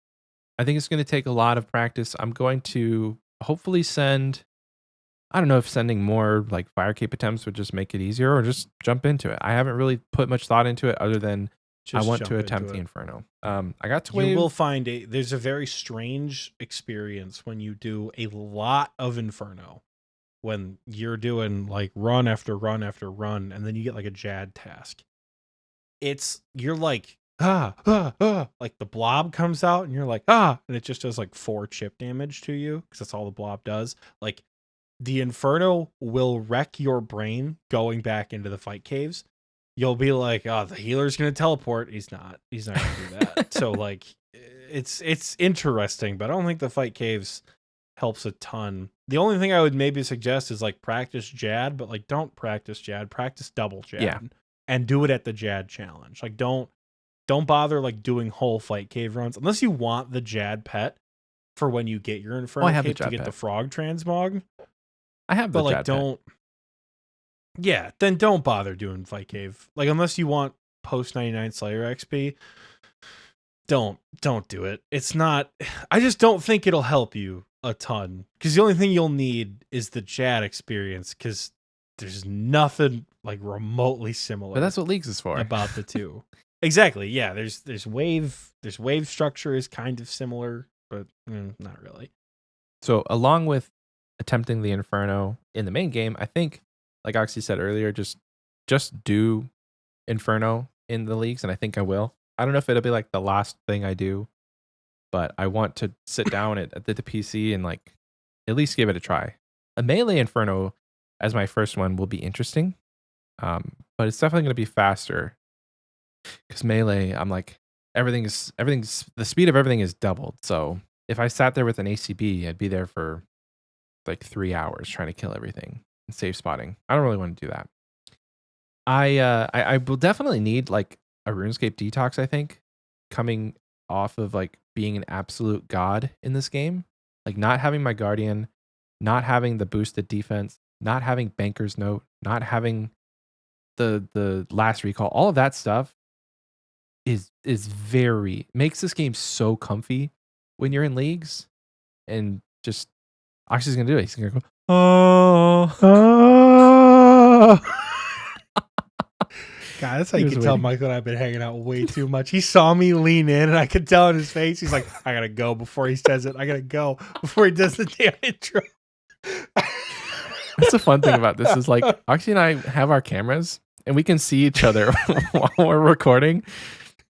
think it's going to take a lot of practice. I'm going to hopefully send, I don't know if sending more like Fire Cape attempts would just make it easier, or just jump into it. I haven't really put much thought into it, other than I want to attempt the Inferno. I got to wave. You will find there's a very strange experience when you do a lot of Inferno, when you're doing like run after run after run, and then you get like a Jad task. You're like, like the blob comes out and you're like, and it just does like 4 chip damage to you, because that's all the blob does. Like, the Inferno will wreck your brain going back into the fight caves. You'll be like, the healer's going to teleport. He's not going to do that. So like, it's interesting, but I don't think the fight caves helps a ton. The only thing I would maybe suggest is like practice Jad, but like don't practice Jad, practice double Jad, and do it at the Jad challenge. Like don't bother like doing whole fight cave runs unless you want the Jad pet for when you get your Inferno Cape to get pet. the frog transmog. I have the but like Jad don't pet. Yeah, then don't bother doing fight cave. Like, unless you want post 99 Slayer XP, don't do it. It's not, I just don't think it'll help you a ton, because the only thing you'll need is the Jad experience, because there's nothing like remotely similar. But that's what Leagues is for. About the two. Exactly. Yeah, there's wave structure is kind of similar, but not really. So along with attempting the Inferno in the main game, I think, like Oxie said earlier, just do Inferno in the leagues, and I think I will. I don't know if it'll be like the last thing I do, but I want to sit down at the PC and like at least give it a try. A melee Inferno as my first one will be interesting, but it's definitely going to be faster, because melee, I'm like, everything's the speed of everything is doubled. So if I sat there with an ACB, I'd be there for like 3 hours trying to kill everything and save spotting. I don't really want to do that. I will definitely need like a RuneScape detox, I think, coming off of like being an absolute god in this game. Like not having my Guardian, not having the boosted defense, not having Banker's Note, not having the last recall, all of that stuff is very, makes this game so comfy when you're in leagues. And just Oxie's gonna do it. He's gonna go, God, that's how you can tell Michael and I've been hanging out way too much. He saw me lean in, and I could tell in his face. He's like, I gotta go before he says it. I gotta go before he does the damn intro. That's the fun thing about this is like Oxie and I have our cameras and we can see each other while we're recording.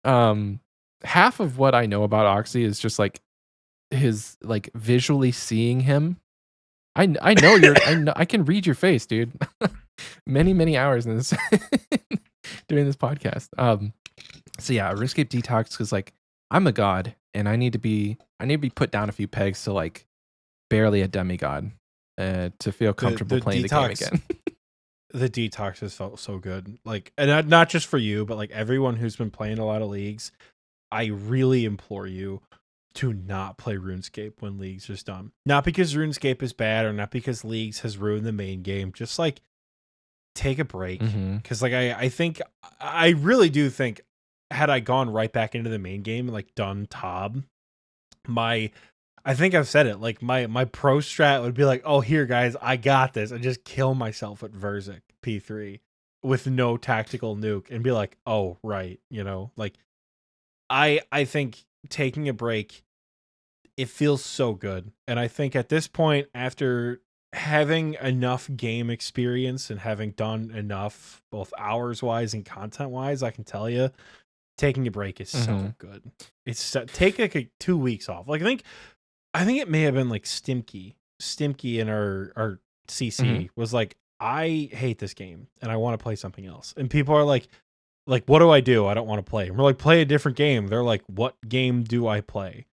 Half of what I know about Oxie is just like his like visually seeing him. I know I can read your face, dude. many hours in this doing this podcast. So yeah, RuneScape detox because like I'm a god and I need to be put down a few pegs to like barely a demigod to feel comfortable playing detox, the game again. The detox has felt so good. Like, and not just for you, but like everyone who's been playing a lot of leagues, I really implore you to not play RuneScape when leagues is done. Not because RuneScape is bad or not because leagues has ruined the main game. Just like take a break. Because like I really do think had I gone right back into the main game and like done Tob, I think I've said it. Like my pro strat would be like, oh here guys, I got this, and just kill myself at Verzik P3 with no tactical nuke and be like, oh right, like I think taking a break, it feels so good. And I think at this point, after having enough game experience and having done enough both hours wise and content wise, I can tell you taking a break is so good. It's take like 2 weeks off. Like I think it may have been like Stimkey in our CC was like, I hate this game and I want to play something else. And people are like, what do I do? I don't want to play. And we're like, play a different game. They're like, what game do I play?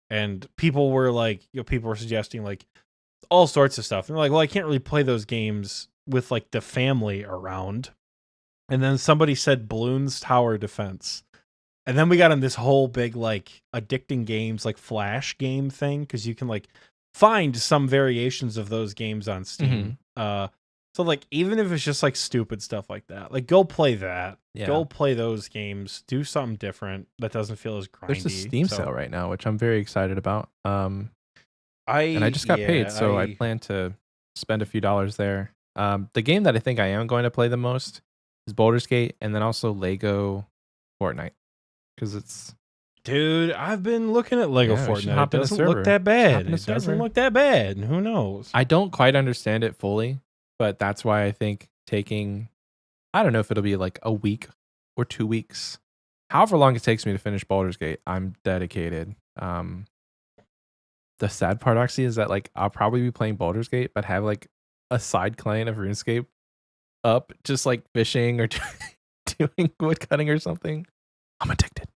And people were like, people were suggesting like all sorts of stuff. And they're like, well, I can't really play those games with like the family around. And then somebody said Bloons Tower Defense. And then we got in this whole big like addicting games like Flash game thing because you can like find some variations of those games on Steam. So like even if it's just like stupid stuff like that, like go play that. Yeah. Go play those games. Do something different that doesn't feel as grindy. There's a Steam sale right now, which I'm very excited about. I just got paid, so I plan to spend a few dollars there. The game that I think I am going to play the most is Baldur's Gate, and then also Lego Fortnite. Because it's, dude, I've been looking at Lego Fortnite. It doesn't look that bad. It doesn't look that bad. Who knows? I don't quite understand it fully, but that's why I think taking, I don't know if it'll be like a week or 2 weeks, however long it takes me to finish Baldur's Gate, I'm dedicated. The sad part actually is that like I'll probably be playing Baldur's Gate, but have like a side client of RuneScape up, just like fishing or doing wood cutting or something. I'm addicted.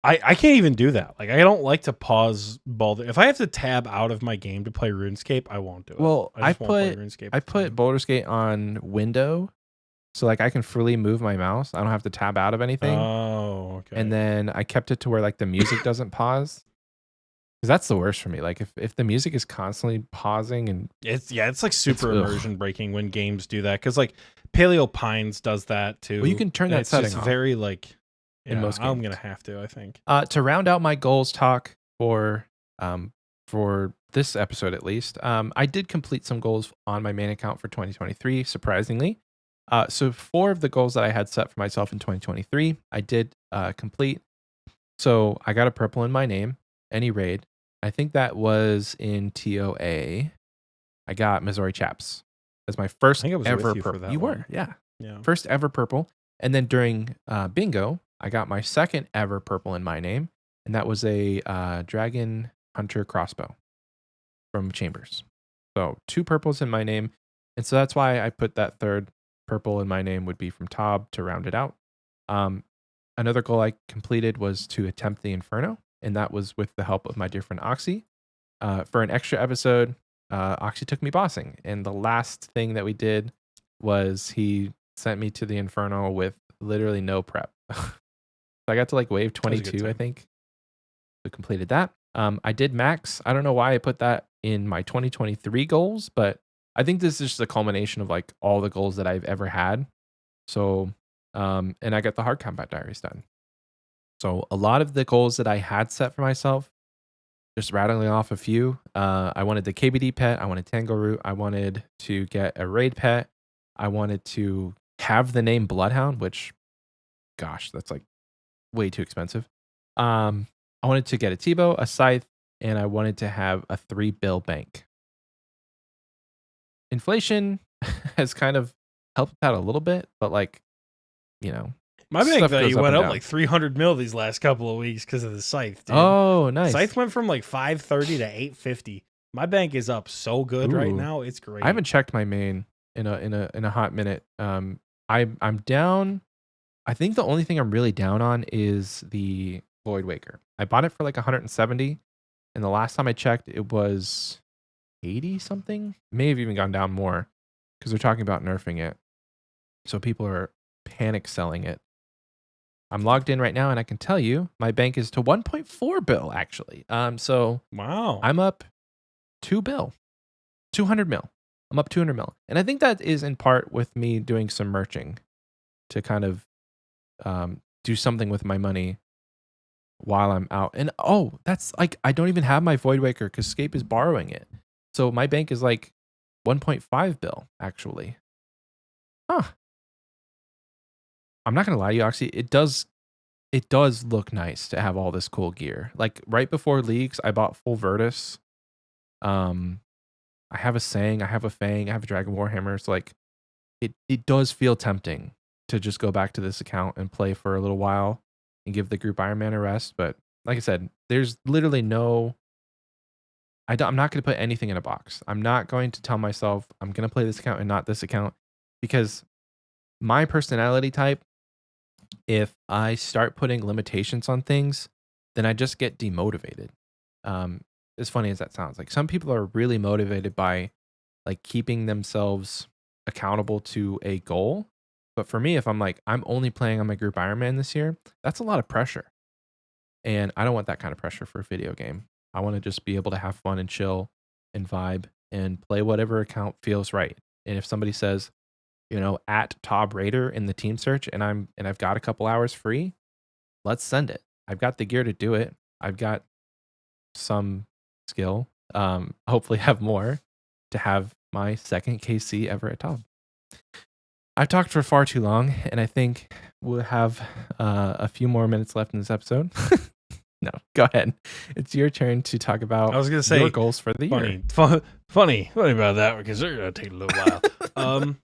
I can't even do that. Like I don't like to pause Baldur. If I have to tab out of my game to play RuneScape, I won't do it. Well, I put Baldur's Gate on window, so like I can freely move my mouse. I don't have to tab out of anything. Oh, okay. And then I kept it to where like the music doesn't pause. Because that's the worst for me. Like if the music is constantly pausing and it's like super immersion breaking when games do that. Because like Paleo Pines does that too. Well, you can turn that setting off. Very like in most games. I'm gonna have to. I think to round out my goals talk for this episode at least. I did complete some goals on my main account for 2023. Surprisingly, so 4 of the goals that I had set for myself in 2023, I did complete. So I got a purple in my name. Any raid. I think that was in TOA. I got Missouri Chaps as my first ever purple. You were, yeah. First ever purple. And then during bingo, I got my second ever purple in my name, and that was a Dragon Hunter crossbow from Chambers. So 2 purples in my name, and so that's why I put that third purple in my name would be from Tob to round it out. Another goal I completed was to attempt the Inferno, and that was with the help of my dear friend Oxie. For an extra episode, Oxie took me bossing, and the last thing that we did was he sent me to the Inferno with literally no prep. So I got to like wave 22, I think. We completed that. I did max. I don't know why I put that in my 2023 goals, but I think this is just a culmination of like all the goals that I've ever had. So, and I got the hard combat diaries done. So a lot of the goals that I had set for myself, just rattling off a few. I wanted the KBD pet. I wanted Tango Root. I wanted to get a raid pet. I wanted to have the name Bloodhound, which, gosh, that's like way too expensive. I wanted to get a T-bow, a scythe, and I wanted to have a 3 bill bank. inflation has kind of helped out a little bit, but like, you know, My bank stuff goes value up went and up down. like 300 mil these last couple of weeks because of the scythe, dude. Oh, nice. Scythe went from like 530 to 850. My bank is up so good right Ooh. now. It's great. I haven't checked my main in a hot minute. I'm down. I think the only thing I'm really down on is the Void Waker. I bought it for like 170, and the last time I checked, it was 80 something. May have even gone down more because they're talking about nerfing it. So people are panic selling it. I'm logged in right now, and I can tell you my bank is to 1.4 bill actually. So Wow. I'm up 2 bill, 200 mil. I'm up 200 mil, and I think that is in part with me doing some merching to kind of do something with my money while I'm out. And that's like I don't even have my Void Waker because Scape is borrowing it, so my bank is like 1.5 bill actually. Huh. I'm not gonna lie to you, Oxie. It does look nice to have all this cool gear. Like right before leagues, I bought full Virtus. I have a Sang, I have a Fang, I have a Dragon Warhammer. So like it does feel tempting to just go back to this account and play for a little while and give the group Iron Man a rest. But like I said, there's literally no I'm not going to put anything in a box. I'm not going to tell myself I'm going to play this account and not this account because my personality type, if I start putting limitations on things, then I just get demotivated. As funny as that sounds, like some people are really motivated by like keeping themselves accountable to a goal. But for me, if I'm like, I'm only playing on my group Iron Man this year, that's a lot of pressure. And I don't want that kind of pressure for a video game. I want to just be able to have fun and chill and vibe and play whatever account feels right. And if somebody says, at Tob Raider in the team search and I've got a couple hours free, let's send it. I've got the gear to do it. I've got some skill. Hopefully have more to have my second KC ever at Tob. I've talked for far too long, and I think we'll have a few more minutes left in this episode. No, go ahead. It's your turn to talk about I was gonna say your goals for the year. Funny about that because they're gonna take a little while.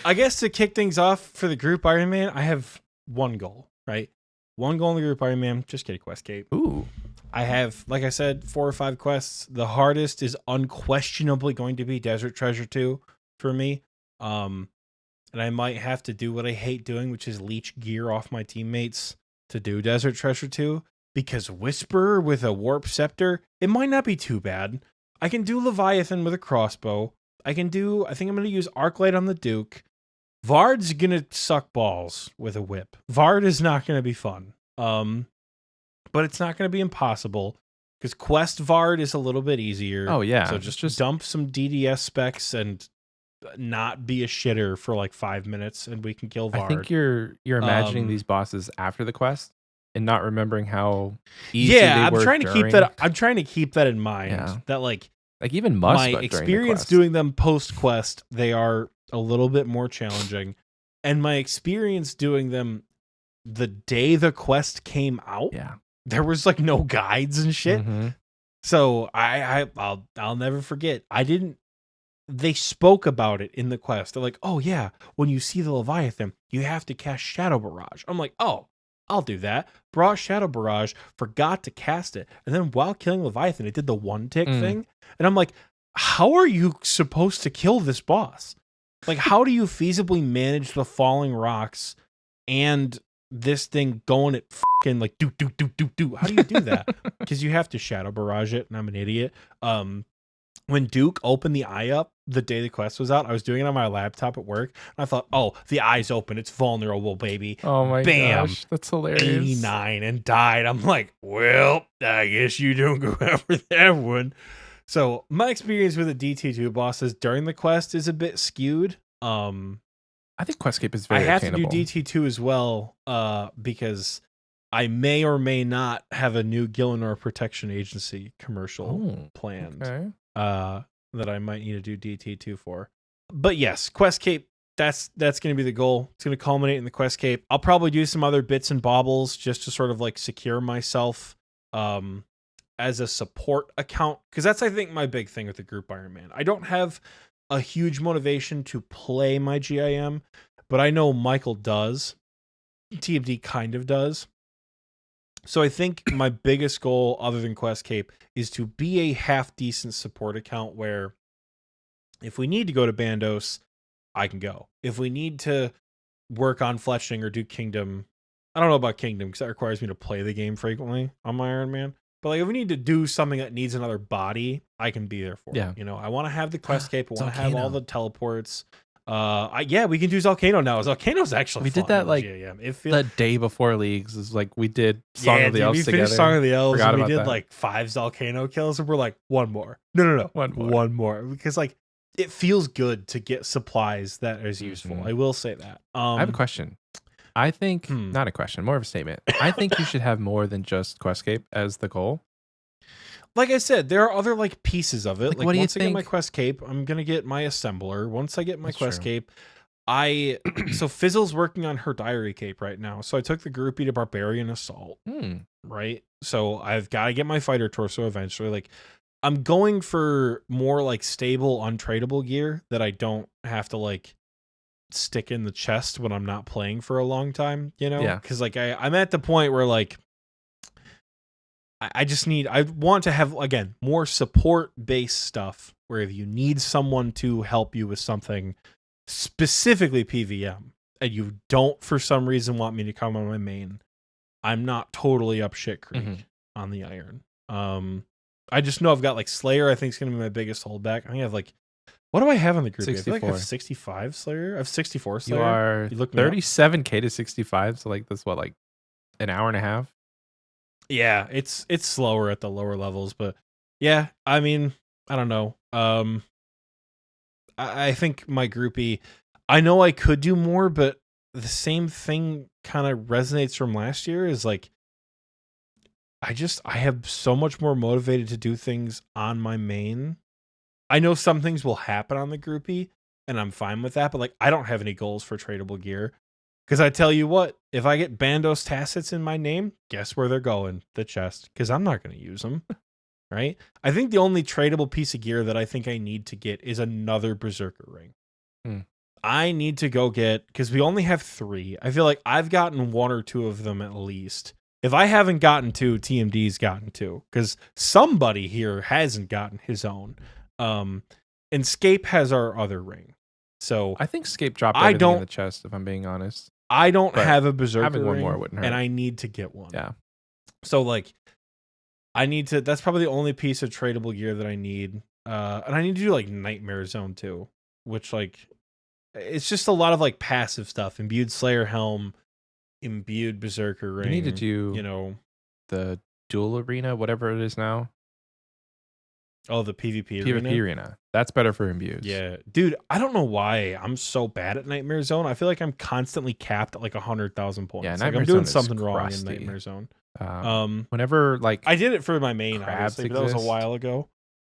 I guess to kick things off for the group Iron Man, I have one goal, right? One goal in the group Iron Man, just get a quest cape. Ooh. I have, like I said, 4 or 5 quests. The hardest is unquestionably going to be Desert Treasure 2 for me. And I might have to do what I hate doing, which is leech gear off my teammates to do Desert Treasure 2. Because Whisperer with a Warp Scepter, it might not be too bad. I can do Leviathan with a crossbow. I think I'm going to use Arclight on the Duke. Vard's going to suck balls with a whip. Vard is not going to be fun. But it's not going to be impossible because Quest Vard is a little bit easier. Oh, yeah. So just dump some DDS specs and not be a shitter for like 5 minutes and we can kill Vard. I think you're imagining these bosses after the quest and not remembering how easy they were. I'm trying to keep that in mind. Yeah. That like even my experience doing them post quest, they are a little bit more challenging. And my experience doing them the day the quest came out, there was like no guides and shit. Mm-hmm. So I'll never forget. They spoke about it in the quest. They're like, oh yeah, when you see the Leviathan, you have to cast Shadow Barrage. I'm like, oh, I'll do that. Brought Shadow Barrage, forgot to cast it. And then while killing Leviathan, it did the one tick thing. And I'm like, how are you supposed to kill this boss? Like, how do you feasibly manage the falling rocks and this thing going at fucking like do? How do you do that? Because you have to Shadow Barrage it, and I'm an idiot. When Duke opened the eye up the day the quest was out, I was doing it on my laptop at work, and I thought, oh, the eye's open, it's vulnerable, baby. Oh my gosh, that's hilarious. 89 and died. I'm like, well, I guess you don't go after that one. So my experience with the DT2 bosses during the quest is a bit skewed. I think Questcape is very attainable. I have to do DT2 as well, because I may or may not have a new Gillinor Protection Agency commercial planned. Okay. That I might need to do DT2 for. But yes, Quest Cape, that's going to be the goal. It's going to culminate in the Quest Cape. I'll probably do some other bits and baubles just to sort of like secure myself as a support account, because that's, I think, my big thing with the group Iron Man. I don't have a huge motivation to play my GIM, but I know Michael does. TMD kind of does. So I think my biggest goal, other than Questcape, is to be a half-decent support account where if we need to go to Bandos, I can go. If we need to work on fletching or do Kingdom, I don't know about Kingdom because that requires me to play the game frequently on my Iron Man. But like if we need to do something that needs another body, I can be there for it. You know, I want to have the Questcape. I want to have all the teleports. We can do Volcano now. Volcano's actually we fun did that like the day before Leagues. Is like we did Song of the Elves together. We finished Song of the Elves and we did that. like 5 Volcano kills and we're like one more. No. One more because like it feels good to get supplies that is useful. I will say that. I have a question. I think not a question, more of a statement. I think you should have more than just Questcape as the goal. Like I said, there are other like pieces of it. Like what do once you I think? get my Questcape, I'm gonna get my assembler. Once I get my Questcape, so Fizzle's working on her diary cape right now. So I took the groupie to Barbarian Assault. Right. So I've got to get my fighter torso eventually. Like I'm going for more like stable, untradeable gear that I don't have to like stick in the chest when I'm not playing for a long time, you know? Yeah. Because like I'm at the point where like I want to have, again, more support-based stuff where if you need someone to help you with something, specifically PVM, and you don't for some reason want me to come on my main, I'm not totally up shit creek on the Iron. I just know I've got like Slayer, I think is going to be my biggest holdback. I think I have like, what do I have on the group? 64. I feel like I have 65 Slayer. I have 64 Slayer. You are 37k to 65, so like that's what, like an hour and a half? Yeah, it's slower at the lower levels, but yeah, I mean, I don't know. I think my groupie, I know I could do more, but the same thing kind of resonates from last year is like, I have so much more motivated to do things on my main. I know some things will happen on the groupie, and I'm fine with that, but like, I don't have any goals for tradable gear. Because I tell you what, if I get Bandos Tacits in my name, guess where they're going? The chest. Because I'm not going to use them. Right? I think the only tradable piece of gear that I think I need to get is another Berserker ring. I need to go get, because we only have 3. I feel like I've gotten 1 or 2 of them at least. If I haven't gotten 2, TMD's gotten 2. Because somebody here hasn't gotten his own. And Scape has our other ring. So I think Scape dropped everything in the chest, if I'm being honest. I don't have a Berserker having one ring, more wouldn't hurt. and I need to get one. Yeah. So like, I need to. That's probably the only piece of tradable gear that I need. And I need to do like Nightmare Zone too, which like, it's just a lot of like passive stuff. Imbued Slayer Helm, imbued Berserker ring. You need to do, the dual arena, whatever it is now. Oh, the PvP arena. That's better for imbues. Yeah. Dude, I don't know why I'm so bad at Nightmare Zone. I feel like I'm constantly capped at like 100,000 points. Yeah, like Nightmare I'm doing Zone something wrong in crusty. Nightmare Zone. Whenever like I did it for my main, crabs obviously, but that was a while ago.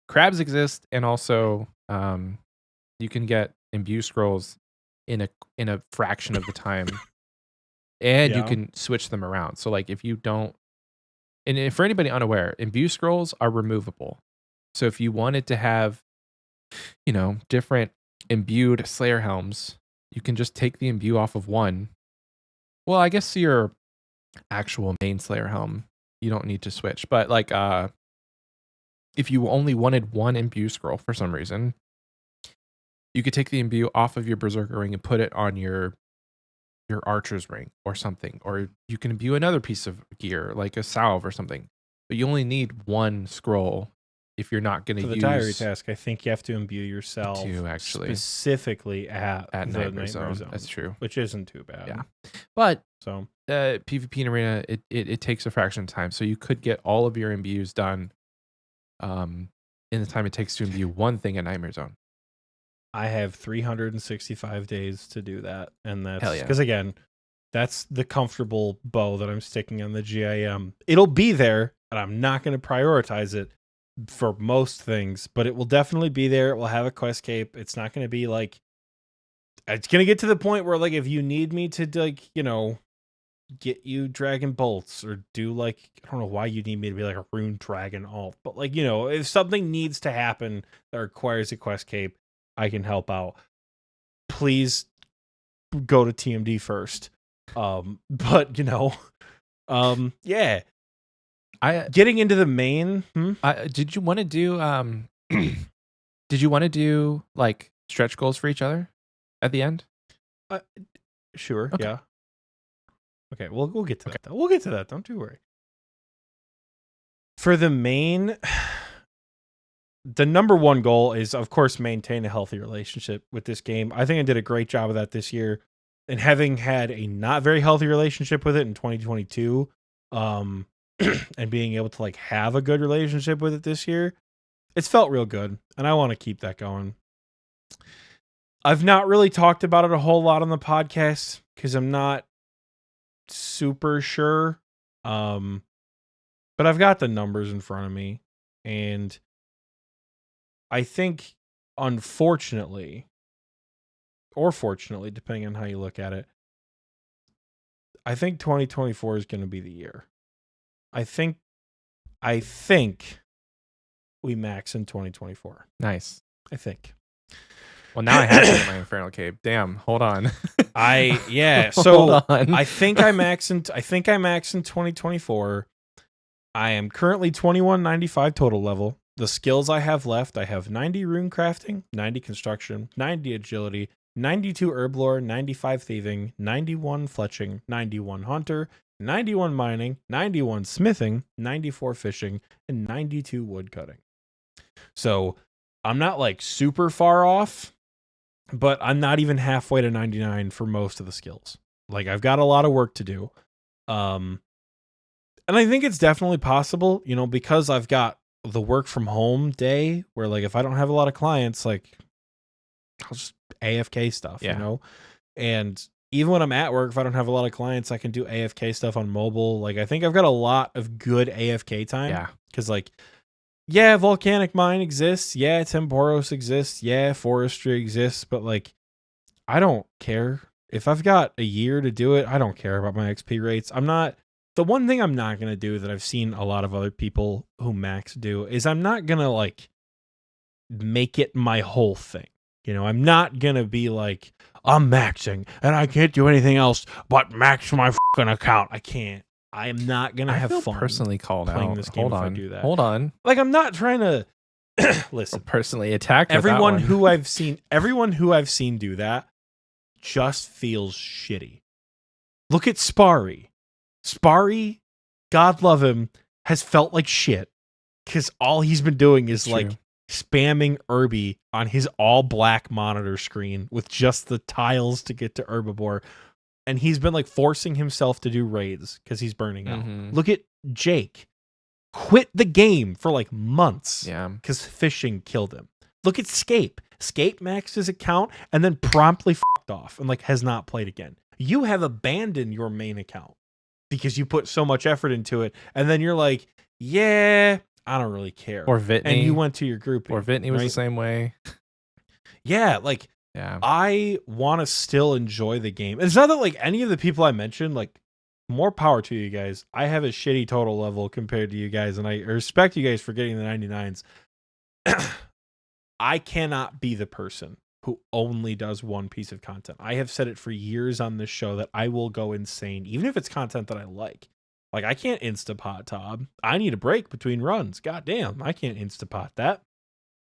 Crabs exist, and also you can get imbue scrolls in a fraction of the time. And you can switch them around. So like if you don't, and for anybody unaware, imbue scrolls are removable. So if you wanted to have, different imbued Slayer helms, you can just take the imbue off of one. Well, I guess your actual main Slayer helm, you don't need to switch. But like if you only wanted one imbue scroll for some reason, you could take the imbue off of your Berserker ring and put it on your Archer's ring or something. Or you can imbue another piece of gear, like a salve or something. But you only need one scroll if you're not going to use... For the diary task, I think you have to imbue yourself specifically at the Nightmare Zone. That's true. Which isn't too bad. Yeah. But so PvP and Arena, it takes a fraction of time. So you could get all of your imbues done in the time it takes to imbue one thing at Nightmare Zone. I have 365 days to do that. And that's... Hell yeah. Because again, that's the comfortable bow that I'm sticking on the GIM. It'll be there, and I'm not going to prioritize it for most things, but it will definitely be there. It will have a quest cape. It's not going to be like, it's going to get to the point where like, if you need me to like, get you dragon bolts or do like, I don't know why you need me to be like a rune dragon alt, but like, if something needs to happen that requires a quest cape, I can help out. Please go to TMD first. But yeah. Getting into the main. Did you want to do did you want to do like stretch goals for each other at the end? Sure. Okay. Yeah. Okay. We'll get to that. Though. We'll get to that. Don't you worry. For the main, the number one goal is, of course, maintain a healthy relationship with this game. I think I did a great job of that this year. And having had a not very healthy relationship with it in 2022, and being able to like have a good relationship with it this year, it's felt real good. And I want to keep that going. I've not really talked about it a whole lot on the podcast because I'm not super sure. But I've got the numbers in front of me, and I think, unfortunately, or fortunately, depending on how you look at it, I think 2024 is going to be the year. I think we max in 2024. Nice. I think. Well, now I have to get my Infernal Cape. Damn, hold on. So I think I max in 2024. I am currently 2195 total level. The skills I have left, I have 90 rune crafting, 90 construction, 90 agility, 92 herb lore, 95 thieving, 91 fletching, 91 hunter, 91 mining, 91 smithing, 94 fishing, and 92 wood cutting. So I'm not like super far off, but I'm not even halfway to 99 for most of the skills. Like I've got a lot of work to do. And I think it's definitely possible, because I've got the work from home day where like if I don't have a lot of clients, like I'll just AFK stuff, and even when I'm at work, if I don't have a lot of clients, I can do AFK stuff on mobile. Like I think I've got a lot of good AFK time. Yeah. Cause like, yeah, Volcanic Mine exists. Yeah, Temporos exists. Yeah, Forestry exists. But like, I don't care. If I've got a year to do it, I don't care about my XP rates. The one thing I'm not going to do that I've seen a lot of other people who max do is I'm not going to like make it my whole thing. I'm not going to be like, I'm maxing and I can't do anything else but max my fucking account. I can't. I am not going to have fun personally called playing out. this game Hold if on. I do that. Hold on. Like I'm not trying to listen. Personally attacked everyone who I've seen do that just feels shitty. Look at Sparry. Sparry, God love him, has felt like shit because all he's been doing is like spamming Irby on his all black monitor screen with just the tiles to get to Herbivore. And he's been like forcing himself to do raids because he's burning out. Look at Jake. Quit the game for like months because fishing killed him. Look at Scape. Scape maxed his account and then promptly fucked off and like has not played again. You have abandoned your main account because you put so much effort into it. And then you're like, yeah, I don't really care. Or Vitney. And you went to your group. Or Vitney was the same way. Yeah, like I want to still enjoy the game. It's not that like any of the people I mentioned, like more power to you guys. I have a shitty total level compared to you guys, and I respect you guys for getting the 99s. I cannot be the person who only does one piece of content. I have said it for years on this show that I will go insane, even if it's content that I like. Like, I can't Instapot Tob. I need a break between runs. God damn, I can't Instapot that.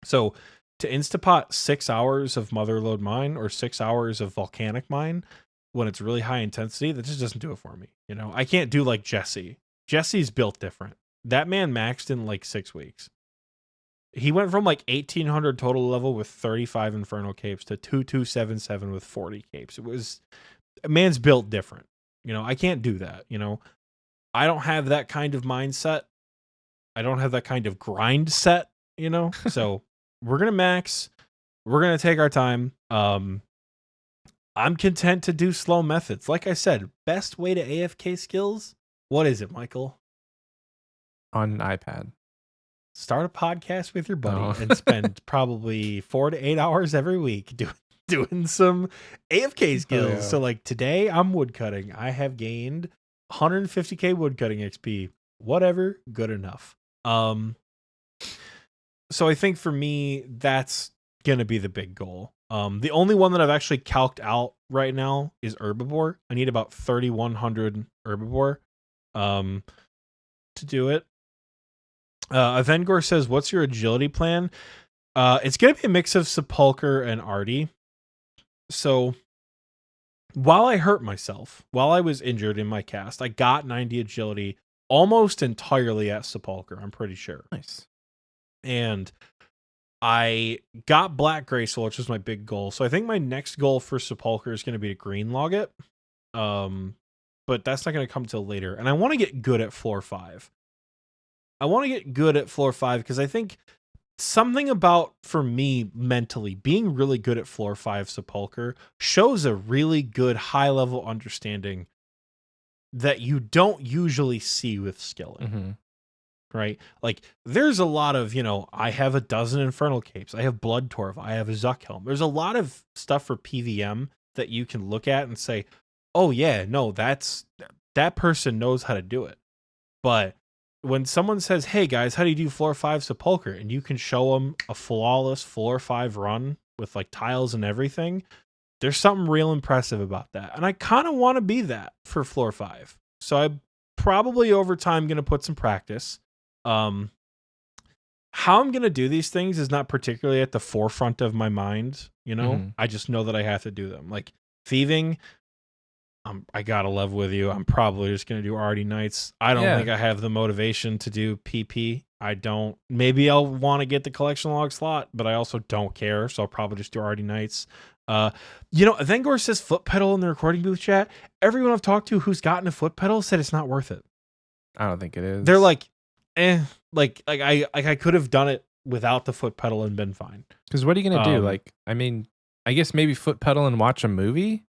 So, to Instapot 6 hours of Motherlode Mine or 6 hours of Volcanic Mine when it's really high intensity, that just doesn't do it for me. I can't do like Jesse. Jesse's built different. That man maxed in like 6 weeks. He went from like 1800 total level with 35 Infernal Capes to 2277 with 40 Capes. A man's built different. I can't do that. I don't have that kind of mindset. I don't have that kind of grind set, So we're going to max. We're going to take our time. I'm content to do slow methods. Like I said, best way to AFK skills. What is it, Michael? On an iPad. Start a podcast with your buddy and spend probably 4 to 8 hours every week doing some AFK skills. Oh, yeah. So like today I'm woodcutting. I have gained 150k woodcutting XP. Whatever, good enough. So I think for me, that's gonna be the big goal. The only one that I've actually calced out right now is herbivore. I need about 3,100 herbivore to do it. Avengor says, "What's your agility plan?" It's gonna be a mix of Sepulcher and Artie. So while I hurt myself, while I was injured in my cast, I got 90 agility almost entirely at Sepulcher, I'm pretty sure. Nice. And I got Black Graceful, which was my big goal. So I think my next goal for Sepulcher is going to be to green log it. But that's not going to come till later. And I want to get good at floor 5. I want to get good at floor 5 because I think something about, for me, mentally, being really good at floor 5 Sepulcher shows a really good high-level understanding that you don't usually see with skilling. Mm-hmm. Right? Like, there's a lot of, I have a dozen Infernal Capes. I have Blood Torv. I have a Zuck Helm. There's a lot of stuff for PVM that you can look at and say, oh, yeah, no, that person knows how to do it. But when someone says, hey, guys, how do you do floor 5 Sepulcher? And you can show them a flawless floor 5 run with, like, tiles and everything, there's something real impressive about that. And I kind of want to be that for floor 5. So I'm probably over time going to put some practice. How I'm going to do these things is not particularly at the forefront of my mind, Mm-hmm. I just know that I have to do them. Like thieving, I gotta love with you. I'm probably just going to do Artie Knights. I don't think I have the motivation to do PP. I don't. Maybe I'll want to get the collection log slot, but I also don't care, so I'll probably just do Artie Knights. Vengor says foot pedal in the recording booth chat. Everyone I've talked to who's gotten a foot pedal said it's not worth it. I don't think it is. They're like, I could have done it without the foot pedal and been fine. Because what are you gonna do? Like, I mean, I guess maybe foot pedal and watch a movie.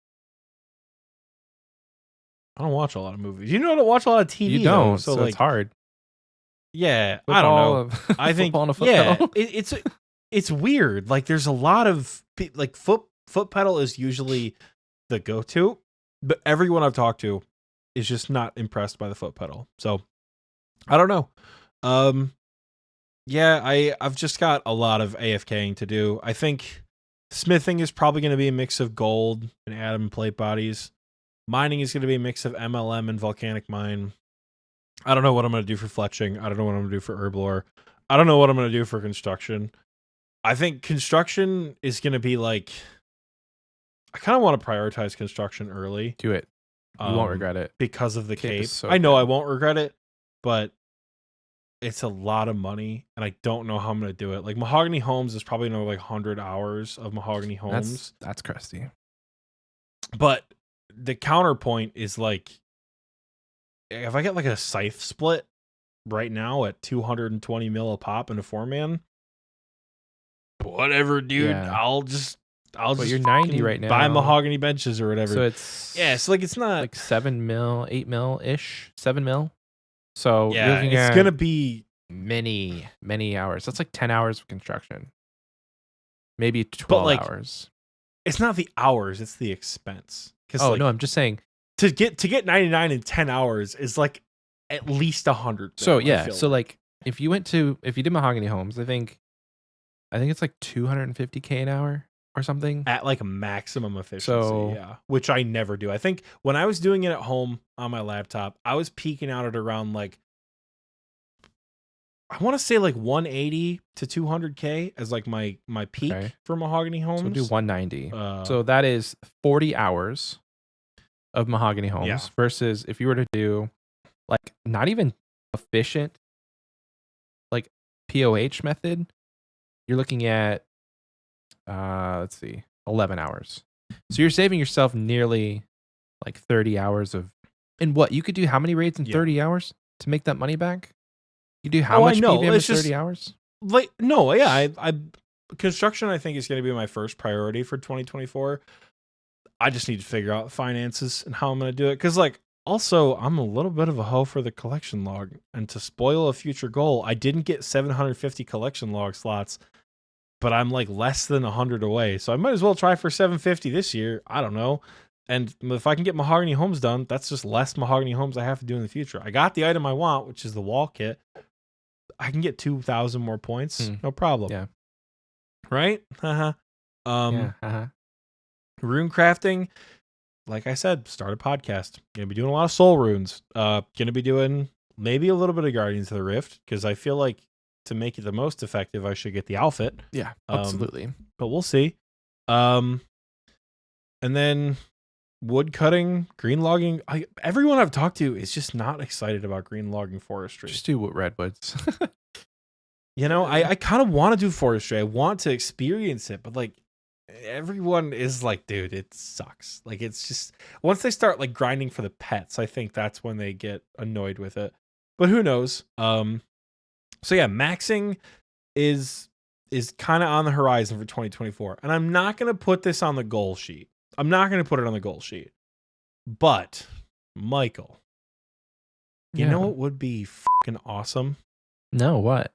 I don't watch a lot of movies. You don't watch a lot of TV. You don't, though, so like, it's hard. Yeah, Football, I don't know. I think on a foot pedal. it's weird. Like there's a lot of like foot pedal is usually the go-to, but everyone I've talked to is just not impressed by the foot pedal. So I don't know. I've just got a lot of AFKing to do. I think smithing is probably going to be a mix of gold and atom plate bodies. Mining is going to be a mix of MLM and volcanic mine. I don't know what I'm going to do for fletching. I don't know what I'm going to do for herblore. I don't know what I'm going to do for construction. I think construction is going to be like, I kind of want to prioritize construction early. Do it. You won't regret it. Because of the cape. So I know good. I won't regret it, but it's a lot of money and I don't know how I'm going to do it. Like Mahogany Homes is probably another like 100 hours of Mahogany Homes. That's crusty. But the counterpoint is like, if I get like a scythe split right now at 220 mil a pop in a 4-man, whatever, dude. Yeah. I'll just you're 90 right now. Buy mahogany benches or whatever. So it's like it's not like 7 mil, 8 mil ish, 7 mil. So yeah, you're looking it's at gonna be many hours. That's like 10 hours of construction, maybe 12 hours. It's not the hours; it's the expense. Oh no, I'm just saying to get 99 in 10 hours is like at least 100. So yeah, so like if you did Mahogany Homes, I think it's like 250K an hour or something at like a maximum efficiency. So, yeah, which I never do. I think when I was doing it at home on my laptop, I was peaking out at around like, I want to say like 180 to 200K as like my peak for Mahogany Homes. So we'll do 190. So that is 40 hours of Mahogany Homes versus if you were to do like not even efficient like POH method, you're looking at let's see, 11 hours. So you're saving yourself nearly like 30 hours of, and what you could do how many raids in 30 hours to make that money back? You do how much PVM in 30 hours? Like no, yeah, I construction I think is going to be my first priority for 2024. I just need to figure out finances and how I'm going to do it cuz like also I'm a little bit of a hoe for the collection log, and to spoil a future goal, I didn't get 750 collection log slots, but I'm like less than 100 away. So I might as well try for 750 this year. I don't know. And if I can get Mahogany Homes done, that's just less Mahogany Homes I have to do in the future. I got the item I want, which is the wall kit. I can get 2,000 more points. No problem. Yeah. right? Haha. Yeah. Rune crafting, like I said, start a podcast. Gonna be doing a lot of soul runes. Gonna be doing maybe a little bit of Guardians of the Rift, because I feel like to make it the most effective, I should get the outfit. Yeah, absolutely. But we'll see. And then wood cutting, green logging. Everyone I've talked to is just not excited about green logging forestry. Just do redwoods. I kind of want to do forestry. I want to experience it, but like everyone is like, dude, it sucks. Like it's just once they start like grinding for the pets, I think that's when they get annoyed with it. But who knows? So yeah, maxing is kind of on the horizon for 2024. And I'm not going to put this on the goal sheet. I'm not going to put it on the goal sheet. But Michael, you know what would be fucking awesome? No, what?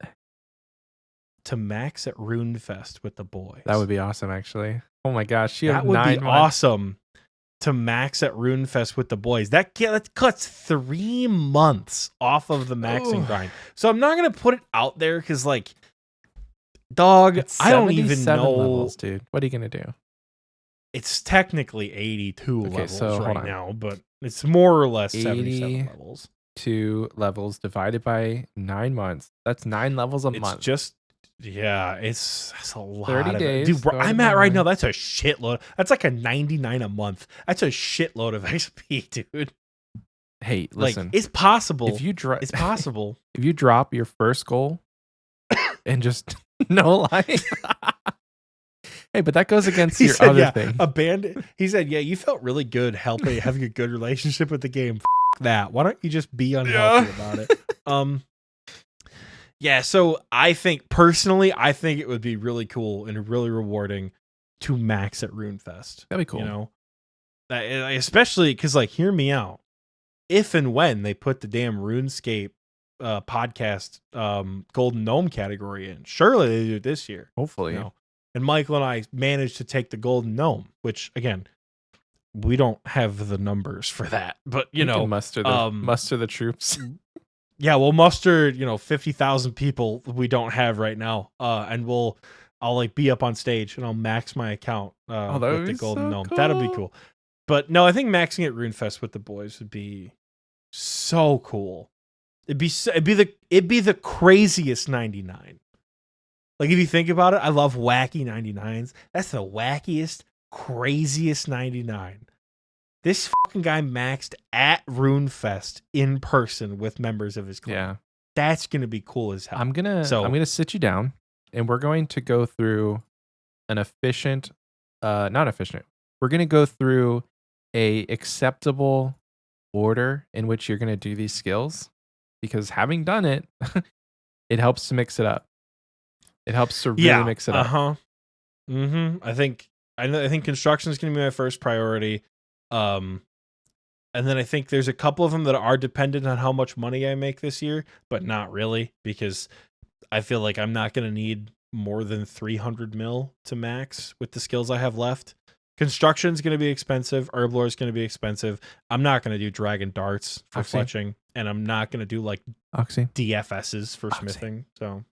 To max at Runefest with the boys. That would be awesome, actually. Oh my gosh, that would be awesome to max at Runefest with the boys. That cuts 3 months off of the maxing grind. So I'm not gonna put it out there because, like, dog, I don't even know. Levels, dude. What are you gonna do? It's technically 82 levels so right now, but it's more or less 77 levels. 2 levels divided by 9 months. That's 9 levels a month. It's just. Yeah, that's a lot. 30 days. Dude, where I'm at right now, that's a shitload. That's like a 99 a month. That's a shitload of XP, dude. Hey, listen. Like, it's possible. It's possible. If you drop your first goal and just no lying. Hey, but that goes against your other thing. Abandon. He said, "Yeah, you felt really good having a good relationship with the game. That. Why don't you just be unhealthy about it?" Yeah, so I think it would be really cool and really rewarding to max at Runefest. That'd be cool. You know, especially because, like, hear me out. If and when they put the damn RuneScape podcast Golden Gnome category in, surely they do it this year. Hopefully. You know? And Michael and I managed to take the Golden Gnome, which again, we don't have the numbers for that, but you know, muster the troops. Yeah, we'll muster, 50,000 people we don't have right now. And I'll like be up on stage and I'll max my account with the Golden Gnome. Cool. That'll be cool. But no, I think maxing at Runefest with the boys would be so cool. It'd be the craziest 99. Like, if you think about it, I love wacky 99s. That's the wackiest, craziest 99. This fucking guy maxed at Runefest in person with members of his clan. Yeah. That's going to be cool as hell. I'm going to sit you down and we're going to go through an efficient, not efficient. We're going to go through a acceptable order in which you're going to do these skills, because having done it, it helps to mix it up. It helps to really mix it up. I think construction is going to be my first priority. And then I think there's a couple of them that are dependent on how much money I make this year, but not really, because I feel like I'm not going to need more than 300 mil to max with the skills I have left. Construction is going to be expensive. Herblore is going to be expensive. I'm not going to do dragon darts for fletching, and I'm not going to do like Oxie DFSs for smithing. So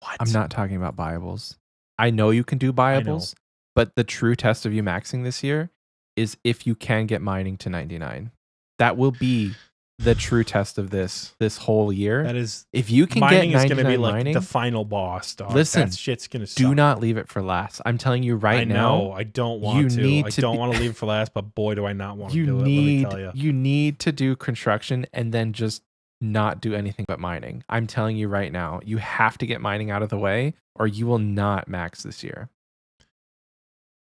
what? I'm not talking about buyables. I know you can do buyables, but the true test of you maxing this year is if you can get mining to 99. That will be the true test of this whole year. That is, if you can mining get 99 is going to be like mining, the final boss. Dog. Listen, that shit's going to suck. Do not leave it for last. I'm telling you right now. I don't want to. I don't want to leave it for last, but boy, do I not want to do it. Let me tell you. You need to do construction and then just not do anything but mining. I'm telling you right now, you have to get mining out of the way or you will not max this year.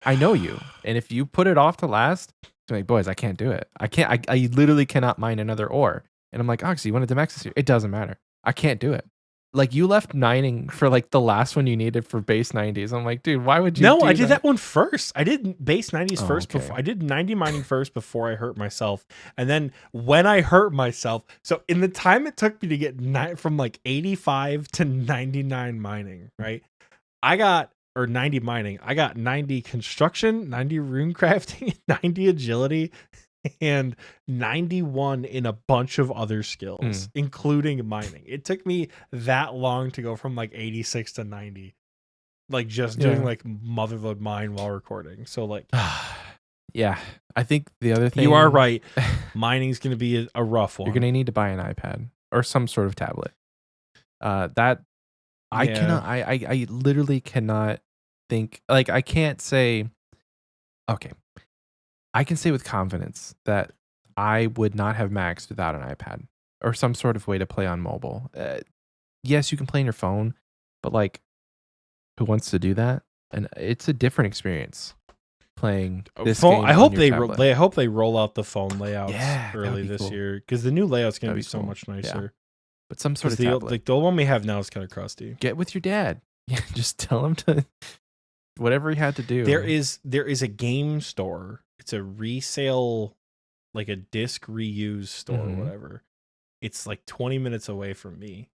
I know you. And if you put it off to last, I'm like, boys, I can't do it. I literally cannot mine another ore. And I'm like, Oxie, you wanted to max this year? It doesn't matter. I can't do it. Like, you left mining for like the last one you needed for base 90s. I'm like, dude, why would you do I did that one first. I did base 90s first. Okay. Before I did 90 mining first before I hurt myself. And then when I hurt myself, so in the time it took me to get from like 85 to 99 mining, right? Or 90 mining. I got 90 construction, 90 rune crafting, 90 agility, and 91 in a bunch of other skills, including mining. It took me that long to go from like 86 to 90. like just doing like motherload mine while recording. So like, yeah, I think the other thing you are right. Mining's going to be a rough one. You're going to need to buy an iPad or some sort of tablet. That I cannot. I literally cannot think. Like I can't say. Okay, I can say with confidence that I would not have maxed without an iPad or some sort of way to play on mobile. Yes, you can play on your phone, but like, who wants to do that? And it's a different experience playing this game. I hope they hope they roll out the phone layouts early this cool. year, because the new layout's going to be so cool. much nicer. Yeah. But some sort of tablet. The one we have now is kind of crusty. Get with your dad. Yeah, just tell him to whatever he had to do. There is a game store. It's a resale, like a disc reuse store or whatever. It's like 20 minutes away from me.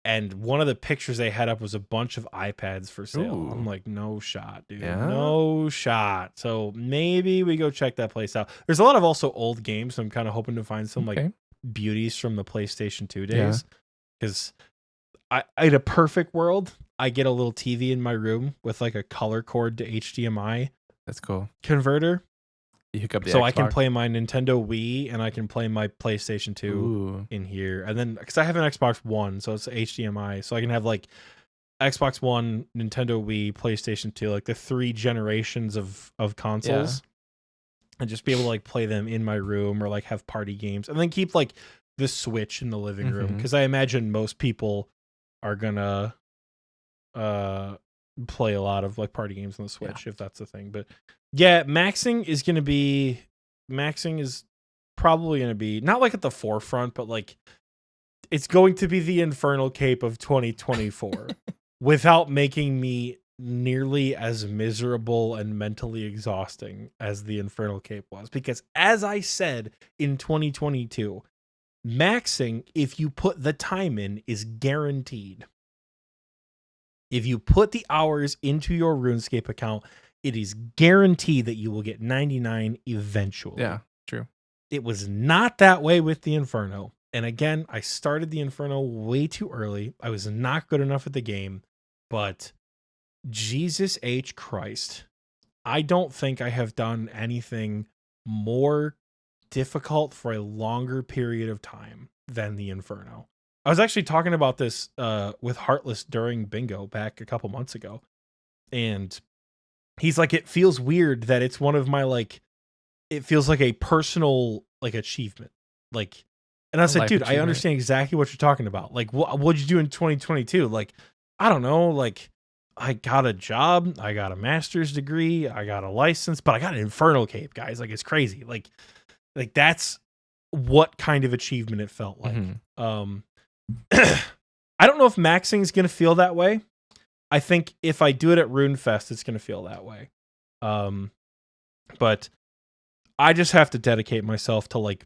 And one of the pictures they had up was a bunch of iPads for sale. Ooh. I'm like, no shot, dude. Yeah? No shot. So maybe we go check that place out. There's a lot of also old games, so I'm kind of hoping to find some like beauties from the PlayStation 2 days. Because I in a perfect world, I get a little TV in my room with like a color cord to HDMI. That's cool. Converter. You hook up the so Xbox. I can play my Nintendo Wii and I can play my PlayStation 2 in here. And then because I have an Xbox One, so it's HDMI, so I can have like Xbox One, Nintendo Wii, PlayStation 2, like the 3 generations of consoles. And just be able to like play them in my room or like have party games. And then keep like the Switch in the living room. Because I imagine most people are gonna play a lot of like party games on the Switch if that's the thing. But yeah, maxing is probably gonna be not like at the forefront, but like it's going to be the Infernal Cape of 2024 without making me nearly as miserable and mentally exhausting as the Infernal Cape was. Because as I said in 2022, maxing, if you put the time in, is guaranteed. If you put the hours into your RuneScape account, it is guaranteed that you will get 99 eventually. Yeah, true. It was not that way with the Inferno. And again, I started the Inferno way too early. I was not good enough at the game. But Jesus H. Christ, I don't think I have done anything more difficult for a longer period of time than the Inferno. I was actually talking about this with Heartless during bingo back a couple months ago. And he's like, it feels weird that it's one of my like, it feels like a personal like achievement. Like, and I said, dude, I understand exactly what you're talking about. Like, what'd you do in 2022? Like, I don't know. Like, I got a job. I got a master's degree. I got a license, but I got an Infernal Cape, guys. Like, it's crazy. Like that's what kind of achievement it felt like. I don't know if maxing is going to feel that way. I think if I do it at RuneFest, it's going to feel that way. But I just have to dedicate myself to like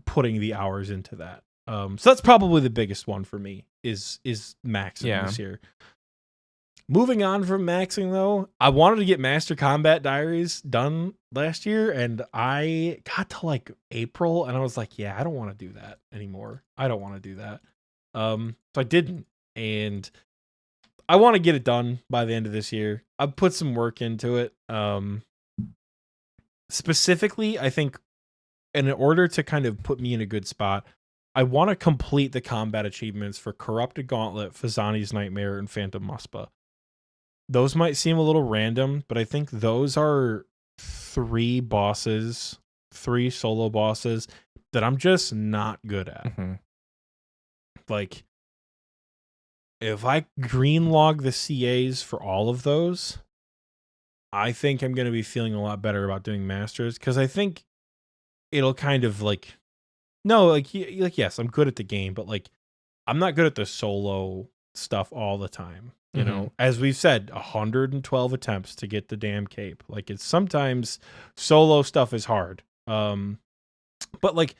putting the hours into that. So that's probably the biggest one for me is maxing this year. Moving on from maxing though, I wanted to get Master Combat Diaries done last year, and I got to like April and I was like, yeah, I don't want to do that anymore. I don't want to do that. So I didn't, and I want to get it done by the end of this year. I've put some work into it. Specifically, I think in order to kind of put me in a good spot, I want to complete the combat achievements for Corrupted Gauntlet, Phazani's Nightmare, and Phantom Muspa. Those might seem a little random, but I think those are 3 solo bosses that I'm just not good at. Like, if I green log the CAs for all of those, I think I'm going to be feeling a lot better about doing Masters, because I think it'll kind of like, yes, I'm good at the game, but like, I'm not good at the solo stuff all the time. You know, as we've said, 112 attempts to get the damn cape. Like, it's sometimes solo stuff is hard. But like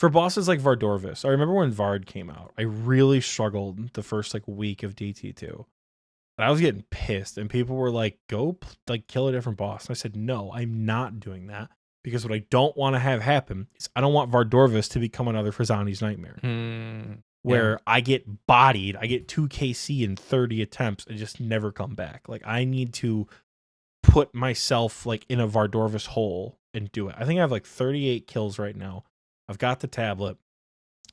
for bosses like Vardorvis, I remember when Vard came out, I really struggled the first like week of DT2. And I was getting pissed, and people were like, go like kill a different boss. And I said, no, I'm not doing that, because what I don't want to have happen is I don't want Vardorvis to become another Phazani's Nightmare. where I get bodied. I get 2 KC in 30 attempts and just never come back. Like, I need to put myself like in a Vardorvis hole and do it. I think I have like 38 kills right now. I've got the tablet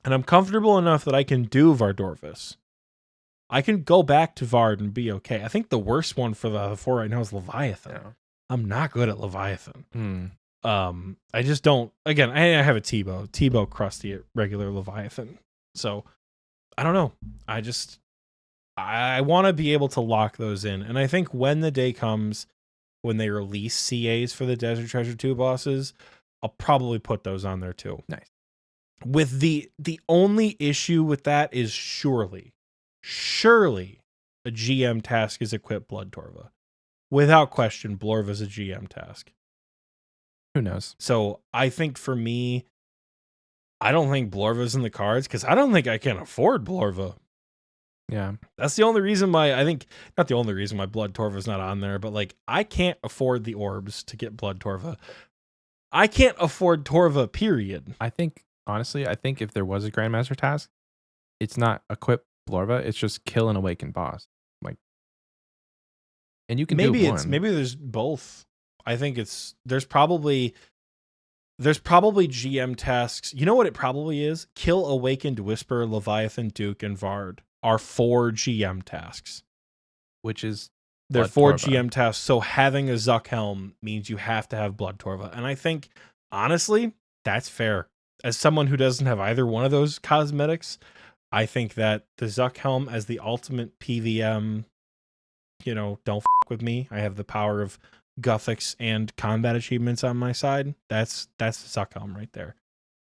and I'm comfortable enough that I can do Vardorvis. I can go back to Vard and be okay. I think the worst one for the 4 right now is Leviathan. Yeah. I'm not good at Leviathan. I just don't. Again, I have a Tebow crusty at regular Leviathan. So I don't know. I want to be able to lock those in. And I think when the day comes when they release CAs for the Desert Treasure 2 bosses, I'll probably put those on there too. Nice. With the only issue with that is surely a GM task is equip Blood Torva. Without question, Blorva is a GM task. Who knows? So I think for me, I don't think Blorva's in the cards because I don't think I can afford Blorva. Yeah. That's the only reason why not the only reason why Blood Torva's not on there, but like I can't afford the orbs to get Blood Torva. I can't afford Torva, period. Honestly, I think if there was a Grandmaster task, it's not equip Blorva, it's just kill an awakened boss. Like, and you can maybe do one. Maybe there's both. I think there's probably GM tasks. You know what it probably is? Kill Awakened Whisper, Leviathan, Duke, and Vard are 4 GM tasks. Which is they're 4 GM tasks. So having a Zuck Helm means you have to have Blood Torva. And I think honestly, that's fair. As someone who doesn't have either one of those cosmetics, I think that the Zuck Helm as the ultimate PVM, don't f with me. I have the power of Gothics and combat achievements on my side. That's the Zuck Helm right there.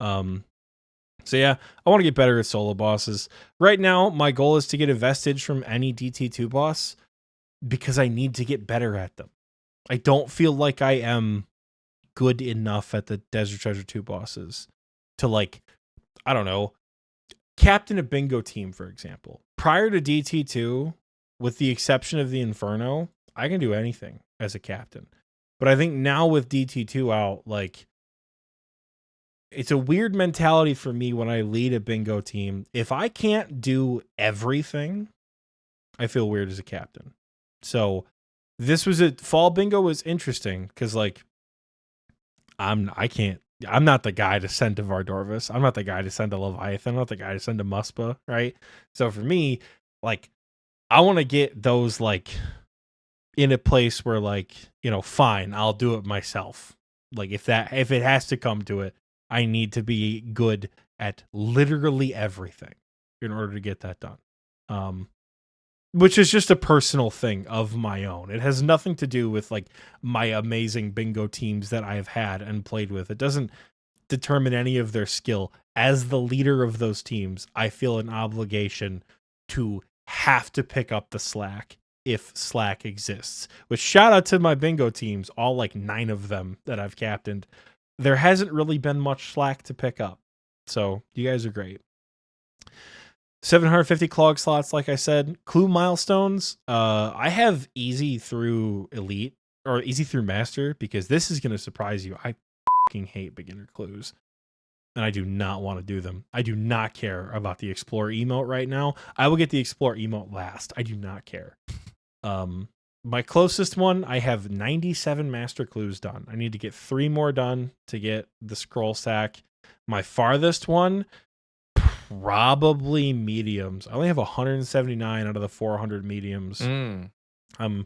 So yeah, I want to get better at solo bosses. Right now, my goal is to get a vestige from any DT2 boss because I need to get better at them. I don't feel like I am good enough at the Desert Treasure 2 bosses to I don't know, captain a bingo team, for example. Prior to DT2, with the exception of the Inferno, I can do anything as a captain. But I think now with DT2 out, it's a weird mentality for me when I lead a bingo team. If I can't do everything, I feel weird as a captain. So fall bingo was interesting because I'm not the guy to send to Vardorvis. I'm not the guy to send to Leviathan. I'm not the guy to send to Muspa, right? So for me, I want to get those in a place where fine, I'll do it myself. If it has to come to it, I need to be good at literally everything in order to get that done. Which is just a personal thing of my own. It has nothing to do with my amazing bingo teams that I have had and played with. It doesn't determine any of their skill. As the leader of those teams, I feel an obligation to have to pick up the slack if slack exists. Which shout out to my bingo teams, all 9 of them that I've captained. There hasn't really been much slack to pick up. So you guys are great. 750 clog slots, like I said. Clue milestones. I have easy through elite or easy through master because this is going to surprise you. I fucking hate beginner clues. And I do not want to do them. I do not care about the Explore emote right now. I will get the Explore emote last. I do not care. My closest one, I have 97 master clues done. I need to get 3 more done to get the scroll sack. My farthest one, probably mediums. I only have 179 out of the 400 mediums. I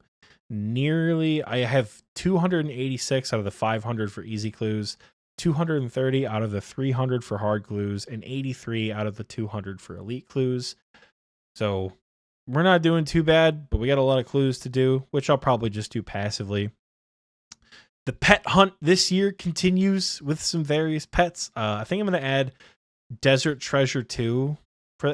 have 286 out of the 500 for easy clues, 230 out of the 300 for hard clues, and 83 out of the 200 for elite clues. So we're not doing too bad, but we got a lot of clues to do, which I'll probably just do passively. The pet hunt this year continues with some various pets. I think I'm going to add Desert Treasure 2.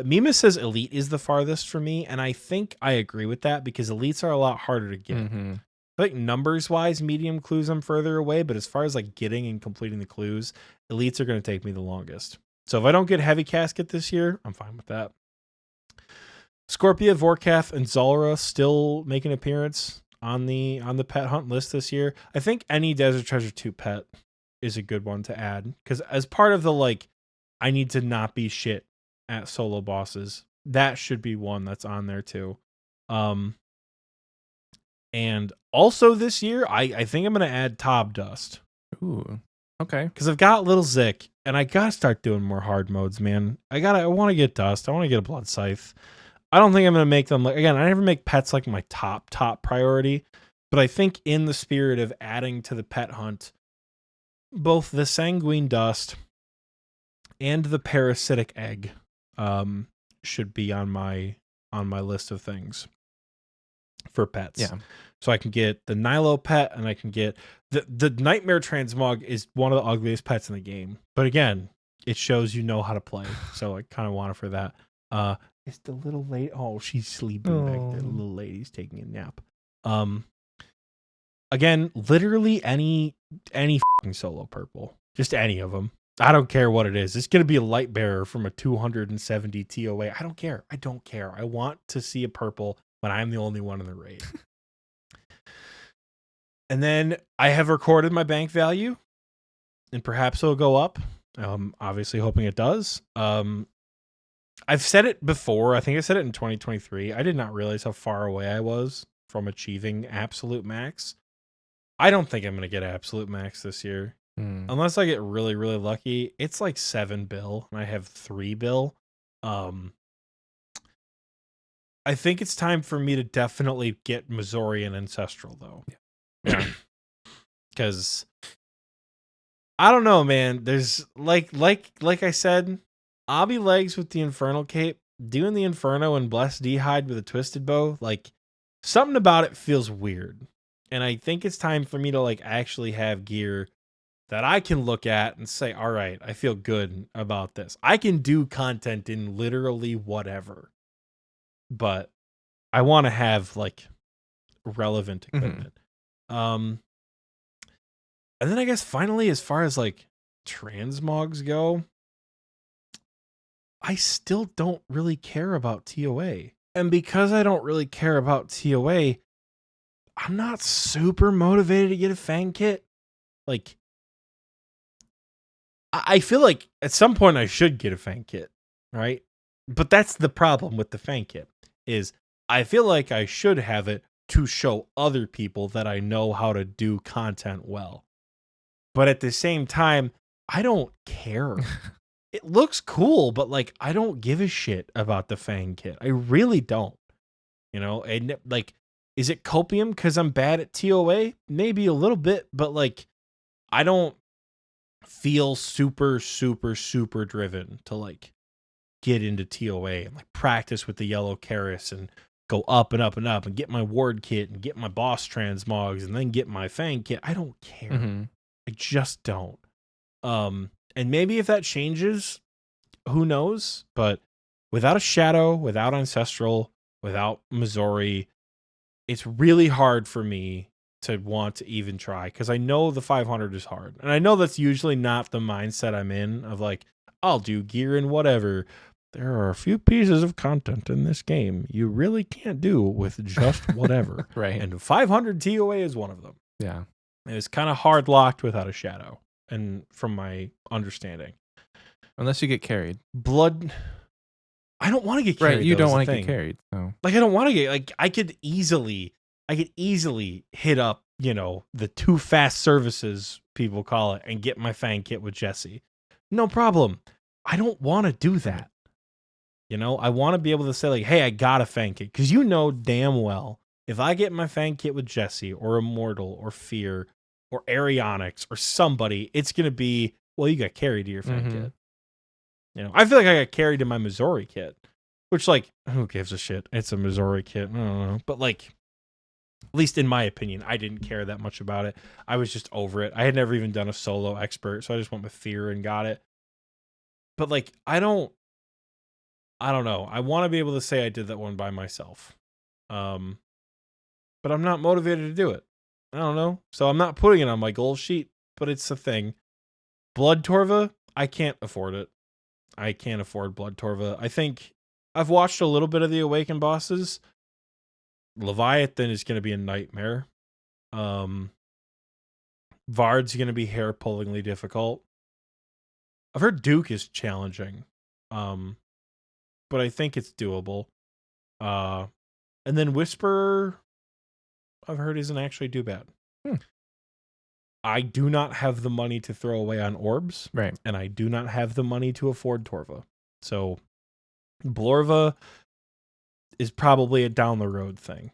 Mimas says Elite is the farthest for me, and I think I agree with that because Elites are a lot harder to get. I think numbers-wise, medium clues I'm further away, but as far as getting and completing the clues, Elites are going to take me the longest. So if I don't get Heavy Casket this year, I'm fine with that. Scorpia, Vorkath, and Zulrah still make an appearance on the pet hunt list this year. I think any Desert Treasure 2 pet is a good one to add because as part of the I need to not be shit at solo bosses. That should be one that's on there too. And also this year, I think I'm gonna add Top Dust. Ooh. Okay. Because I've got Little Zick, and I gotta start doing more hard modes, man. I want to get Dust. I want to get a Blood Scythe. I don't think I'm gonna make them like, again, I never make pets like my top priority, but I think in the spirit of adding to the pet hunt, both the Sanguine Dust and the Parasitic Egg should be on my list of things for pets. Yeah. So I can get the Nilo pet, and I can get the Nightmare Transmog is one of the ugliest pets in the game. But again, it shows you know how to play. So I kind of want it for that. It's the little lady. Oh, she's sleeping back there. The little lady's taking a nap. Again, literally any fucking solo purple. Just any of them. I don't care what it is. It's going to be a light bearer from a 270 TOA. I don't care. I want to see a purple when I'm the only one in the raid. And then I have recorded my bank value, and perhaps it'll go up. Obviously hoping it does. I've said it before. I think I said it in 2023. I did not realize how far away I was from achieving absolute max. I don't think I'm going to get absolute max this year. Unless I get really, really lucky. It's like 7 bill, and I have 3 bill. I think it's time for me to definitely get Missouri and Ancestral, though. Yeah. Because I don't know, man. There's like I said, Obby legs with the Infernal Cape, doing the Inferno and Blessed D'hide with a Twisted Bow, like something about it feels weird. And I think it's time for me to like actually have gear that I can look at and say, all right, I feel good about this. I can do content in literally whatever, but I want to have like relevant equipment. And then I guess finally, as far as like transmogs go, I still don't really care about TOA. And because I don't really care about TOA, I'm not super motivated to get a Fang kit. Like, I feel like at some point I should get a Fang kit, right? But that's the problem with the Fang kit, is I feel like I should have it to show other people that I know how to do content well. But at the same time, I don't care. It looks cool, but like I don't give a shit about the Fang kit. I really don't. You know, and like, is it copium because I'm bad at TOA? Maybe a little bit, but like I don't feel super driven to like get into TOA and like practice with the yellow Karis and go up and up and up and get my ward kit and get my boss transmogs and then get my Fang kit. I don't care. I just don't. And maybe if that changes, who knows? But without a Shadow, without Ancestral, without Missouri, it's really hard for me to want to even try, because I know the 500 is hard. And I know that's usually not the mindset I'm in of like, I'll do gear and whatever. There are a few pieces of content in this game you really can't do with just whatever. Right. And 500 TOA is one of them. Yeah. And it's kind of hard locked without a Shadow. And from my understanding, Unless you get carried. Blood, I don't want to get carried. Right, you though, don't is the want to thing. get carried. So. Like, I don't want to get, like, I could easily hit up, you know, the too fast services, people call it, and get my Fang kit with Jesse. No problem. I don't want to do that. You know, I want to be able to say like, hey, I got a Fang kit. Because you know damn well, if I get my Fang kit with Jesse or Immortal or Fear or Arionyx or somebody, it's going to be, well, you got carried to your Fang kit. You know, I feel like I got carried to my Missouri kit, which, like, who gives a shit? It's a Missouri kit. I don't know. But, like, at least in my opinion, I didn't care that much about it. I was just over it. I had never even done a solo expert, so I just went with Fear and got it. But, like, I don't know. I want to be able to say I did that one by myself. But I'm not motivated to do it. I don't know. So I'm not putting it on my goal sheet, but it's a thing. Blood Torva, I can't afford it. I can't afford Blood Torva. I think I've watched a little bit of the Awakened bosses. Leviathan is going to be a nightmare. Vard's going to be hair-pullingly difficult. I've heard Duke is challenging. but I think it's doable. And then Whisperer, I've heard, isn't actually too bad. I do not have the money to throw away on orbs, Right. and I do not have the money to afford Torva. So Blorva is probably a down the road thing.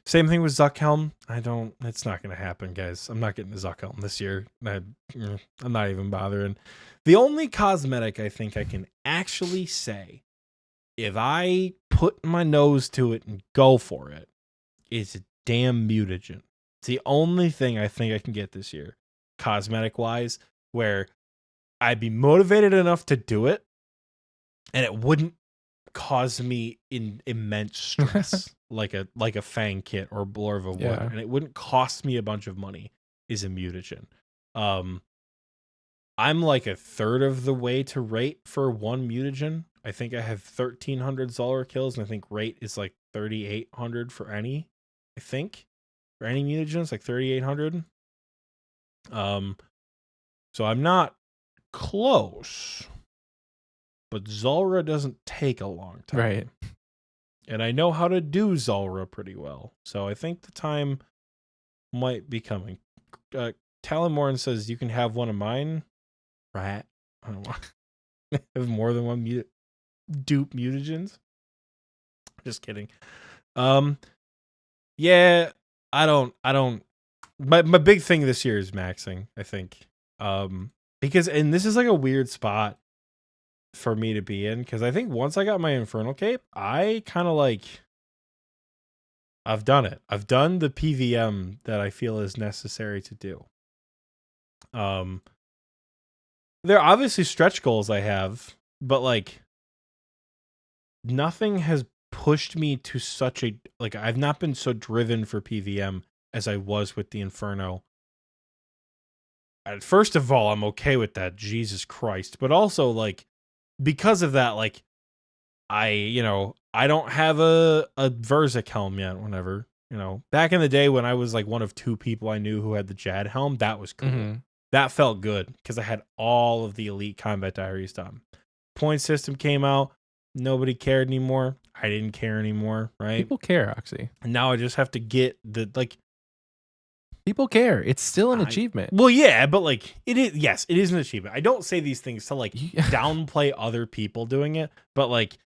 Same thing with Zuckhelm. It's not going to happen, guys. I'm not getting the Zuckhelm this year. I'm not even bothering. The only cosmetic I think I can actually say, if I put my nose to it and go for it, is a damn mutagen. It's the only thing I think I can get this year, cosmetic wise, where I'd be motivated enough to do it, and it wouldn't cause me immense stress like a Fang kit or Blorva would, and it wouldn't cost me a bunch of money. Is a mutagen. I'm like a third of the way to rate for one mutagen. I think I have 1,300 Zulrah kills, and I think rate is like 3,800 for any. I think for any mutagens, like 3,800. So I'm not close, but Zulrah doesn't take a long time, right? And I know how to do Zulrah pretty well, so I think the time might be coming. Talonmorn says you can have one of mine. Rat. I don't want to have more than one dupe mutagens. Just kidding. Yeah, I don't my big thing this year is maxing, I think. Because, and this is like a weird spot for me to be in, because I think once I got my Infernal Cape, I kind of like, I've done it. I've done the PVM that I feel is necessary to do. There are obviously stretch goals I have, but like nothing has pushed me to such a, like, I've not been so driven for PVM as I was with the Inferno. And first of all, I'm okay with that, Jesus Christ. But also, like, because of that, like, I don't have a Verzik helm yet, whenever, back in the day when I was like one of two people I knew who had the Jad helm, that was cool. Mm-hmm. That felt good because I had all of the Elite Combat Diaries done. Point system came out. Nobody cared anymore. I didn't care anymore, right? People care, Oxie. And now I just have to get the, like... People care. It's still an achievement. Well, yeah, but like, it is, yes, it is an achievement. I don't say these things to like downplay other people doing it, but like,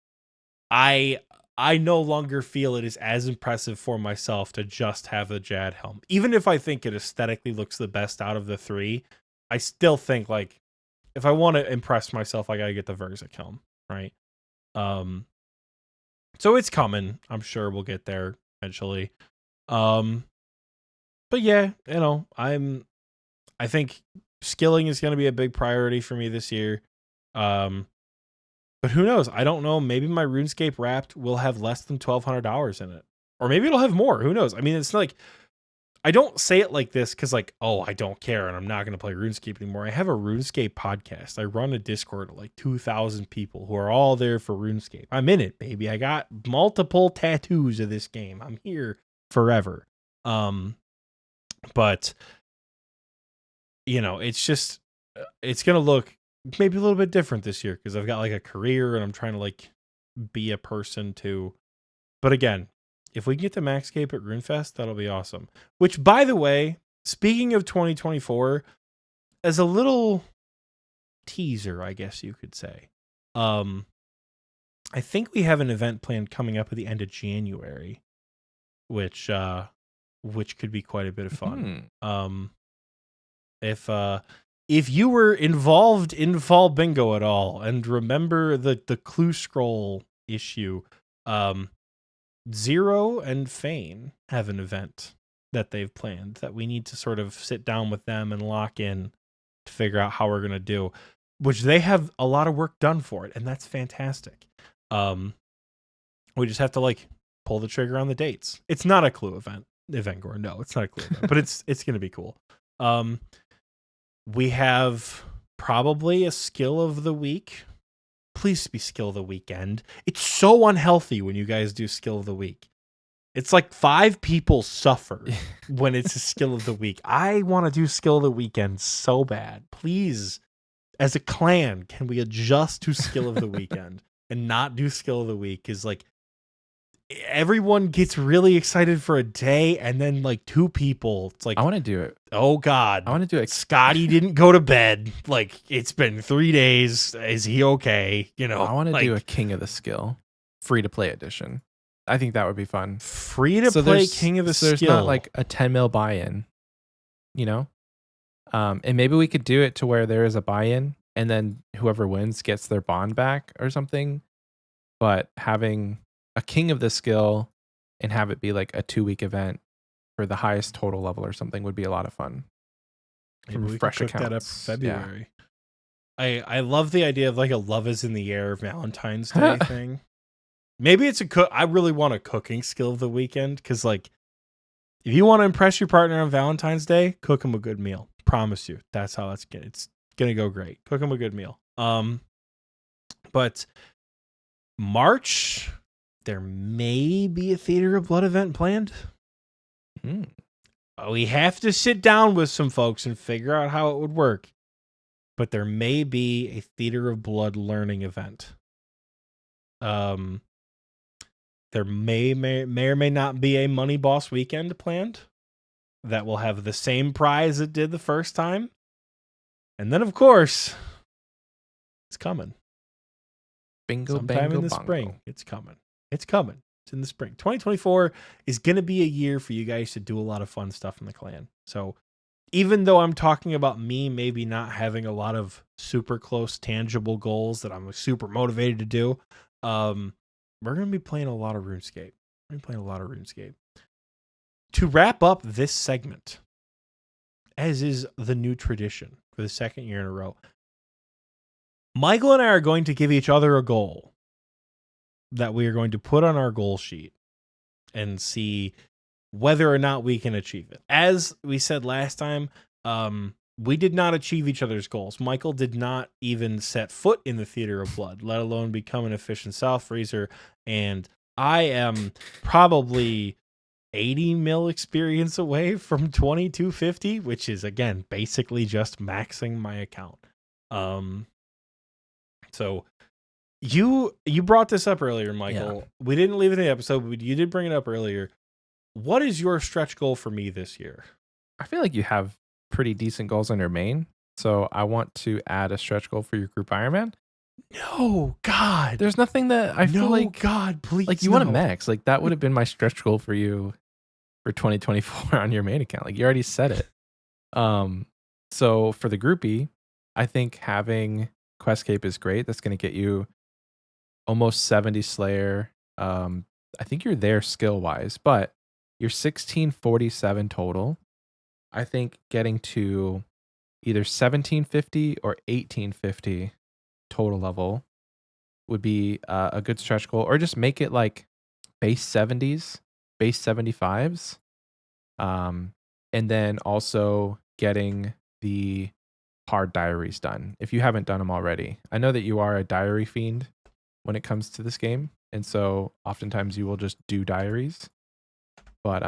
I no longer feel it is as impressive for myself to just have a Jad helm. Even if I think it aesthetically looks the best out of the three, I still think like, if I want to impress myself, I gotta get the Verzik helm, right? So it's coming. I'm sure we'll get there eventually. But yeah, I think skilling is going to be a big priority for me this year. But who knows? I don't know. Maybe my RuneScape Wrapped will have less than 1,200 hours in it. Or maybe it'll have more. Who knows? I mean, it's like, I don't say it like this because like, oh, I don't care and I'm not going to play RuneScape anymore. I have a RuneScape podcast. I run a Discord of like 2,000 people who are all there for RuneScape. I'm in it, baby. I got multiple tattoos of this game. I'm here forever. But, it's just, it's going to look maybe a little bit different this year because I've got like a career and I'm trying to like be a person too. But again, if we can get the Maxscape at RuneFest, that'll be awesome. Which, by the way, speaking of 2024, as a little teaser, I guess you could say, I think we have an event planned coming up at the end of January, which could be quite a bit of fun. If you were involved in Fall Bingo at all and remember the clue scroll issue, Zero and Fane have an event that they've planned that we need to sort of sit down with them and lock in to figure out how we're going to do, which they have a lot of work done for it. And that's fantastic. We just have to like pull the trigger on the dates. It's not a clue event, Gore. No, it's not a clue event, but it's going to be cool. We have probably a skill of the week. Please be skill of the weekend. It's so unhealthy when you guys do skill of the week. It's like 5 people suffer when it's a skill of the week. I want to do skill of the weekend so bad. Please as a clan, can we adjust to skill of the weekend and not do skill of the week? Because like everyone gets really excited for a day, and then like two people, it's like, I want to do it. oh God, I want to do it. Scotty didn't go to bed. Like it's been 3 days. Is he okay? You know, I want to like, do a King of the Skill free to play edition. I think that would be fun. free to play King of the There's Skill. not like a 10 mil buy-in, you know? And maybe we could do it to where there is a buy-in and then whoever wins gets their bond back or something. But having a King of the Skill and have it be like a 2-week event for the highest total level or something would be a lot of fun. Maybe we fresh could cook that up accounts. February. Yeah. I love the idea of like a love is in the air Valentine's Day thing. Maybe it's I really want a cooking skill of the weekend, because like if you want to impress your partner on Valentine's Day, cook them a good meal. Promise you, that's how it's gonna go great. Cook them a good meal. But March, there may be a Theater of Blood event planned. We have to sit down with some folks and figure out how it would work. But there may be a Theater of Blood learning event. There may or may not be a Money Boss weekend planned that will have the same prize it did the first time. And then, of course, it's coming. Bingo, sometime bango, in the bongo. spring. It's coming. It's coming. It's in the spring. 2024 is going to be a year for you guys to do a lot of fun stuff in the clan. So even though I'm talking about me maybe not having a lot of super close tangible goals that I'm super motivated to do, we're going to be playing a lot of RuneScape. To wrap up this segment, as is the new tradition for the second year in a row, Michael and I are going to give each other a goal that we are going to put on our goal sheet and see whether or not we can achieve it. As we said last time, we did not achieve each other's goals. Michael did not even set foot in the Theater of Blood, let alone become an efficient South Freezer. And I am probably 80 mil experience away from 2250, which is, again, basically just maxing my account. So you brought this up earlier, Michael. Yeah. We didn't leave it in the episode, but you did bring it up earlier. What is your stretch goal for me this year? I feel like you have pretty decent goals on your main. So I want to add a stretch goal for your group Ironman. No, God. There's nothing that I feel like, God, please. Like you want to max. Like that would have been my stretch goal for you for 2024 on your main account. Like you already said it. So for the groupie, I think having Questcape is great. That's going to get you almost 70 Slayer. I think you're there skill wise, but you're 1647 total. I think getting to either 1750 or 1850 total level would be a good stretch goal, or just make it like base 70s, base 75s. And then also getting the hard diaries done if you haven't done them already. I know that you are a diary fiend when it comes to this game, and so oftentimes you will just do diaries. But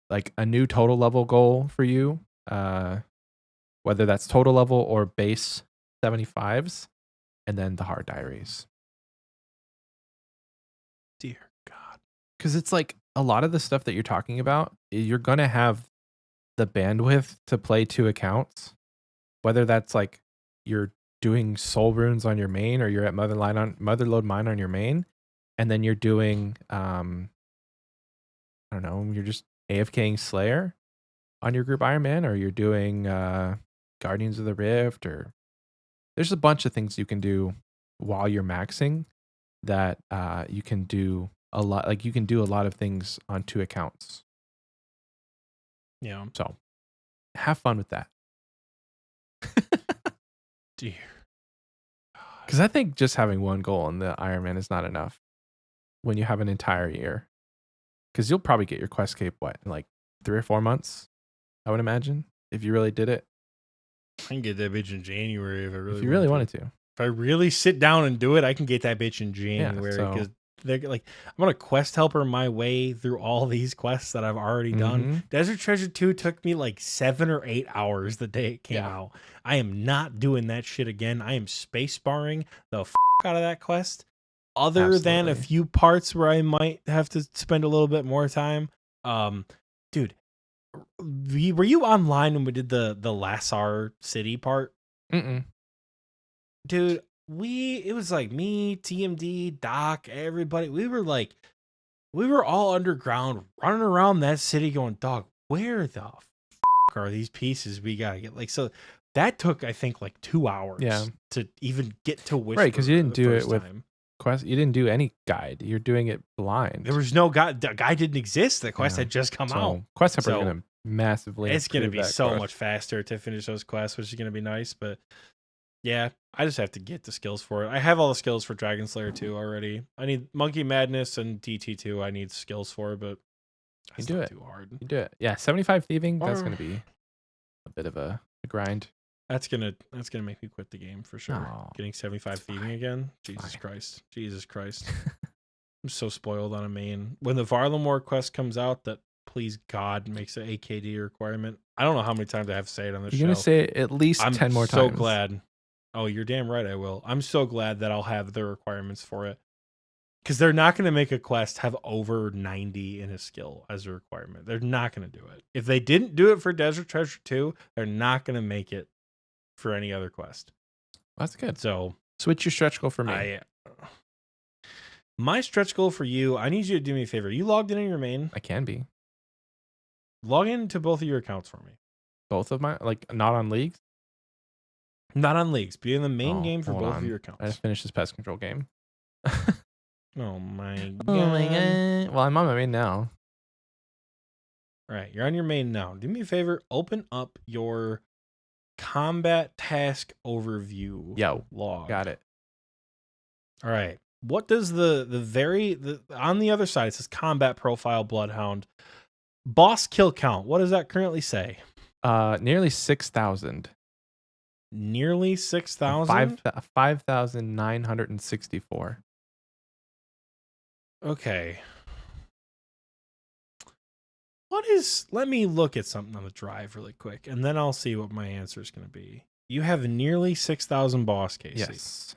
like a new total level goal for you, whether that's total level or base 75s, and then the hard diaries. Dear God. Because it's like a lot of the stuff that you're talking about, you're going to have the bandwidth to play 2 accounts, whether that's like you're doing soul runes on your main, or you're at Motherlode Mine on your main, and then you're doing I don't know, you're just AFKing Slayer on your group Iron Man, or you're doing Guardians of the Rift, or there's a bunch of things you can do while you're maxing that you can do a lot. Like you can do a lot of things on 2 accounts. Yeah. So have fun with that. Dear. Because I think just having one goal in the Iron Man is not enough when you have an entire year. Because you'll probably get your Questcape, in like 3 or 4 months, I would imagine, if you really did it. I can get that bitch in January if I really wanted to. If I really sit down and do it, I can get that bitch in January. Because they're like, I'm gonna quest helper my way through all these quests that I've already done. Desert Treasure 2 took me like 7 or 8 hours the day it came out. I am not doing that shit again. I am space barring the out of that quest. Other than a few parts where I might have to spend a little bit more time. Dude, were you online when we did the Lassar City part? Dude, it was like me, TMD, Doc, everybody. We were all underground running around that city going, dog, where the are these pieces we gotta get? Like, so that took, I think, like 2 hours to even get to Whisper. Right, because you didn't do it with quest. You didn't do any guide. You're doing it blind. There was no guide. The guide didn't exist. The quest had just come out. Quest helper is going to massively. It's going to be so much faster to finish those quests, which is going to be nice. But yeah, I just have to get the skills for it. I have all the skills for Dragon Slayer 2 already. I need Monkey Madness and DT2. I need skills for, but you do it. Too hard. You do it. Yeah, 75 thieving. That's going to be a bit of a grind. That's gonna make me quit the game for sure. Getting 75 thieving again. Jesus Christ. I'm so spoiled on a main. When the Varlamore quest comes out, that please God makes an AKD requirement. I don't know how many times I have to say it on this show. You're gonna say it at least 10 more times. I'm so glad. Oh, you're damn right I will. I'm so glad that I'll have the requirements for it. Because they're not going to make a quest have over 90 in a skill as a requirement. They're not going to do it. If they didn't do it for Desert Treasure 2, they're not going to make it for any other quest. That's good. So switch your stretch goal for me. My stretch goal for you, I need you to do me a favor. You logged in your main? I can be. Log into both of your accounts for me. Both of my, like, not on leagues? Not on leagues. Be in the main game for both of your accounts. I just finished this pest control game. Oh my god. Oh my god. Well, I'm on my main now. All right, you're on your main now. Do me a favor, open up your combat task overview log. Got it. All right. What does the on the other side it says combat profile Bloodhound. Boss kill count. What does that currently say? Nearly 6,000. Nearly 6,000? 5,964. Okay. Let me look at something on the drive really quick, and then I'll see what my answer is going to be. You have nearly 6,000 boss cases. Yes.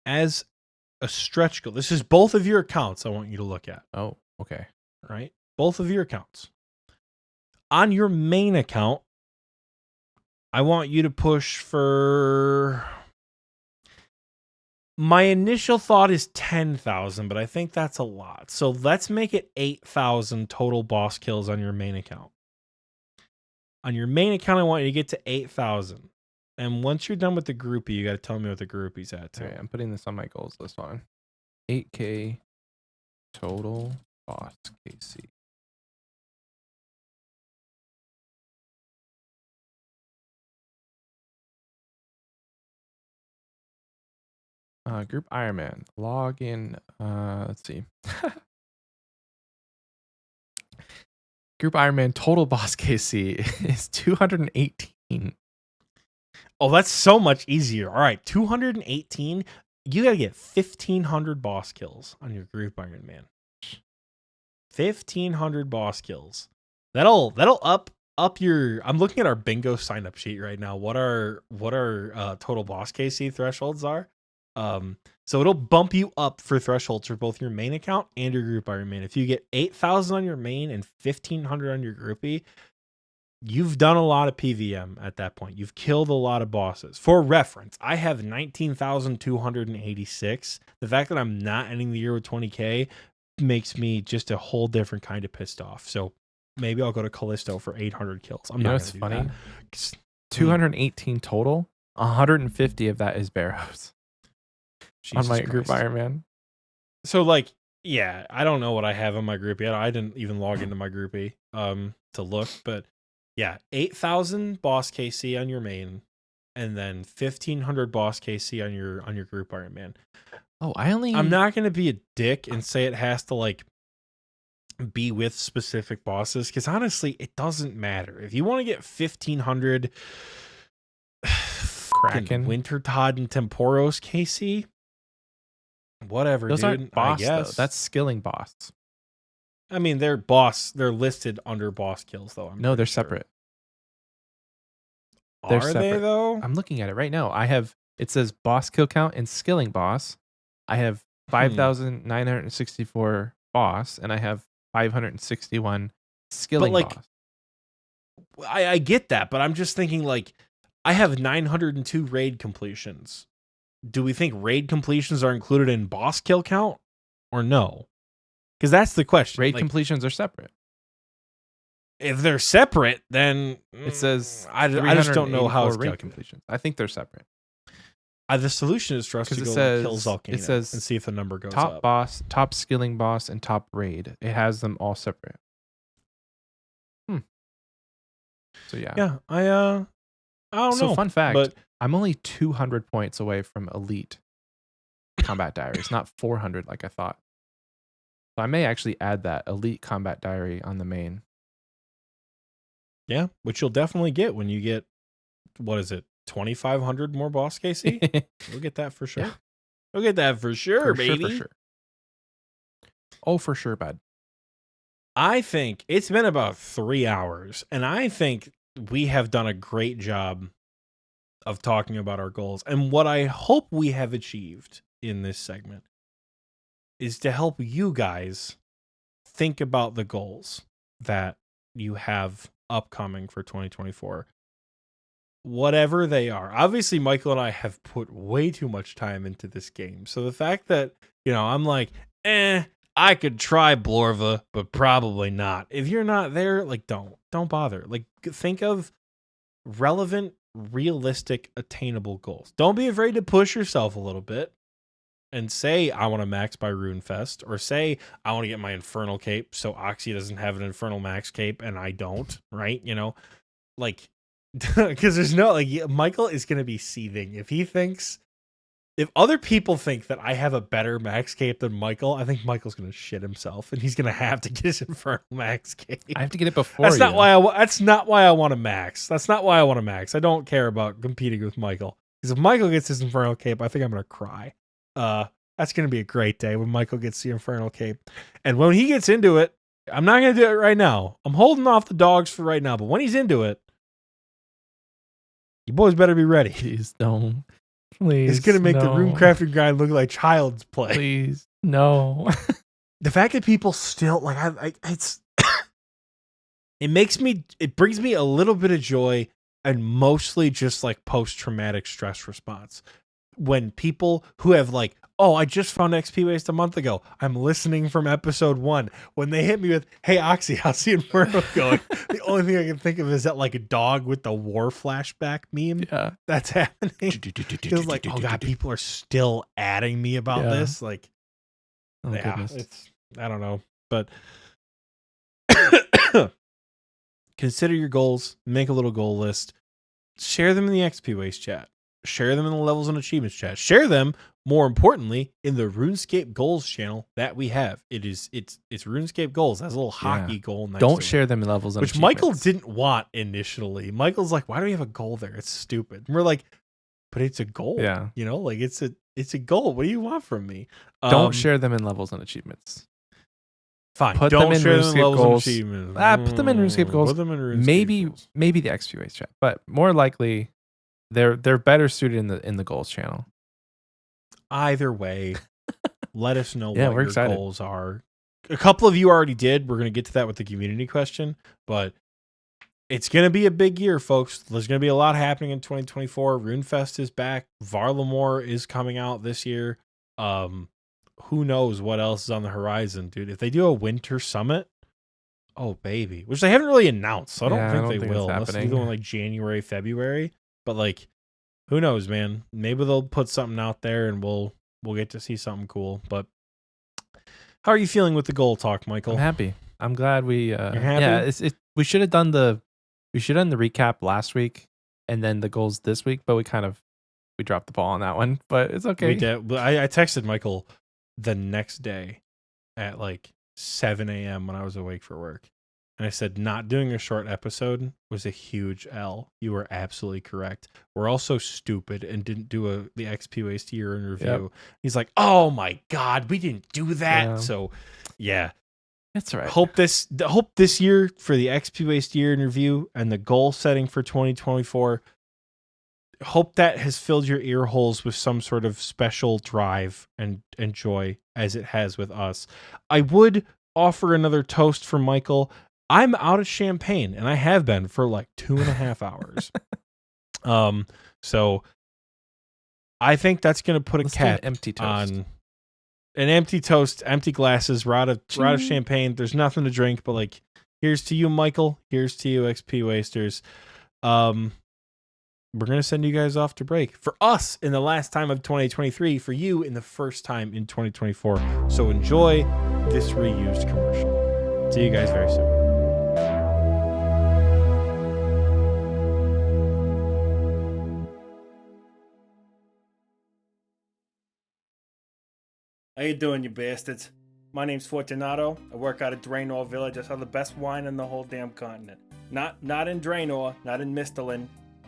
As a stretch goal, this is both of your accounts I want you to look at. Oh, okay. All right? Both of your accounts. On your main account, I want you to push for... My initial thought is 10,000, but I think that's a lot. So let's make it 8,000 total boss kills on your main account. On your main account, I want you to get to 8,000. And once you're done with the groupie, you got to tell me what the groupie's at too. All right, I'm putting this on my goals list on. 8K total boss KC. Group Ironman. Log in. Let's see. Group Ironman total boss KC is 218. Oh, that's so much easier. All right, 218. You got to get 1,500 boss kills on your Group Ironman. 1,500 boss kills. That'll up your. I'm looking at our bingo sign up sheet right now. What our total boss KC thresholds are. So it'll bump you up for thresholds for both your main account and your Group Ironman. If you get 8,000 on your main and 1,500 on your groupie, you've done a lot of PVM at that point. You've killed a lot of bosses. For reference, I have 19,286. The fact that I'm not ending the year with 20K makes me just a whole different kind of pissed off. So maybe I'll go to Callisto for 800 kills. I'm not going to do that. 218 total. 150 of that is Barrows. On my Group Ironman. So like, yeah, I don't know what I have on my groupie. I didn't even log into my groupie to look, but yeah, 8,000 boss KC on your main, and then 1,500 boss KC on your Group Ironman. Oh, I'm not gonna be a dick and say it has to like be with specific bosses, because honestly, it doesn't matter. If you want to get 1,500 Kraken, Winter Todd and Temporos KC, Whatever, Those dude. aren't boss I though. guess That's skilling boss. I mean, they're boss. They're listed under boss kills, though. No, they're separate. They're Are they separate. though? I'm looking at it right now. It says boss kill count and skilling boss. I have 5,964 boss, and I have 561 skilling like, boss. I get that, but I'm just thinking like I have 902 raid completions. Do we think raid completions are included in boss kill count or no? Because that's the question. Raid like, completions are separate. If they're separate, then It says I just don't know how it's raid calculated. completions. I think they're separate. The solution is for us to Because go kill Zalkina it says and see if the number goes top up. boss, top skilling boss, and top raid. It has them all separate. So Yeah, I don't know. So fun fact, but I'm only 200 points away from elite combat diaries, not 400 like I thought. So I may actually add that elite combat diary on the main. yeah, which you'll definitely get when you get, what is it, 2,500 more boss KC? We'll get that for sure. Yeah. We'll get that for sure, baby. For sure. Oh, for sure, bud. I think it's been about 3 hours, and I think we have done a great job of talking about our goals. And what I hope we have achieved in this segment is to help you guys think about the goals that you have upcoming for 2024. Whatever they are. Obviously, Michael and I have put way too much time into this game. So the fact that, I'm like, I could try Blorva, but probably not. If you're not there, like, don't bother. Like, think of relevant, realistic, attainable goals. Don't be afraid to push yourself a little bit and say, I want to max by Runefest, or say, I want to get my Infernal Cape so Oxie doesn't have an Infernal Max Cape and I don't, right? Like, because there's no, like, Michael is going to be seething. If other people think that I have a better max cape than Michael, I think Michael's going to shit himself, and he's going to have to get his Infernal Max Cape. I have to get it before That's not why I want to max. That's not why I want to max. I don't care about competing with Michael. Because if Michael gets his Infernal Cape, I think I'm going to cry. That's going to be a great day when Michael gets the Infernal Cape. And when he gets into it, I'm not going to do it right now. I'm holding off the dogs for right now, but when he's into it, you boys better be ready. Please don't. Please, it's gonna make the room crafting grind look like child's play. Please, no. The fact that people still like, it's it brings me a little bit of joy, and mostly just like post-traumatic stress response when people who have like, oh, I just found Xpwaste a month ago, I'm listening from episode 1, when they hit me with, hey Oxie, how's the Inferno going? The only thing I can think of is that like a dog with the war flashback meme. Yeah, that's happening. Feels like, oh god, people are still adding me about this. Like, it's, I don't know, but consider your goals, make a little goal list, share them in the Xpwaste chat, share them in the levels and achievements chat, share them, more importantly, in the RuneScape goals channel that we have. It's RuneScape goals. That's a little hockey goal next. Don't share them in levels and which Michael didn't want initially. Michael's like, why do we have a goal there? It's stupid. And we're like, but it's a goal. Yeah. Like it's a goal. What do you want from me? Don't share them in levels and achievements. Fine. Put don't them in share RuneScape them in levels goals. and achievements. Put them in RuneScape goals. Put them in RuneScape goals. Maybe the Xpwaste chat, but more likely they're better suited in the goals channel. Either way, let us know what we're your excited. goals are. A couple of you already did. We're going to get to that with the community question, but it's going to be a big year, folks. There's going to be a lot happening in 2024. Runefest is back. Varlamore is coming out this year. Who knows what else is on the horizon, dude? If they do a winter summit, oh baby, which they haven't really announced, so I don't think they will, unless they do in like January, February. But like, who knows, man? Maybe they'll put something out there and we'll get to see something cool. But how are you feeling with the goal talk, Michael? I'm happy. I'm glad we. You're happy? Yeah, we should have done the recap last week and then the goals this week, but we dropped the ball on that one. But it's okay. We did. I texted Michael the next day at like 7 a.m. when I was awake for work. And I said, not doing a short episode was a huge L. You were absolutely correct. We're also stupid and didn't do the Xpwaste year in review. Yep. He's like, oh my God, we didn't do that. Yeah. So, yeah. That's right. Hope this year for the Xpwaste year in review and the goal setting for 2024, hope that has filled your ear holes with some sort of special drive and joy as it has with us. I would offer another toast for Michael. I'm out of champagne, and I have been for like 2.5 hours. So I think that's going to put Let's a cap empty toast. on an empty toast, empty glasses. We're out of champagne. There's nothing to drink, but like, here's to you, Michael. Here's to you, XP Wasters. We're going to send you guys off to break. For us, in the last time of 2023. For you, in the first time in 2024. So enjoy this reused commercial. See you guys very soon. How you doing, you bastards? My name's Fortunato. I work out of Draenor Village. I sell the best wine in the whole damn continent. Not in Draenor, not in Misthalin,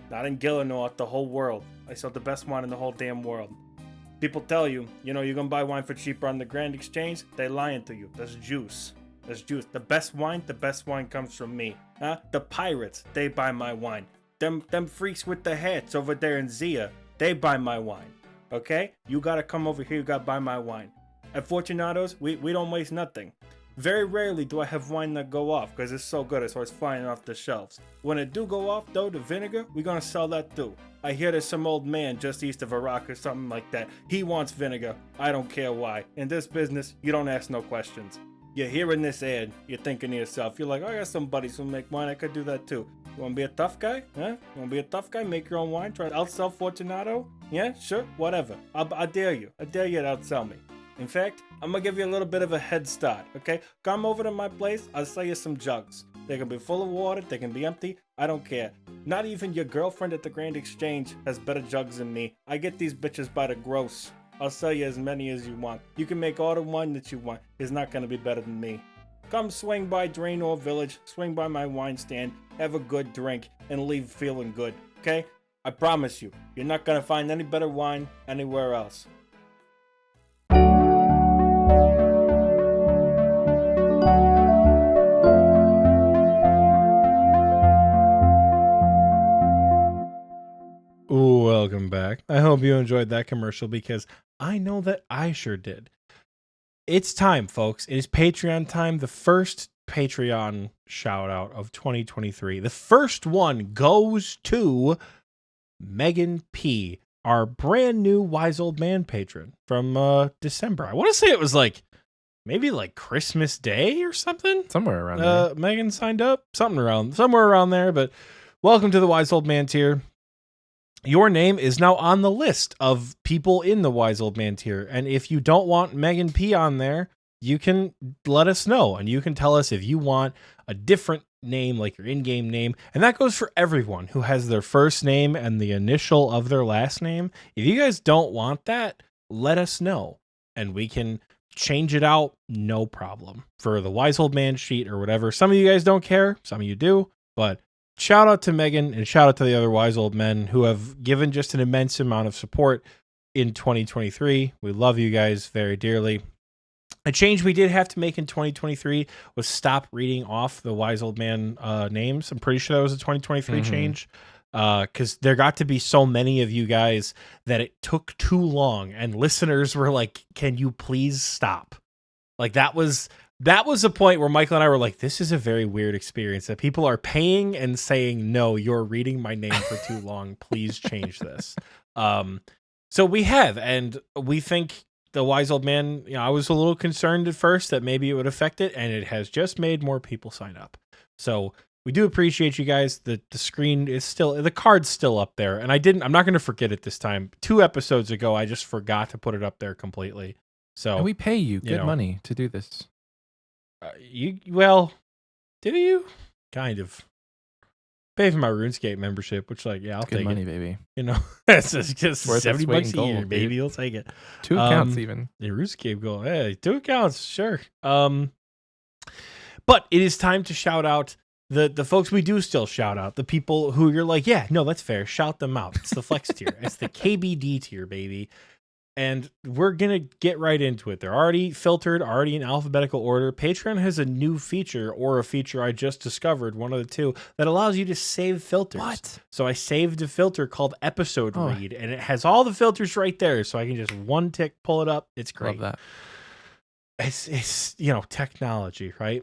not in Gillinor, the whole world. I sell the best wine in the whole damn world. People tell you, you're gonna buy wine for cheaper on the Grand Exchange. They lying to you. That's juice. That's juice. The best wine comes from me. The pirates, they buy my wine. Them freaks with the hats over there in Zia, they buy my wine. Okay? You gotta come over here, you gotta buy my wine. At Fortunato's, we don't waste nothing. Very rarely do I have wine that go off because it's so good, so it's flying off the shelves. When it do go off, though, the vinegar, we're gonna sell that too. I hear there's some old man just east of Iraq or something like that. He wants vinegar. I don't care why. In this business, you don't ask no questions. You're hearing this ad, you're thinking to yourself, you're like, I got some buddies who make wine, I could do that too. You wanna be a tough guy? Huh? You wanna be a tough guy? Make your own wine? Try to outsell Fortunato? Yeah, sure, whatever. I dare you. I dare you to outsell me. In fact, I'm gonna give you a little bit of a head start, okay? Come over to my place, I'll sell you some jugs. They can be full of water, they can be empty, I don't care. Not even your girlfriend at the Grand Exchange has better jugs than me. I get these bitches by the gross. I'll sell you as many as you want. You can make all the wine that you want. It's not gonna be better than me. Come swing by Draenor Village, swing by my wine stand, have a good drink, and leave feeling good, okay? I promise you, you're not gonna find any better wine anywhere else. Welcome back. I hope you enjoyed that commercial because I know that I sure did. It's time, folks. It is Patreon time. The first Patreon shout out of 2023. The first one goes to Megan P., our brand new Wise Old Man patron from December. I want to say it was maybe Christmas Day or something. Somewhere around there. Megan signed up. Somewhere around there. But welcome to the Wise Old Man tier. Your name is now on the list of people in the Wise Old Man tier. And if you don't want Megan P on there, you can let us know. And you can tell us if you want a different name, like your in-game name. And that goes for everyone who has their first name and the initial of their last name. If you guys don't want that, let us know. And we can change it out, no problem. For the Wise Old Man sheet or whatever. Some of you guys don't care. Some of you do. But shout out to Megan and shout out to the other Wise Old Men who have given just an immense amount of support in 2023. We love you guys very dearly. A change we did have to make in 2023 was stop reading off the Wise Old Man names. I'm pretty sure that was a 2023 change because there got to be so many of you guys that it took too long and listeners were like, can you please stop? That was a point where Michael and I were like, this is a very weird experience that people are paying and saying, no, you're reading my name for too long. Please change this. So we have, and we think the Wise Old Man, I was a little concerned at first that maybe it would affect it, and it has just made more people sign up. So we do appreciate you guys. The screen is still, the card's still up there, and I'm not going to forget it this time. 2 episodes ago, I just forgot to put it up there completely. So and we pay you good money to do this. Do you? Kind of. Pay for my RuneScape membership, which I'll good take money, it. baby. It's just worth its weight $70 in a year, gold, baby. dude. I'll take it. 2 accounts even. The RuneScape goal. Hey, 2 accounts, sure. But it is time to shout out the folks we do still shout out, the people who you're like, yeah, no, that's fair. Shout them out. It's the flex tier. It's the KBD tier, baby. And we're going to get right into it. They're already filtered, already in alphabetical order. Patreon has a new feature, or a feature I just discovered, one of the two, that allows you to save filters. What? So I saved a filter called episode read, and it has all the filters right there. So I can just one tick pull it up. It's great. Love that. It's technology, right?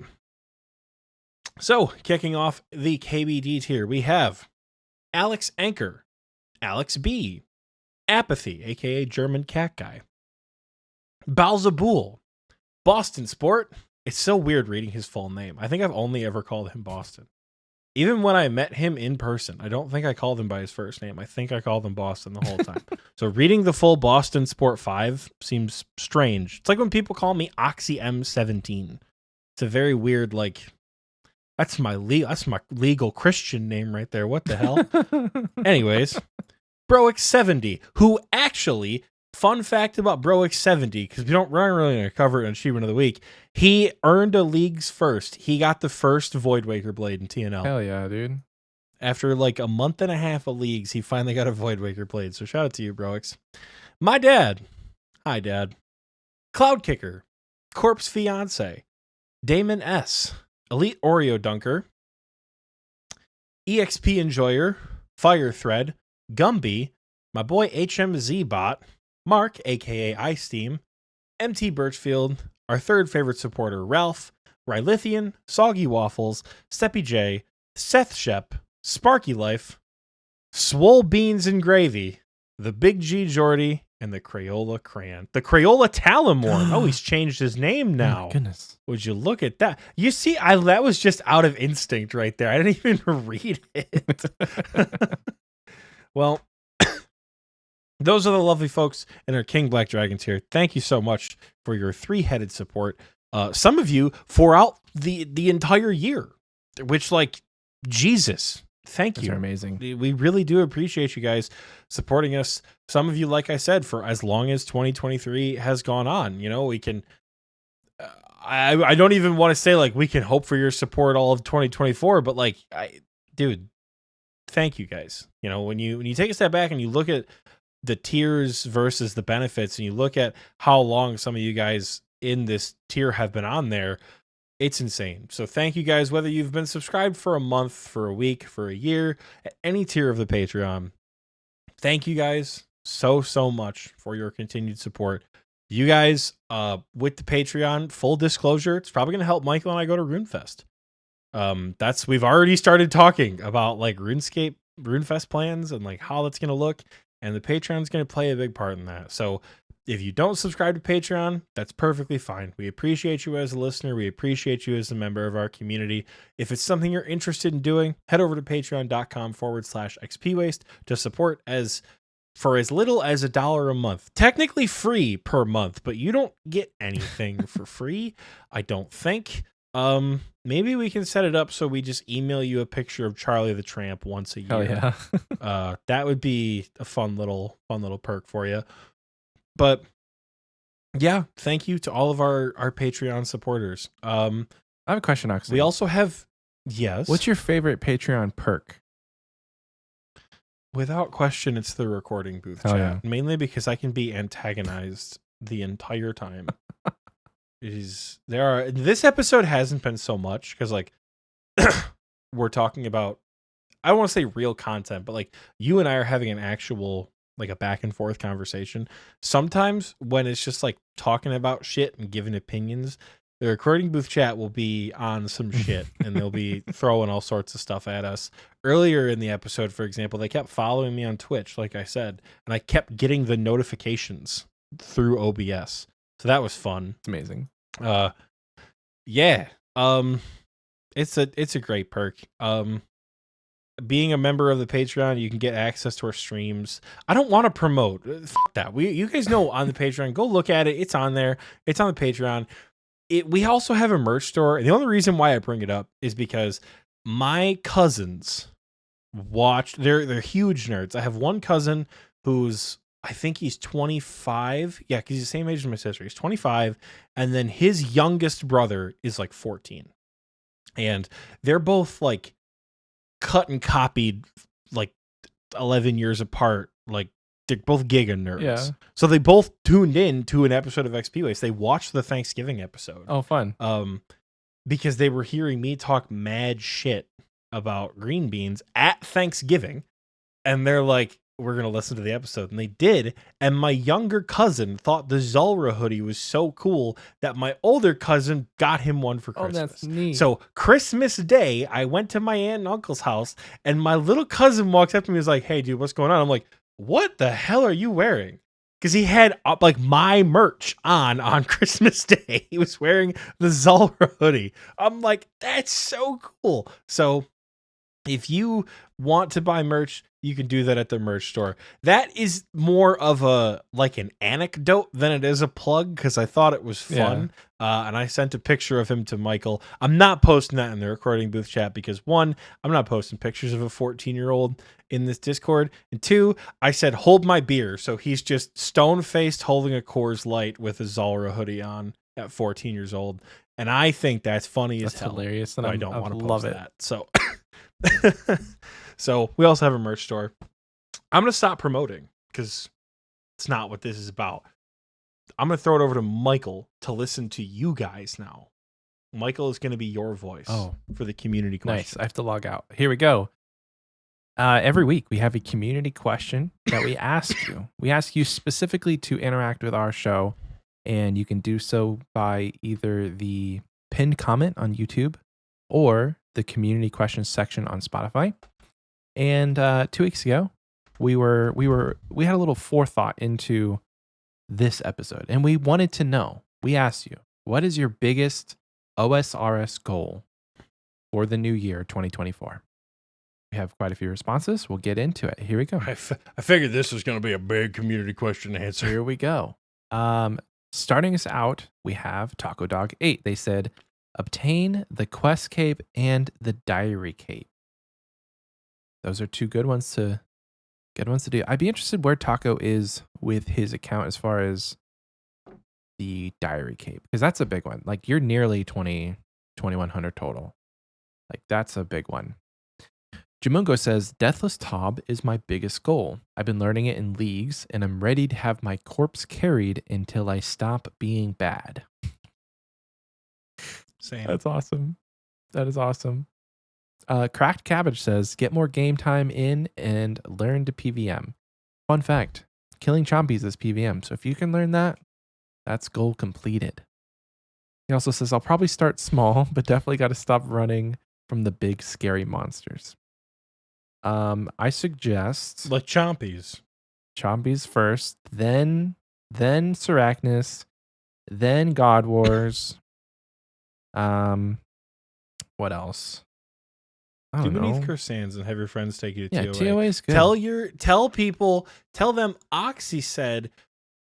So kicking off the KBD tier, we have Alex Anchor, Alex B, Apathy, aka German Cat Guy, Balzabool, Boston Sport. It's so weird reading his full name. I think I've only ever called him Boston. Even when I met him in person, I don't think I called him by his first name. I think I called him Boston the whole time. So reading the full Boston Sport 5 seems strange. It's like when people call me Oxie M17. It's a very weird, that's my legal Christian name right there. What the hell? Anyways, Broix70, who actually, fun fact about Broix70, because we're not really going to cover it on Achievement of the Week, he earned a league's first. He got the first Voidwaker blade in TNL. Hell yeah, dude. After a month and a half of leagues, he finally got a Voidwaker blade. So shout out to you, Broix. My dad. Hi, Dad. Cloud Kicker. Corpse Fiance. Damon S. Elite Oreo Dunker. EXP Enjoyer. Fire Thread. Gumby, my boy HMZ Bot, Mark, aka Ice Steam, MT Birchfield, our third favorite supporter, Ralph, Rylithian, Soggy Waffles, Steppy J, Seth Shep, Sparky Life, Swole Beans and Gravy, the Big G Jordy, and the Crayola Crayon. The Crayola Talamorn. Oh, he's changed his name now. Oh my goodness. Would you look at that? You see, that was just out of instinct right there. I didn't even read it. Well, those are the lovely folks in our King Black Dragons here. Thank you so much for your three-headed support. Some of you throughout the entire year, which, Jesus, thank you. Those are amazing. We really do appreciate you guys supporting us. Some of you, like I said, for as long as 2023 has gone on. We can... I don't even want to say, we can hope for your support all of 2024, but, dude... Thank you guys. When you take a step back and you look at the tiers versus the benefits, and you look at how long some of you guys in this tier have been on there, it's insane. So thank you guys, whether you've been subscribed for a month, for a week, for a year, at any tier of the Patreon. Thank you guys so much for your continued support. You guys, with the Patreon, full disclosure, it's probably going to help Michael and I go to RuneFest. We've already started talking about RuneScape, RuneFest plans and how that's going to look, and the Patreon's going to play a big part in that. So if you don't subscribe to Patreon, that's perfectly fine. We appreciate you as a listener. We appreciate you as a member of our community. If it's something you're interested in doing, head over to patreon.com/Xpwaste to support for as little as $1 a month. Technically free per month, but you don't get anything for free, I don't think. Maybe we can set it up so we just email you a picture of Charlie the Tramp once a year. Oh yeah. That would be a fun little perk for you. But yeah, thank you to all of our Patreon supporters. I have a question, Oxie. We also have, yes. What's your favorite Patreon perk? Without question, it's the recording booth chat. Yeah. Mainly because I can be antagonized the entire time. This episode hasn't been so much because we're talking about, I don't want to say real content, but you and I are having an actual a back and forth conversation. Sometimes when it's just talking about shit and giving opinions, the recording booth chat will be on some shit and they'll be throwing all sorts of stuff at us. Earlier in the episode, for example, they kept following me on Twitch, like I said, and I kept getting the notifications through OBS. So that was fun. It's amazing. Yeah. It's a great perk. Being a member of the Patreon, you can get access to our streams. I don't want to promote that. You guys know on the Patreon, go look at it. It's on there. It's on the Patreon. We also have a merch store. And the only reason why I bring it up is because my cousins watched, they're huge nerds. I have one cousin who's, I think he's 25. Yeah, because he's the same age as my sister. He's 25. And then his youngest brother is 14. and they're both like cut and copied like 11 years apart. Like they're both giga nerds. Yeah. So they both tuned in to an episode of Xpwaste. They watched the Thanksgiving episode. Oh, fun. Because they were hearing me talk mad shit about green beans at Thanksgiving. And they're like, we're going to listen to the episode. And they did. And my younger cousin thought the Zulra hoodie was so cool that my older cousin got him one for Christmas. Oh, that's neat. So Christmas Day, I went to my aunt and uncle's house, and my little cousin walks up to me and was like, hey, dude, what's going on? I'm like, what the hell are you wearing? Because he had like my merch on Christmas Day. He was wearing the Zulra hoodie. I'm like, that's so cool. So if you want to buy merch, you can do that at the merch store. That is more of a like an anecdote than it is a plug, because I thought it was fun. And I sent a picture of him to Michael. I'm not posting that in the recording booth chat because, one, I'm not posting pictures of a 14-year-old in this Discord, and two, I said hold my beer, so he's just stone-faced holding a Coors Light with a Zulra hoodie on at 14 years old, and I think that's funny as hell. Hilarious, and I don't want to post that. So so we also have a merch store. I'm going to stop promoting because it's not what this is about. I'm going to throw it over to Michael to listen to you guys now. Michael is going to be your voice for the community question. Nice. I have to log out. Here we go. Every week we have a community question that we ask you. We ask you specifically to interact with our show, and you can do so by either the pinned comment on YouTube or the community questions section on Spotify. And 2 weeks ago, we had a little forethought into this episode, and we wanted to know. We asked you, what is your biggest OSRS goal for the new year, 2024? We have quite a few responses. We'll get into it. Here we go. I figured this was going to be a big community question to answer. Here we go. Starting us out, we have Taco Dog 8. They said, obtain the quest cape and the diary cape. Those are two good ones to do. I'd be interested where Taco is with his account as far as the diary cape, because that's a big one. Like, you're nearly 2100 total. Like, that's a big one. Jamungo says, Deathless Tob is my biggest goal. I've been learning it in leagues, and I'm ready to have my corpse carried until I stop being bad. Same. That's awesome. That is awesome. Cracked Cabbage says, get more game time in and learn to PVM. Fun fact, killing chompies is PVM. So if you can learn that, that's goal completed. He also says, I'll probably start small, but definitely got to stop running from the big scary monsters. I suggest like chompies first, then Sarachnis, then God Wars. What else? I don't beneath know. Curse Sands and have your friends take you to Yeah, TOA. TOA is good. Tell them Oxie said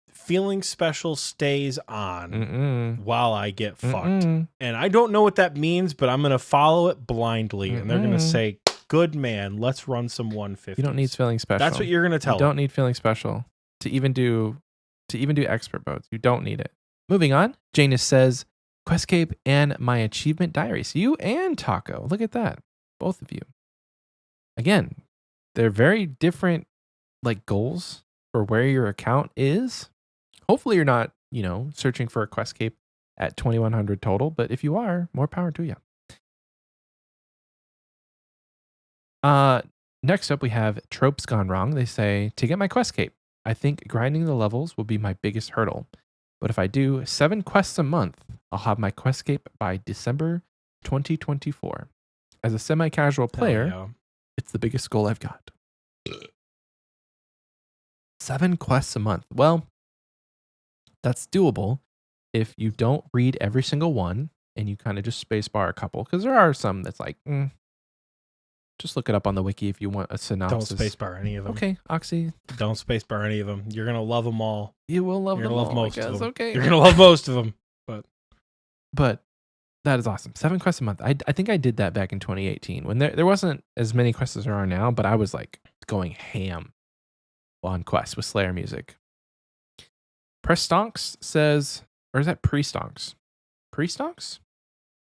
feeling special stays on while I get fucked. And I don't know what that means, but I'm going to follow it blindly. And they're going to say, good man, let's run some 150s. You don't need feeling special. That's what you're going to tell them. You don't need feeling special to even do expert modes. You don't need it. Moving on, Janus says, Questcape and my achievement diaries. You and Taco. Look at that. Both of you. Again, they're very different like goals for where your account is. Hopefully you're not, searching for a Questcape at 2100 total, but if you are, more power to you. Next up we have Tropes Gone Wrong. They say, to get my Questcape, I think grinding the levels will be my biggest hurdle. But if I do 7 quests a month, I'll have my Questcape by December 2024. As a semi-casual player, it's the biggest goal I've got. 7 quests a month. Well, that's doable if you don't read every single one and you kind of just spacebar a couple. Because there are some that's like, just look it up on the wiki if you want a synopsis. Don't spacebar any of them. Okay, Oxie. Don't spacebar any of them. You're going to love them all. You will love You're them gonna love all, most I guess. of them. Okay. You're going to love most of them. But that is awesome. 7 quests a month. I think I did that back in 2018 when there wasn't as many quests as there are now, but I was like going ham on quests with Slayer music. Prestonks says, or is that Prestonks? Prestonks?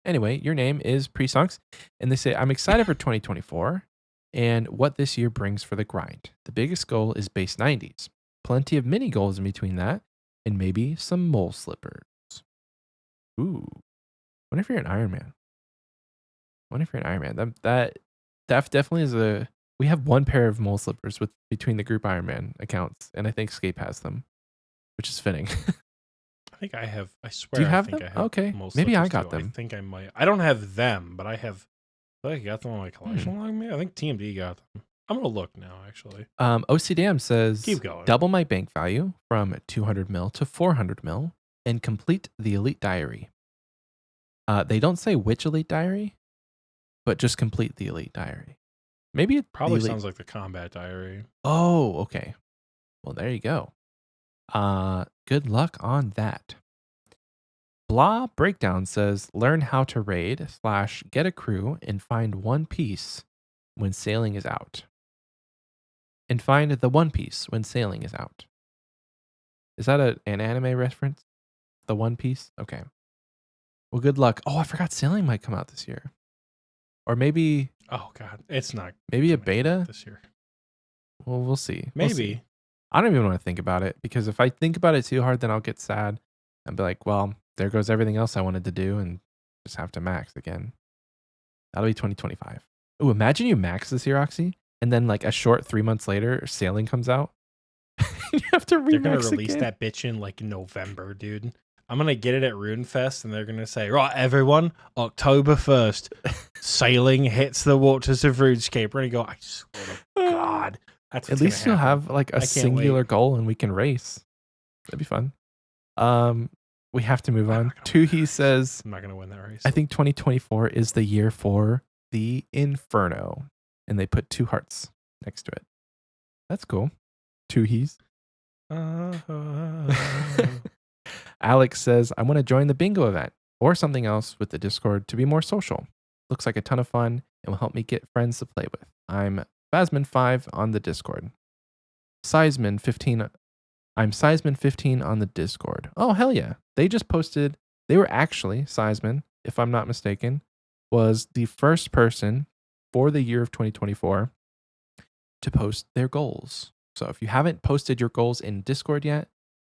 Anyway, your name is Presonks, and they say, I'm excited for 2024 and what this year brings for the grind. The biggest goal is base 90s. Plenty of mini goals in between that, and maybe some mole slippers. Ooh. What if you're an Iron Man? What if you're an Iron Man? That definitely is a... We have one pair of mole slippers between the group Iron Man accounts, and I think Scape has them, which is fitting. I think I have. I swear. Do you have I think them? I have Okay, most maybe I slippers, got too. them. I think I might. I don't have them, but I have. I think I got them on my collection along me. I think TMD got them. I'm gonna look now. Actually, OC Dam says, keep going. double my bank value from 200 mil to 400 mil and complete the Elite Diary. They don't say which Elite Diary, but just complete the Elite Diary. Maybe it Probably sounds like the Combat Diary. Oh, okay. Well, there you go. Good luck on that. Blah Breakdown says, learn how to raid / get a crew and find one piece when sailing is out. And find the one piece when sailing is out. Is that an anime reference? The One Piece? Okay. Well, good luck. Oh, I forgot sailing might come out this year. Or maybe... Oh, God. It's not. Maybe a beta? This year. Well, we'll see. Maybe. We'll see. I don't even want to think about it, because if I think about it too hard, then I'll get sad and be like, well, there goes everything else I wanted to do and just have to max again. That'll be 2025. Oh, imagine you max this year, Oxie, and then like a short 3 months later, sailing comes out. You have to remax. They're going to release again. that bitch in like November, dude. I'm going to get it at Runefest, and they're going to say, right, everyone, October 1st, sailing hits the waters of Runescape. We're going to go, I swear to God. That's At least you'll have like a singular goal and we can race. That'd be fun. We have to move on. He says, I'm not going to win that race. I think 2024 is the year for the Inferno. And they put 2 hearts next to it. That's cool. 2 he's. Alex says, I want to join the bingo event or something else with the Discord to be more social. Looks like a ton of fun and will help me get friends to play with. I'm Phasman5 on the Discord. Seisman15. I'm Seisman15 on the Discord. Oh, hell yeah. They just posted, they were actually, Seisman, if I'm not mistaken, was the first person for the year of 2024 to post their goals. So if you haven't posted your goals in Discord yet,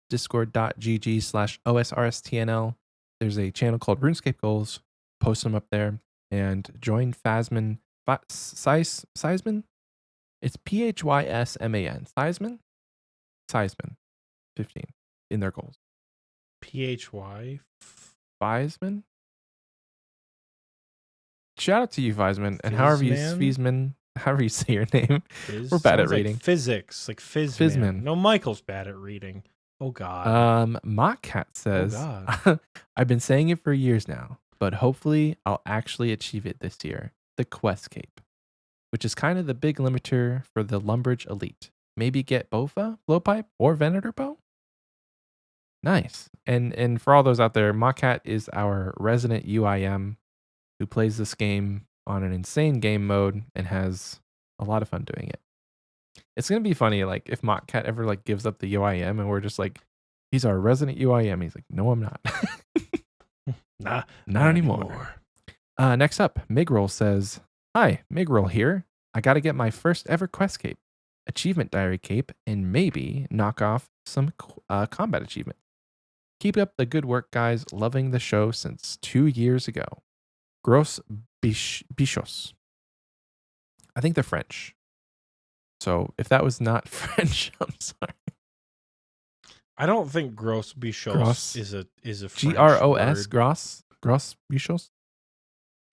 discord.gg/OSRSTNL, there's a channel called RuneScape Goals. Post them up there and join Phasman. Seisman? It's PHYSMAN. Seisman 15 in their goals. PHY? Feisman? Shout out to you, Feisman. And however you say your name. We're bad at reading. Like physics, like Fizman. No, Michael's bad at reading. Oh, God. Mockcat says, oh, God. I've been saying it for years now, but hopefully I'll actually achieve it this year. The Quest Cape, which is kind of the big limiter for the Lumbridge Elite. Maybe get Bofa, Blowpipe, or Venator Bow? Nice. And for all those out there, Mockcat is our resident UIM who plays this game on an insane game mode and has a lot of fun doing it. It's going to be funny, like, if Mockcat ever, like, gives up the UIM and we're just like, he's our resident UIM. He's like, no, I'm not. Not anymore. Next up, Migroll says, hi, Migroll here. I got to get my first ever Quest Cape, Achievement Diary Cape, and maybe knock off some combat achievements. Keep up the good work, guys. Loving the show since 2 years ago. Gros Bichos. I think they're French. So if that was not French, I'm sorry. I don't think Gros Bichos is a French GROS word. Gros Bichos.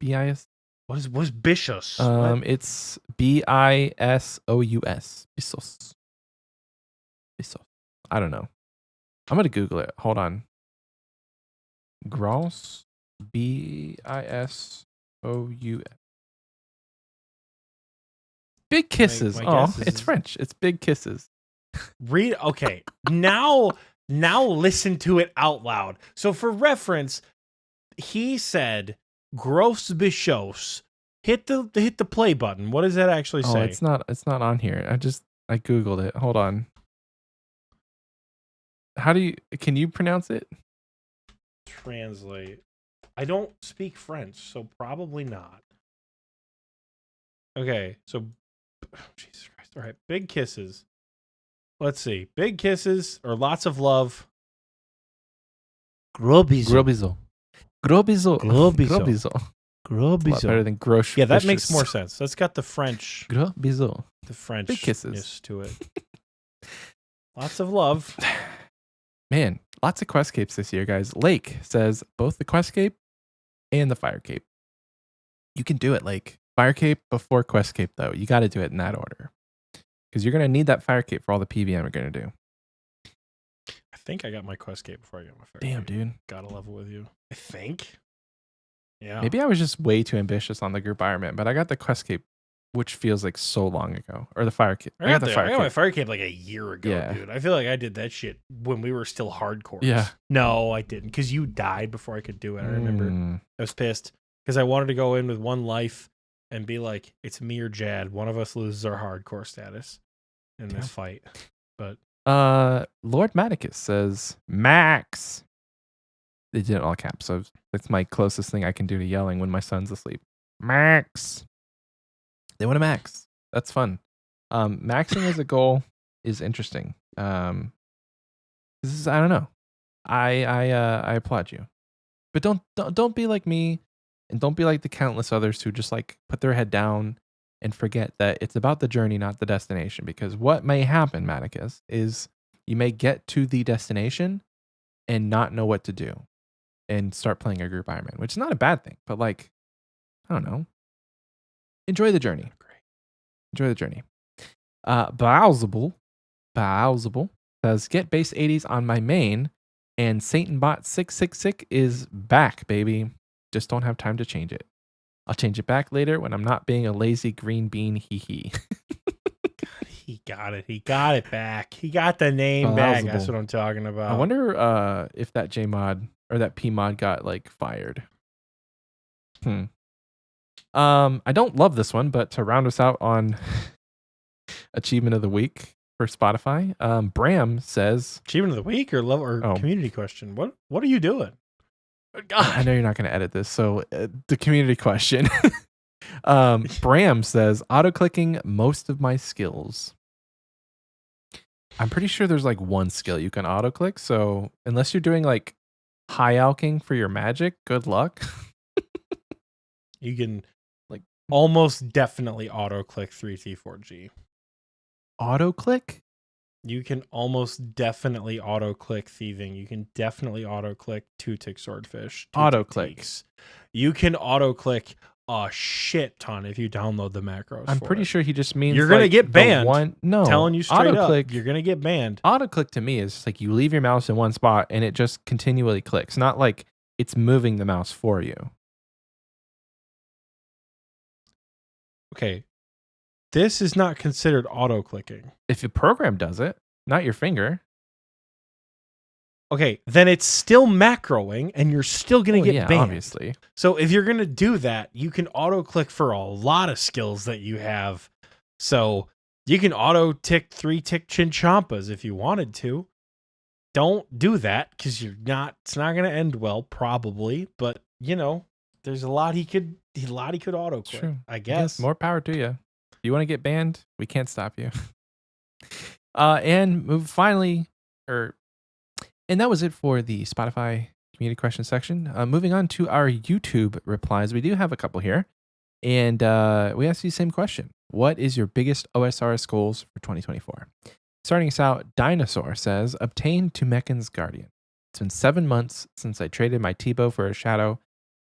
BIS. What is Bichos? It's BISOUS. Bisos. I don't know. I'm gonna Google it. Hold on. Gros BISOUS. Big kisses. My It's French. It's big kisses. Read. Okay. Now listen to it out loud. So for reference, he said Gros Bichos. Hit the play button. What does that actually say? It's not on here. I Googled it. Hold on. Can you pronounce it? Translate. I don't speak French, so probably not. Okay, so Jesus Christ. All right, big kisses. Let's see. Big kisses or lots of love. Gros bisous. Gros bisous. Gros bisous. Gros bisous. Gros bisous. Gros It's a lot better than gros. Yeah, that makes more sense. That's got the French. Gros bisous. The French Big kisses to it. Lots of love. Man, lots of Questcapes this year, guys. Lake says both the Questcape and the Fire Cape. You can do it, Lake. Fire Cape before Questcape, though. You got to do it in that order. Because you're going to need that Fire Cape for all the PVM you're going to do. I think I got my Questcape before I got my Fire Damn, Cape. dude. Gotta level with you. I think. Yeah. Maybe I was just way too ambitious on the group environment, but I got the Questcape, which feels like so long ago. Or the Fire Cape. I got my Fire Cape like a year ago, Yeah. dude. I feel like I did that shit when we were still hardcore. Yeah. No, I didn't. Because you died before I could do it. I remember. Mm. I was pissed. Because I wanted to go in with one life and be like, it's me or Jad. One of us loses our hardcore status in this fight. But Lord Maticus says, Max. They did it all caps, so that's my closest thing I can do to yelling when my son's asleep. Max. They want to max. That's fun. Maxing as a goal is interesting. This is, I don't know. I applaud you, but don't be like me, and don't be like the countless others who just like put their head down and forget that it's about the journey, not the destination. Because what may happen, Maticus, is you may get to the destination and not know what to do and start playing a group Ironman, which is not a bad thing, but like, I don't know. Enjoy the journey. Enjoy the journey. Bowsable says, get base 80s on my main, and Satanbot 666 is back, baby. Just don't have time to change it. I'll change it back later when I'm not being a lazy green bean, hee hee. he got it. He got it back. He got the name back. That's what I'm talking about. I wonder if that Jmod or that Pmod got like fired. I don't love this one, but to round us out on achievement of the week for Spotify, Bram says, achievement of the week or level or community question. What are you doing? God. I know you're not going to edit this, so the community question. Bram says, auto-clicking most of my skills. I'm pretty sure there's like one skill you can auto-click, so unless you're doing like high alking for your magic, good luck. You can like almost definitely auto-click 3T4G. Auto-click? You can almost definitely auto-click thieving. You can definitely auto-click two-tick swordfish. Auto-click. You can auto-click a shit ton if you download the macros. I'm pretty sure he just means you're gonna get banned. No, telling you straight auto-click, up, you're gonna get banned. Auto-click to me is just like you leave your mouse in one spot and it just continually clicks. Not like it's moving the mouse for you. Okay. This is not considered auto-clicking. If a program does it, not your finger. Okay, then it's still macroing and you're still going to get banned. Obviously. So if you're going to do that, you can auto-click for a lot of skills that you have. So you can auto-tick 3-tick Chinchampas if you wanted to. Don't do that because it's not going to end well, probably. But, you know, there's a lot he could auto-click, True. I guess. More power to you. If you want to get banned, we can't stop you. And that was it for the Spotify community question section. Moving on to our YouTube replies. We do have a couple here. And we asked you the same question. What is your biggest OSRS goals for 2024? Starting us out, Dinosaur says, obtain to Mechan's Guardian. It's been 7 months since I traded my T-Bow for a Shadow.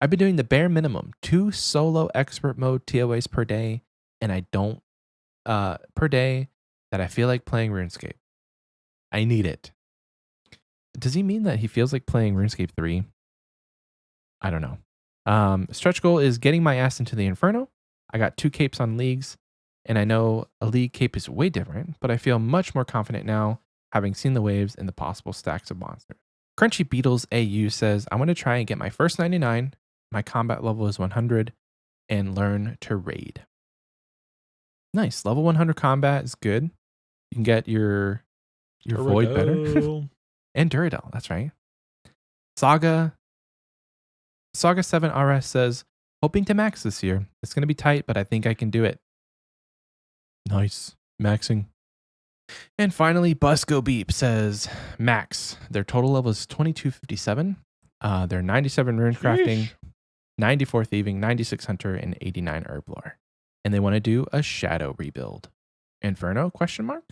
I've been doing the bare minimum, 2 solo expert mode TOAs per day, and I don't, per day, that I feel like playing RuneScape. I need it. Does he mean that he feels like playing RuneScape 3? I don't know. Stretch goal is getting my ass into the Inferno. I got 2 capes on leagues, and I know a league cape is way different, but I feel much more confident now, having seen the waves and the possible stacks of monsters. Crunchy Beatles AU says, I want to try and get my first 99. My combat level is 100, and learn to raid. Nice. Level 100 combat is good. You can get your void better. And Duradel, that's right. Saga Saga 7 RS says, hoping to max this year. It's going to be tight, but I think I can do it. Nice. Maxing. And finally, Busco Beep says, max. Their total level is 2257. They're 97 rune crafting, 94 thieving, 96 hunter, and 89 herb lore. And they want to do a shadow rebuild. Inferno? Question mark?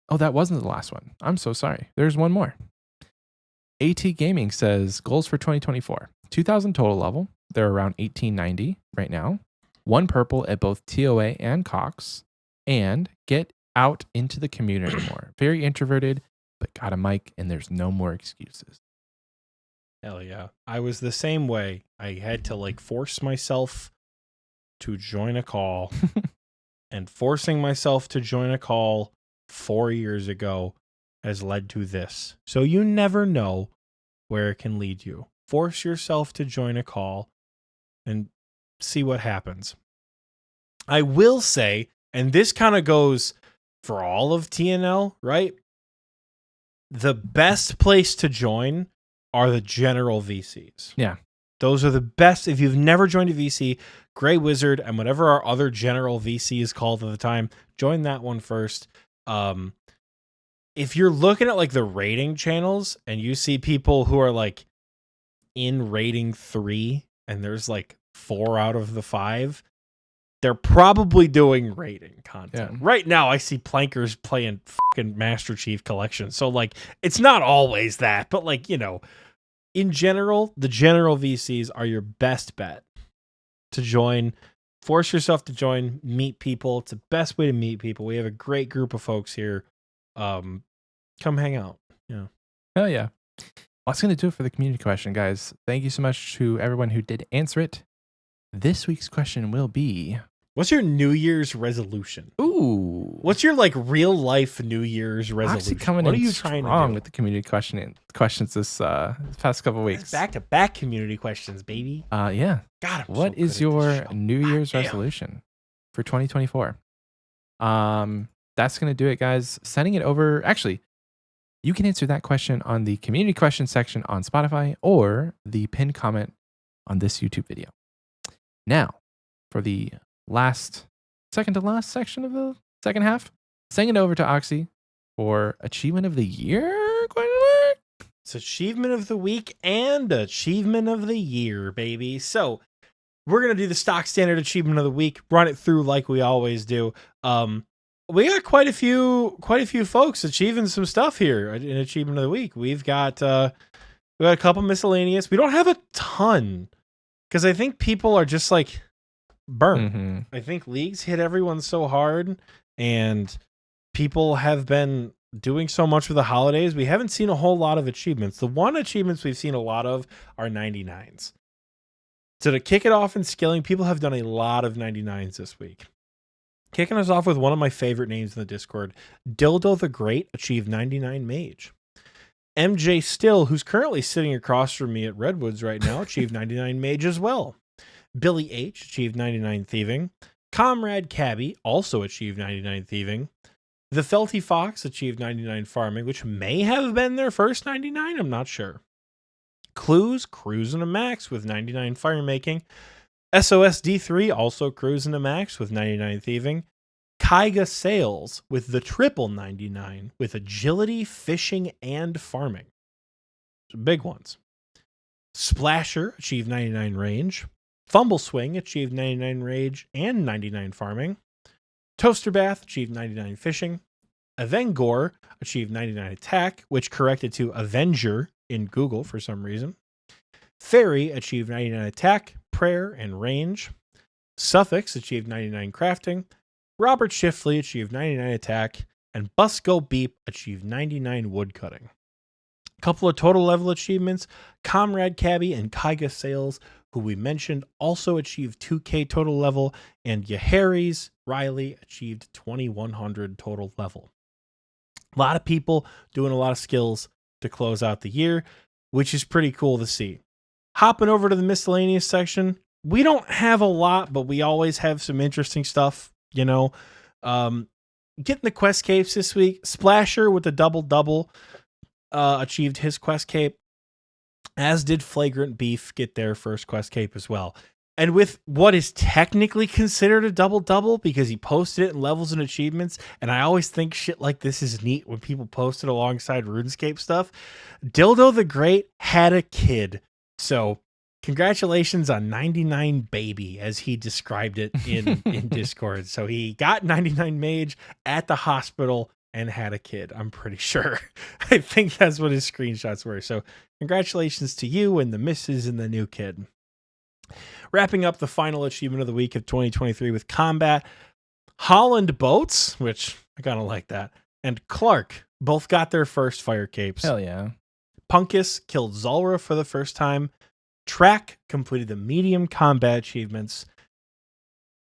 Oh, that wasn't the last one. I'm so sorry. There's one more. AT Gaming says goals for 2024. 2,000 total level. They're around 1890 right now. 1 purple at both TOA and Cox. And get out into the community more. Very introverted, but got a mic and there's no more excuses. Hell yeah. I was the same way. I had to like force myself to join a call. And forcing myself to join a call 4 years ago has led to this. So you never know where it can lead you. Force yourself to join a call and see what happens. I will say, and this kind of goes for all of TNL, right? The best place to join are the general VCs. Yeah. Those are the best. If you've never joined a VC, Grey Wizard and whatever our other general VC is called at the time, join that one first. If you're looking at like the rating channels and you see people who are like in rating 3 and there's like 4 out of the 5, they're probably doing rating content. Yeah. Right now, I see plankers playing fucking Master Chief Collection. So like, it's not always that, but like, you know, in general, the general VCs are your best bet to join. Force yourself to join, meet people. It's the best way to meet people. We have a great group of folks here. Come hang out. Yeah. Hell yeah. Well, that's going to do it for the community question, guys. Thank you so much to everyone who did answer it. This week's question will be, what's your New Year's resolution? ooh, What's your like real life New Year's resolution? coming What are in you trying to strong do? with the community questions this past couple weeks. Back to back community questions, baby. Yeah. God, I'm What so is good at this your show. New God Year's damn. resolution for 2024? That's going to do it, guys. Sending it over. Actually, you can answer that question on the community question section on Spotify or the pinned comment on this YouTube video. Now, for the second to last section of the second half, sending it over to Oxie for Achievement of the Year? It's Achievement of the Week and Achievement of the Year, baby. So we're going to do the stock standard Achievement of the Week, run it through like we always do. We got quite a few folks achieving some stuff here in Achievement of the Week. We've got a couple miscellaneous. We don't have a ton because I think people are just like burnt. Mm-hmm. I think leagues hit everyone so hard and people have been doing so much for the holidays. We haven't seen a whole lot of achievements. The one achievements we've seen a lot of are 99s. So to kick it off in skilling, people have done a lot of 99s this week. Kicking us off with one of my favorite names in the Discord, Dildo the Great achieved 99 Mage. MJ Still, who's currently sitting across from me at Redwoods right now, achieved 99 Mage as well. Billy H achieved 99 Thieving. Comrade Cabby also achieved 99 Thieving. The Felty Fox achieved 99 Farming, which may have been their first 99, I'm not sure. Clues cruising a max with 99 Firemaking. SOS D3 also cruising a max with 99 Thieving. Kaiga Sales with the triple 99 with Agility, Fishing, and Farming. Some big ones. Splasher achieved 99 Range. Fumble Swing achieved 99 Rage and 99 Farming. Toaster Bath achieved 99 Fishing. Avengor achieved 99 Attack, which corrected to Avenger in Google for some reason. Fairy achieved 99 Attack, Prayer, and Range. Suffix achieved 99 Crafting. Robert Shifley achieved 99 Attack. And Busco Beep achieved 99 Woodcutting. A couple of total level achievements. Comrade Cabby and Kaiga Sales, who we mentioned, also achieved 2K total level. And Yaharis Riley achieved 2100 total level. A lot of people doing a lot of skills to close out the year, which is pretty cool to see. Hopping over to the miscellaneous section, we don't have a lot, but we always have some interesting stuff, you know. Getting the quest capes this week. Splasher with the double-double achieved his quest cape. as did Flagrant Beef get their first quest cape as well. And with what is technically considered a double-double because he posted it in levels and achievements, and I always think shit like this is neat when people post it alongside RuneScape stuff, Dildo the Great had a kid. So congratulations on 99 baby, as he described it in Discord. So he got 99 mage at the hospital and had a kid, I'm pretty sure. I think that's what his screenshots were. So congratulations to you and the missus and the new kid. Wrapping up the final achievement of the week of 2023 with combat, Holland Boats, which I kind of like that, and Clark both got their first fire capes. Hell yeah. Punkus killed Zulrah for the first time. Track completed the medium combat achievements.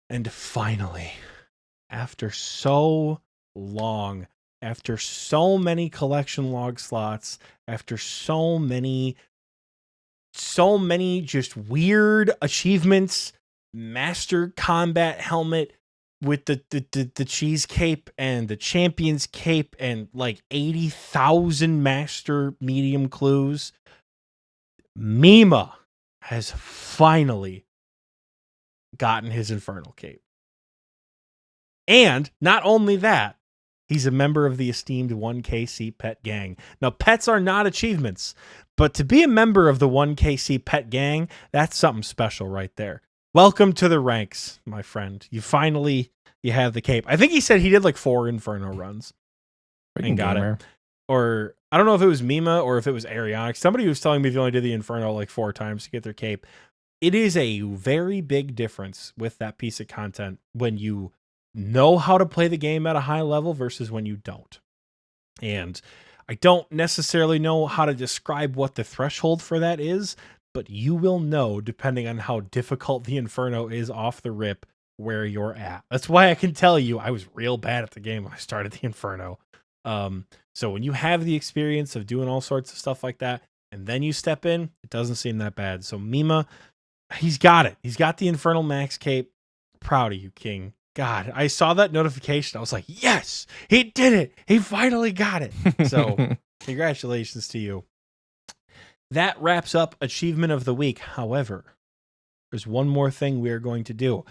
And finally, after so long, after so many collection log slots, after so many just weird achievements, master combat helmet with the cheese cape and the champion's cape and like 80,000 master medium clues, Mima has finally gotten his infernal cape. And not only that, he's a member of the esteemed 1KC pet gang. Now, pets are not achievements, but to be a member of the 1KC pet gang, that's something special right there. Welcome to the ranks, my friend. You have the cape. I think he said he did like 4 Inferno runs and got it. Or I don't know if it was Mima or if it was Arionic. Somebody was telling me they only did the Inferno like 4 times to get their cape. It is a very big difference with that piece of content when you know how to play the game at a high level versus when you don't. And I don't necessarily know how to describe what the threshold for that is, but you will know, depending on how difficult the Inferno is off the rip, where you're at. That's why I can tell you I was real bad at the game when I started the Inferno. So when you have the experience of doing all sorts of stuff like that, and then you step in, it doesn't seem that bad. So Mima, he's got it. He's got the Infernal Max cape. Proud of you, King. God, I saw that notification. I was like, yes, he did it. He finally got it. So congratulations to you. That wraps up Achievement of the Week. However, there's one more thing we are going to do.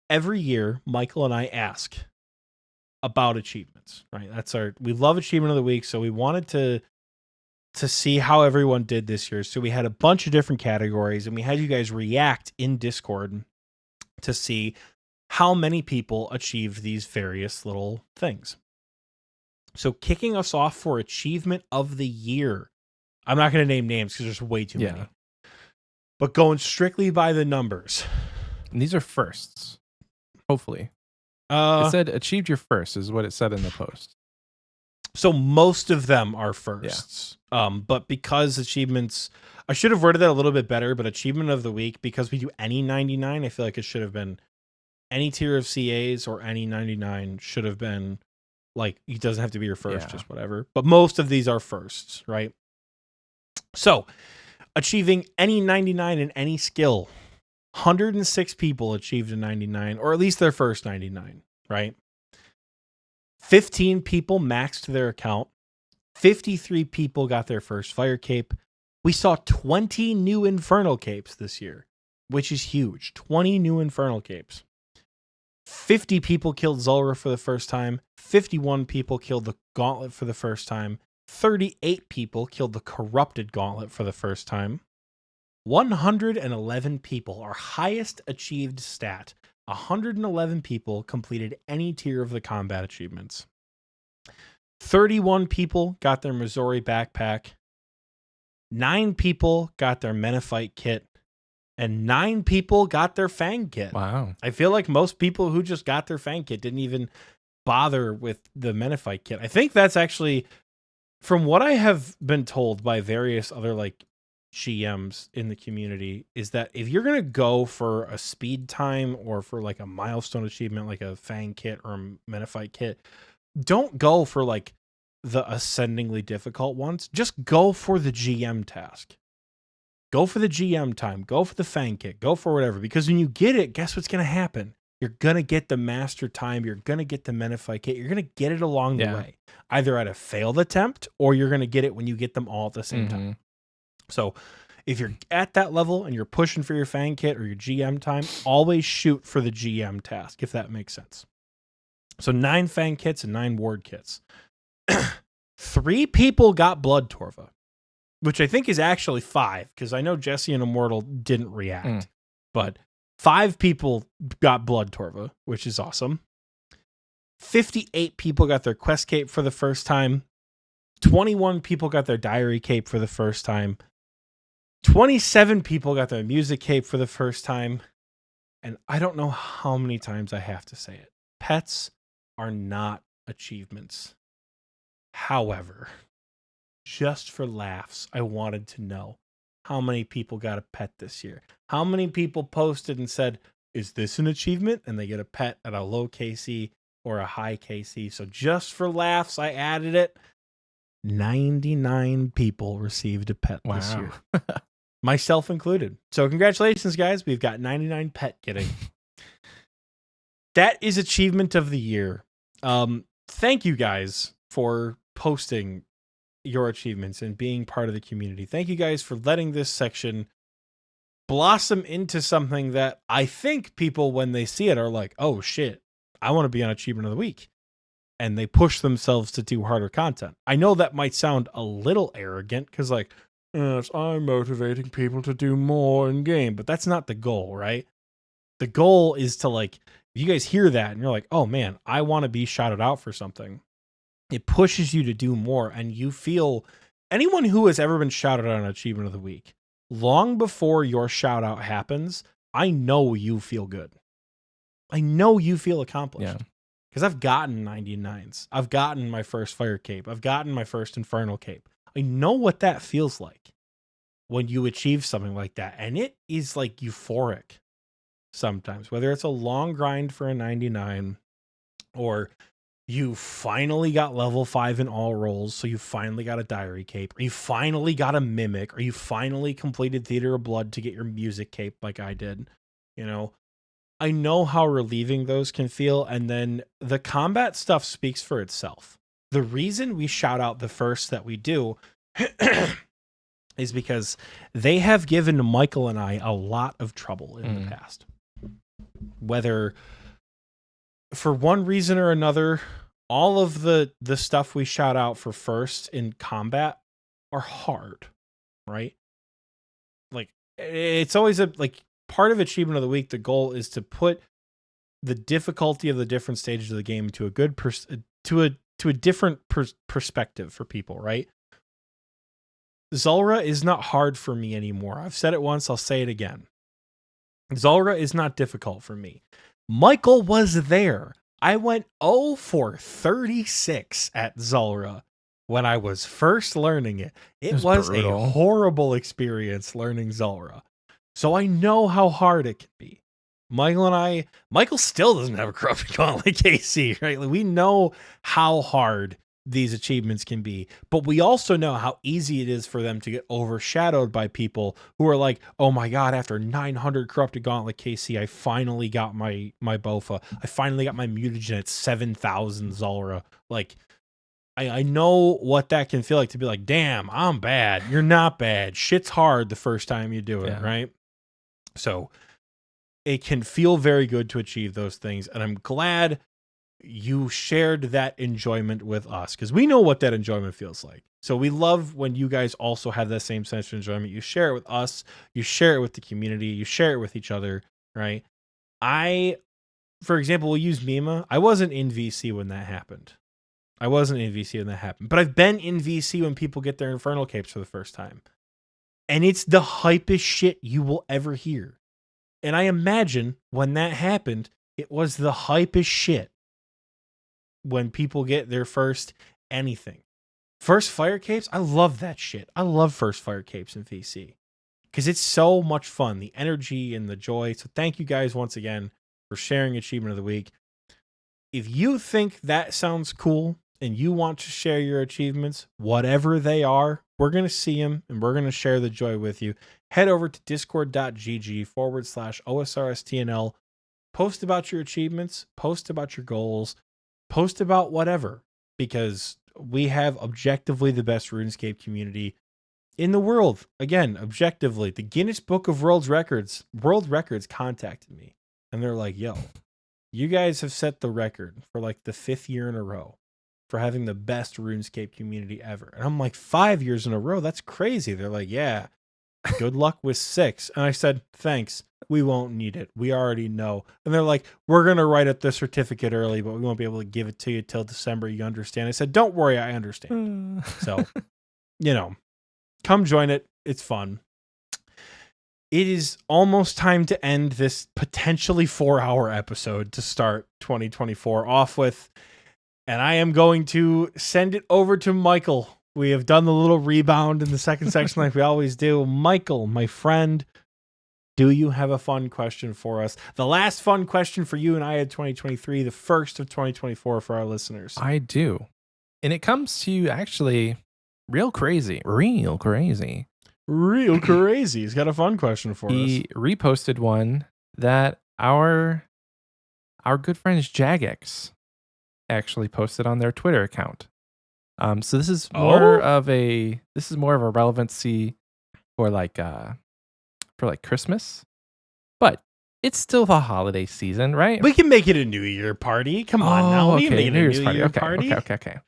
Every year, Michael and I ask about achievements, right? We love Achievement of the Week. So we wanted to see how everyone did this year. So we had a bunch of different categories and we had you guys react in Discord to see how many people achieved these various little things. So kicking us off for Achievement of the Year, I'm not going to name names because there's way too many, but going strictly by the numbers. And these are firsts, hopefully. It said achieved your first is what it said in the post. So most of them are firsts. But because achievements, I should have worded that a little bit better, but Achievement of the Week, because we do any 99, I feel like it should have been any tier of CAs or any 99 should have been like, it doesn't have to be your first, just whatever. But most of these are firsts, right? So achieving any 99 in any skill, 106 people achieved a 99, or at least their first 99, right? 15 people maxed their account. 53 people got their first fire cape. We saw 20 new infernal capes this year, which is huge. 20 new infernal capes. 50 people killed Zulrah for the first time. 51 people killed the Gauntlet for the first time. 38 people killed the Corrupted Gauntlet for the first time. 111 people, our highest achieved stat. 111 people completed any tier of the combat achievements. 31 people got their Missouri backpack. 9 people got their Menophyte kit. And 9 people got their Fang kit. Wow. I feel like most people who just got their Fang kit didn't even bother with the Menophyte kit. I think that's actually, from what I have been told by various other like GMs in the community, is that if you're going to go for a speed time or for like a milestone achievement, like a Fang kit or a Menophyte kit, don't go for like the ascendingly difficult ones. Just go for the GM task. Go for the GM time. Go for the Fang kit. Go for whatever. Because when you get it, guess what's going to happen? You're going to get the master time. You're going to get the Menophyte kit. You're going to get it along the way. Either at a failed attempt or you're going to get it when you get them all at the same time. So if you're at that level and you're pushing for your Fang kit or your GM time, always shoot for the GM task, if that makes sense. So 9 Fang kits and 9 Ward kits. 3 people got Blood Torva, which I think is actually 5, because I know Jesse and Immortal didn't react. But 5 people got Blood Torva, which is awesome. 58 people got their Quest Cape for the first time. 21 people got their Diary Cape for the first time. 27 people got their Music Cape for the first time. And I don't know how many times I have to say it. Pets are not achievements. However, just for laughs, I wanted to know how many people got a pet this year. How many people posted and said, is this an achievement? And they get a pet at a low KC or a high KC. So just for laughs, I added it. 99 people received a pet this year. Myself included. So congratulations, guys. We've got 99 pet getting. That is achievement of the year. Thank you guys for posting your achievements and being part of the community. Thank you guys for letting this section blossom into something that I think people, when they see it, are like, oh shit, I want to be on Achievement of the Week. And they push themselves to do harder content. I know that might sound a little arrogant because, like, yes, I'm motivating people to do more in game, but that's not the goal, right? The goal is to, like, if you guys hear that and you're like, oh man, I want to be shouted out for something, it pushes you to do more. And you feel, anyone who has ever been shouted out on Achievement of the Week, long before your shout out happens, I know you feel good. I know you feel accomplished. Yeah. Because I've gotten 99s. I've gotten my first Fire Cape. I've gotten my first Infernal Cape. I know what that feels like when you achieve something like that. And it is like euphoric sometimes. Whether it's a long grind for a 99 or you finally got level 5 in all roles, so you finally got a Diary Cape, or you finally got a Mimic, or you finally completed Theater of Blood to get your Music Cape like I did, you know. I know how relieving those can feel, and then the combat stuff speaks for itself. The reason we shout out the first that we do is because they have given Michael and I a lot of trouble in the past. Whether for one reason or another, all of the stuff we shout out for first in combat are hard, right? Like, it's always part of Achievement of the Week, the goal is to put the difficulty of the different stages of the game to a good to a different perspective for people, right? Zulrah is not hard for me anymore. I've said it once, I'll say it again. Zulrah is not difficult for me. Michael was there. I went 0 for 36 at Zulrah when I was first learning it. It was brutal. A horrible experience learning Zulrah. So I know how hard it can be. Michael still doesn't have a corrupted gauntlet KC, right? Like, we know how hard these achievements can be, but we also know how easy it is for them to get overshadowed by people who are like, oh my God, after 900 corrupted gauntlet KC, I finally got my Bofa. I finally got my mutagen at 7,000 Zulrah. Like, I know what that can feel like to be like, damn, I'm bad. You're not bad. Shit's hard the first time you do it, right? So it can feel very good to achieve those things. And I'm glad you shared that enjoyment with us, because we know what that enjoyment feels like. So we love when you guys also have that same sense of enjoyment. You share it with us. You share it with the community. You share it with each other, right? For example, we'll use Mima. I wasn't in VC when that happened. But I've been in VC when people get their Infernal Capes for the first time. And it's the hypest shit you will ever hear. And I imagine when that happened, it was the hypest shit when people get their first anything. First Fire Capes, I love that shit. I love first Fire Capes in VC because it's so much fun, the energy and the joy. So thank you guys once again for sharing Achievement of the Week. If you think that sounds cool and you want to share your achievements, whatever they are, we're going to see them and we're going to share the joy with you. Head over to discord.gg/OSRSTNL. Post about your achievements, post about your goals, post about whatever, because we have objectively the best RuneScape community in the world, again, objectively, the Guinness Book of World Records contacted me and they're like, yo, you guys have set the record for like the 5th year in a row for having the best RuneScape community ever. And I'm like, 5 years in a row? That's crazy. They're like, yeah, good luck with 6. And I said, thanks. We won't need it. We already know. And they're like, we're going to write up the certificate early, but we won't be able to give it to you till December. You understand? I said, don't worry. I understand. So, come join it. It's fun. It is almost time to end this potentially 4-hour episode to start 2024 off with. And I am going to send it over to Michael. We have done the little rebound in the second section like we always do. Michael, my friend, do you have a fun question for us? The last fun question for you and I in 2023, the first of 2024 for our listeners. I do. And it comes to you actually real crazy. Real crazy. He's got a fun question for us. He reposted one that our good friends Jagex actually posted on their Twitter account. So this is more of a relevancy for like Christmas, but it's still the holiday season, right? We can make it a New Year party. Come on now. We can make it a New Year party. Okay.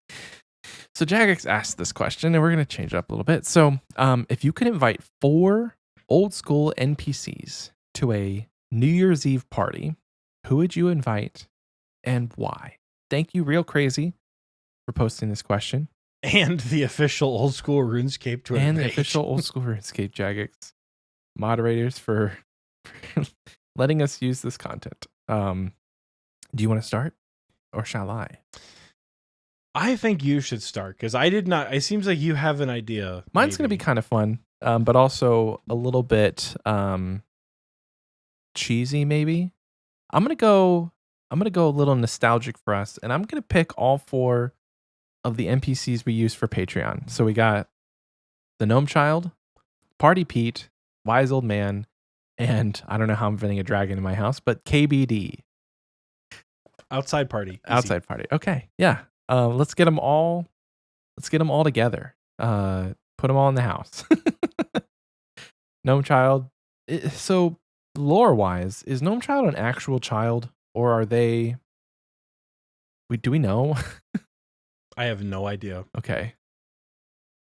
So Jagex asked this question, and we're going to change it up a little bit. So if you could invite 4 old school NPCs to a New Year's Eve party, who would you invite and why? Thank you, Real Crazy, for posting this question. And the official old school RuneScape Twitter and page. The official old school RuneScape Jagex moderators for letting us use this content. Do you want to start or shall I? I think you should start because I did not. It seems like you have an idea. Mine's going to be kind of fun, but also a little bit cheesy. Maybe I'm gonna go a little nostalgic for us, and I'm gonna pick all 4 of the NPCs we use for Patreon. So we got the Gnome Child, Party Pete, Wise Old Man, and I don't know how I'm fitting a dragon in my house, but KBD. Outside party. Easy. Outside party. Okay. Yeah. Let's get them all together. Put them all in the house. Gnome Child. So lore wise, is Gnome Child an actual child or are they? Do we know? I have no idea. Okay.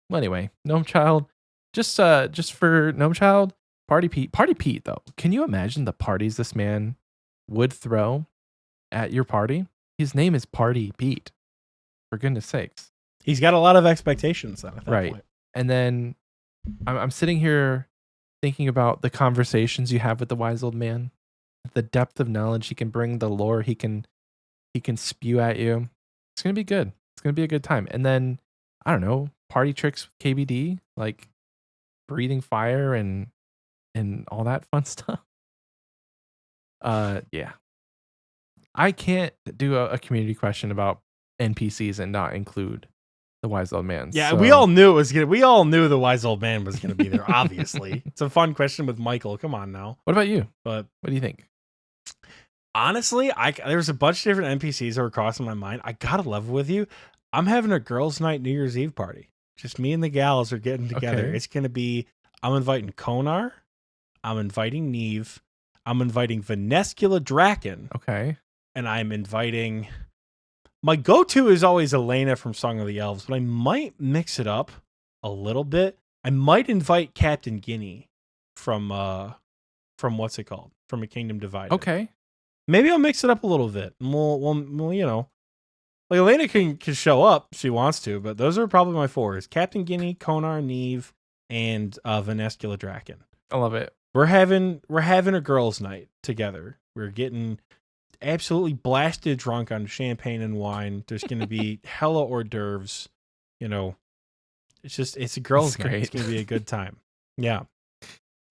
Well, anyway, Gnome Child. Just for Gnome Child, Party Pete though. Can you imagine the parties this man would throw at your party? His name is Party Pete. For goodness sakes. He's got a lot of expectations then at that right. point. And then I'm sitting here thinking about the conversations you have with the wise old man, the depth of knowledge he can bring, the lore he can spew at you. It's gonna be good. It's gonna be a good time. And then I don't know, party tricks with KBD, like breathing fire and all that fun stuff. Yeah. I can't do a community question about NPCs and not include the wise old man. Yeah, so. we all knew the wise old man was gonna be there, obviously. It's a fun question with Michael. Come on now. What about you? But what do you think? Honestly, there's a bunch of different NPCs that were crossing my mind. I gotta level with you. I'm having a girls' night New Year's Eve party. Just me and the gals are getting together. Okay. It's gonna be. I'm inviting Konar. I'm inviting Neve. I'm inviting Vanescula Draken. Okay. And I'm inviting. My go-to is always Elena from Song of the Elves, but I might mix it up a little bit. I might invite Captain Guinea from what's it called? From A Kingdom Divided. Okay. Maybe I'll mix it up a little bit. We'll you know, like Elena can show up if she wants to, but those are probably my 4s: Captain Guinea, Konar, Neve, and Vanescula Draken. I love it. We're having a girls' night together. We're getting absolutely blasted drunk on champagne and wine. There's going to be hella hors d'oeuvres. You know, it's a girls' night. It's going to be a good time. Yeah.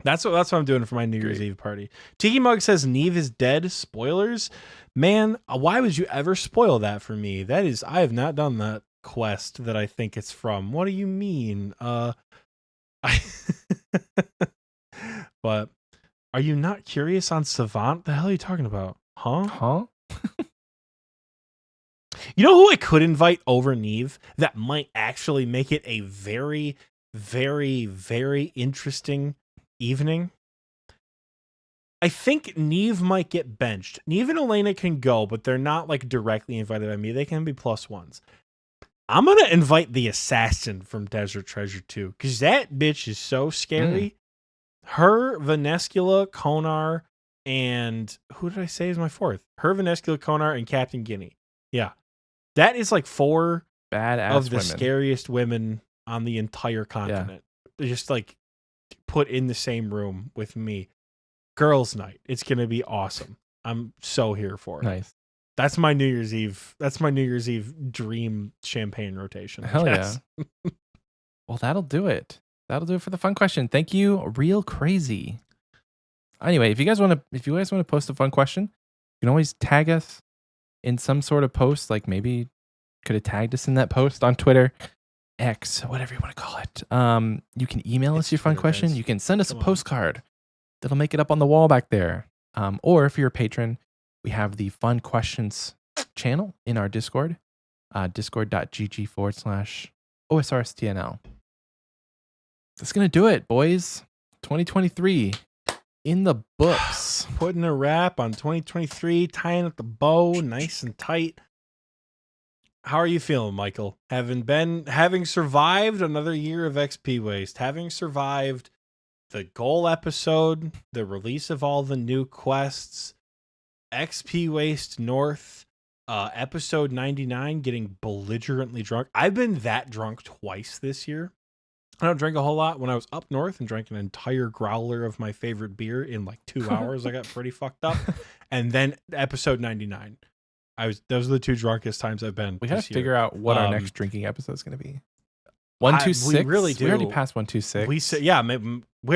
That's what I'm doing for my New Year's Eve party. Tiki Mug says Neve is dead. Spoilers. Man, why would you ever spoil that for me? I have not done that quest that I think it's from. What do you mean? But are you not curious on Savant? The hell are you talking about? Huh? You know who I could invite over Neve that might actually make it a very very, very interesting evening. I think Neve might get benched. Neve and Elena can go, but they're not like directly invited by me. They can be +1s. I'm going to invite the assassin from Desert Treasure 2 because that bitch is so scary. Her, Vanescula, Konar, and who did I say is my fourth? Her, Vanescula, Konar, and Captain Guinea. Yeah. That is like 4 Badass of the women. scariest women on the entire continent. They're just like put in the same room with me. Girls' night. It's going to be awesome. I'm so here for it. Nice. That's my New Year's Eve. That's my New Year's Eve dream champagne rotation. I Hell guess. yeah. Well, that'll do it. That'll do it for the fun question. Thank you, Real Crazy. Anyway, if you guys want to post a fun question, you can always tag us in some sort of post. Like maybe could have tagged us in that post on Twitter, X, whatever you want to call it. You can email us your fun Twitter, question. guys. You can send us Come a on. postcard that'll make it up on the wall back there. Or if you're a patron, we have the Fun Questions channel in our Discord, discord.gg/OSRSTNL. That's going to do it, boys. 2023 in the books. Putting a wrap on 2023, tying up the bow nice and tight. How are you feeling, Michael? Having survived another year of Xpwaste, having survived the goal episode, the release of all the new quests, Xpwaste North, episode 99, getting belligerently drunk. I've been that drunk twice this year. I don't drink a whole lot. When I was up north and drank an entire growler of my favorite beer in like 2 hours, I got pretty fucked up. And then episode 99. Those are the 2 drunkest times I've been. We got this to year. figure out what our next drinking episode is going to be. 126. We really do. We already passed 126. We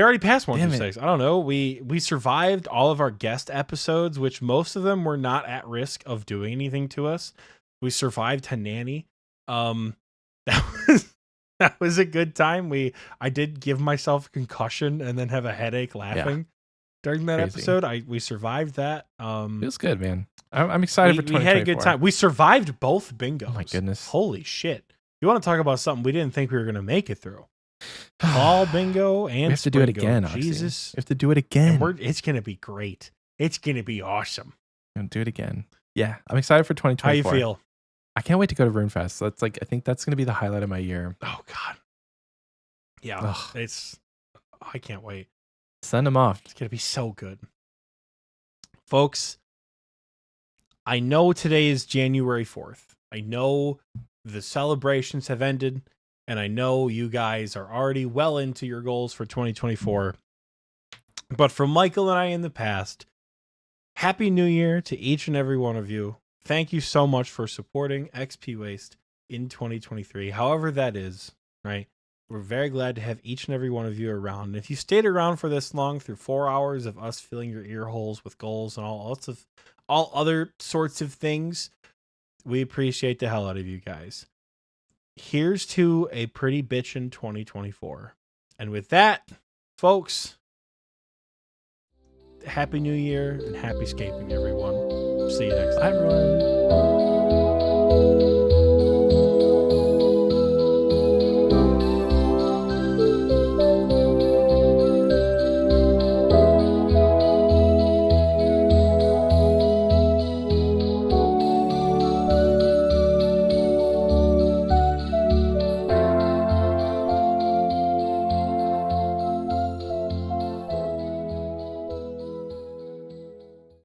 already passed Damn 126. I don't know. We survived all of our guest episodes, which most of them were not at risk of doing anything to us. We survived Hanani. That was a good time. I did give myself a concussion and then have a headache laughing during that episode. We survived that. Feels good, man. I'm excited for 2024. We had a good time. We survived both bingos. Oh my goodness. Holy shit. You want to talk about something we didn't think we were going to make it through? Fall bingo and we have to do it again. Oxie. Jesus. We have to do it again. It's going to be great. It's going to be awesome. We're going to do it again. Yeah. I'm excited for 2024. How you feel? I can't wait to go to RuneFest. I think that's going to be the highlight of my year. Oh God. Yeah. Ugh. I can't wait. Send them off. It's going to be so good. Folks, I know today is January 4th. I know the celebrations have ended, and I know you guys are already well into your goals for 2024. But for Michael and I in the past, Happy New Year to each and every one of you. Thank you so much for supporting Xpwaste in 2023, however that is, right? We're very glad to have each and every one of you around. And if you stayed around for this long through 4 hours of us filling your ear holes with goals and all other sorts of things, we appreciate the hell out of you guys. Here's to a pretty bitchin' 2024. And with that, folks, Happy New Year and happy scaping, everyone. See you next time. Bye, everyone.